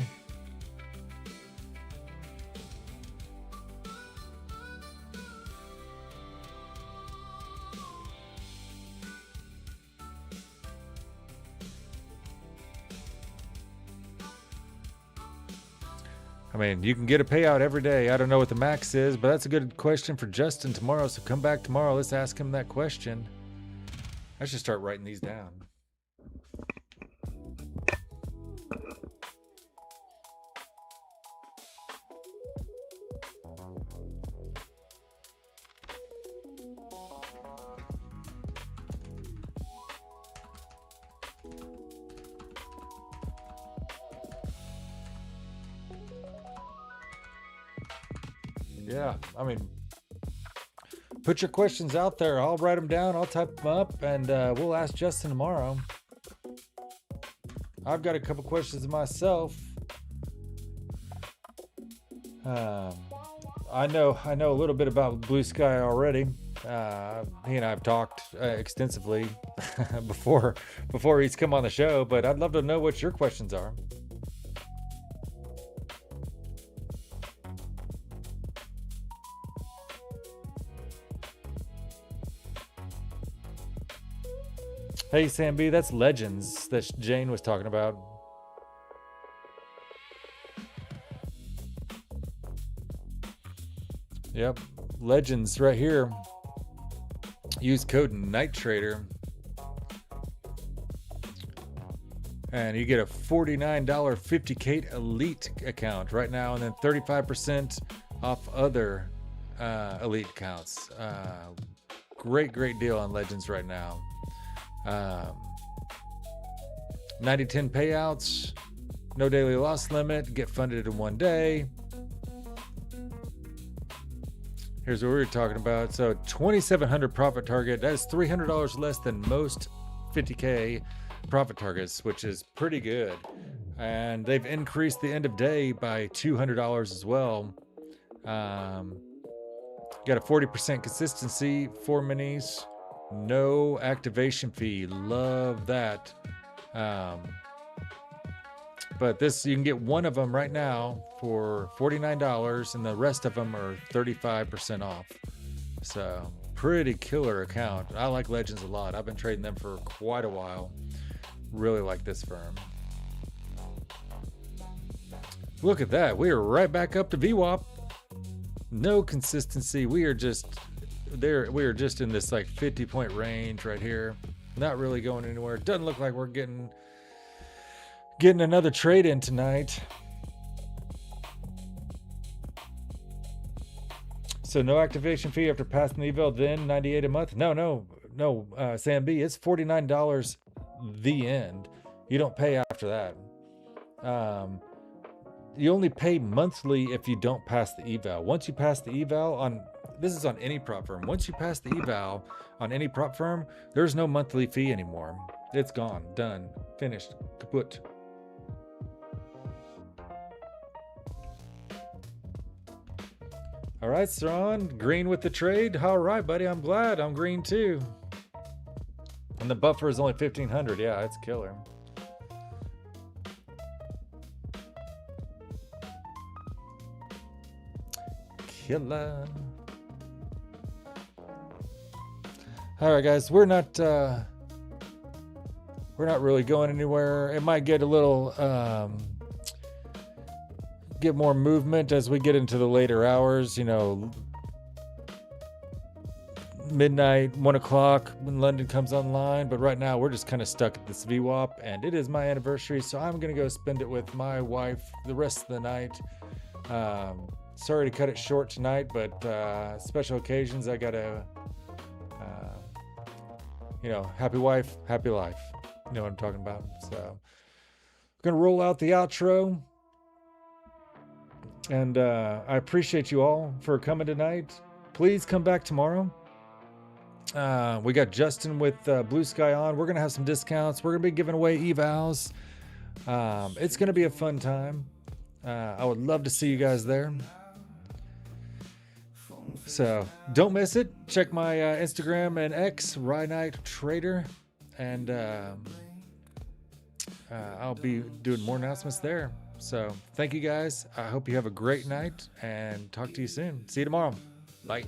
I mean, you can get a payout every day. I don't know what the max is, but that's a good question for Justin tomorrow. So come back tomorrow. Let's ask him that question. I should start writing these down. Yeah, I mean, put your questions out there. I'll write them down. I'll type them up, and we'll ask Justin tomorrow. I've got a couple questions myself. I know a little bit about Blue Sky already. He and I have talked extensively before he's come on the show, but I'd love to know what your questions are. Hey, Sam B, that's Legends that Jane was talking about. Yep, Legends right here. Use code NIGHTTRADER. And you get a $49 50K Elite account right now, and then 35% off other Elite accounts. Great deal on Legends right now. 90-10 payouts, no daily loss limit, get funded in one day. Here's what we were talking about. So 2,700 profit target. That is $300 less than most 50K profit targets, which is pretty good. And they've increased the end of day by $200 as well. Got a 40% consistency, 4 minis. No activation fee. Love that. But this, you can get one of them right now for $49, and the rest of them are 35% off. So pretty killer account. I like Legends a lot. I've been trading them for quite a while. Really like this firm. Look at that. We are right back up to VWAP. No consistency. We are just in this like 50-point range right here. Not really going anywhere. Doesn't look like we're getting another trade in tonight. So no activation fee after passing the eval, then $98 a month. No, Sam B, it's $49 the end. You don't pay after that. You only pay monthly if you don't pass the eval. Once you pass the eval this is on any prop firm. Once you pass the eval on any prop firm, there's no monthly fee anymore. It's gone, done, finished, kaput. All right, Strawn, green with the trade. All right, buddy, I'm glad. I'm green too. And the buffer is only 1,500. Yeah, it's killer. Killer. All right, guys, we're not really going anywhere. It might get a little get more movement as we get into the later hours, midnight, 1 o'clock when London comes online. But right now we're just kind of stuck at this VWAP, and it is my anniversary, so I'm gonna go spend it with my wife the rest of the night. Sorry to cut it short tonight, but special occasions, I gotta happy wife, happy life. You know what I'm talking about. So I'm gonna roll out the outro. And I appreciate you all for coming tonight. Please come back tomorrow. We got Justin with Blue Sky on. We're going to have some discounts. We're going to be giving away evals. It's going to be a fun time. I would love to see you guys there. So don't miss it. Check my Instagram and X, Rynite Trader. And I'll be doing more announcements there. So thank you guys. I hope you have a great night, and talk to you soon. See you tomorrow. Bye.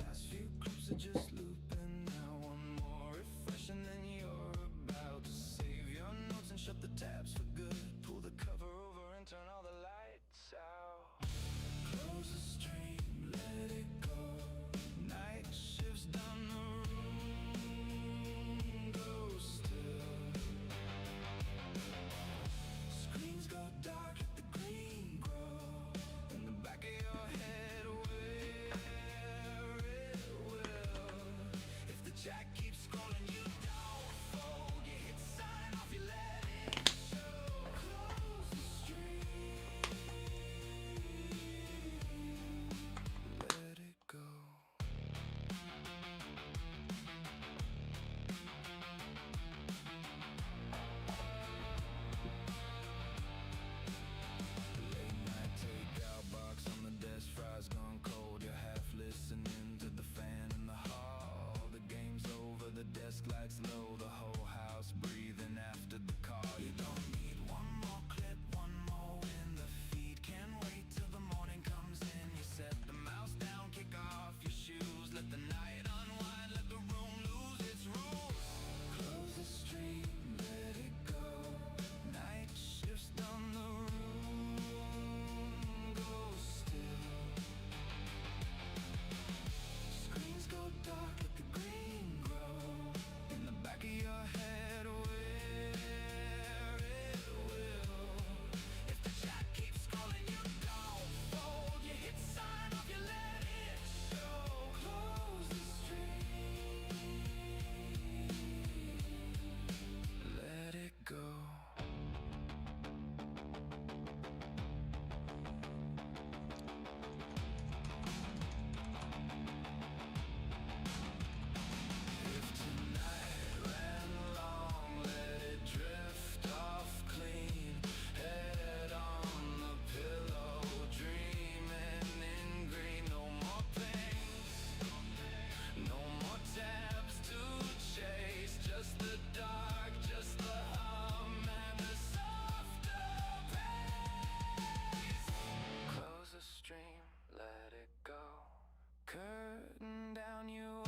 Curtain down, you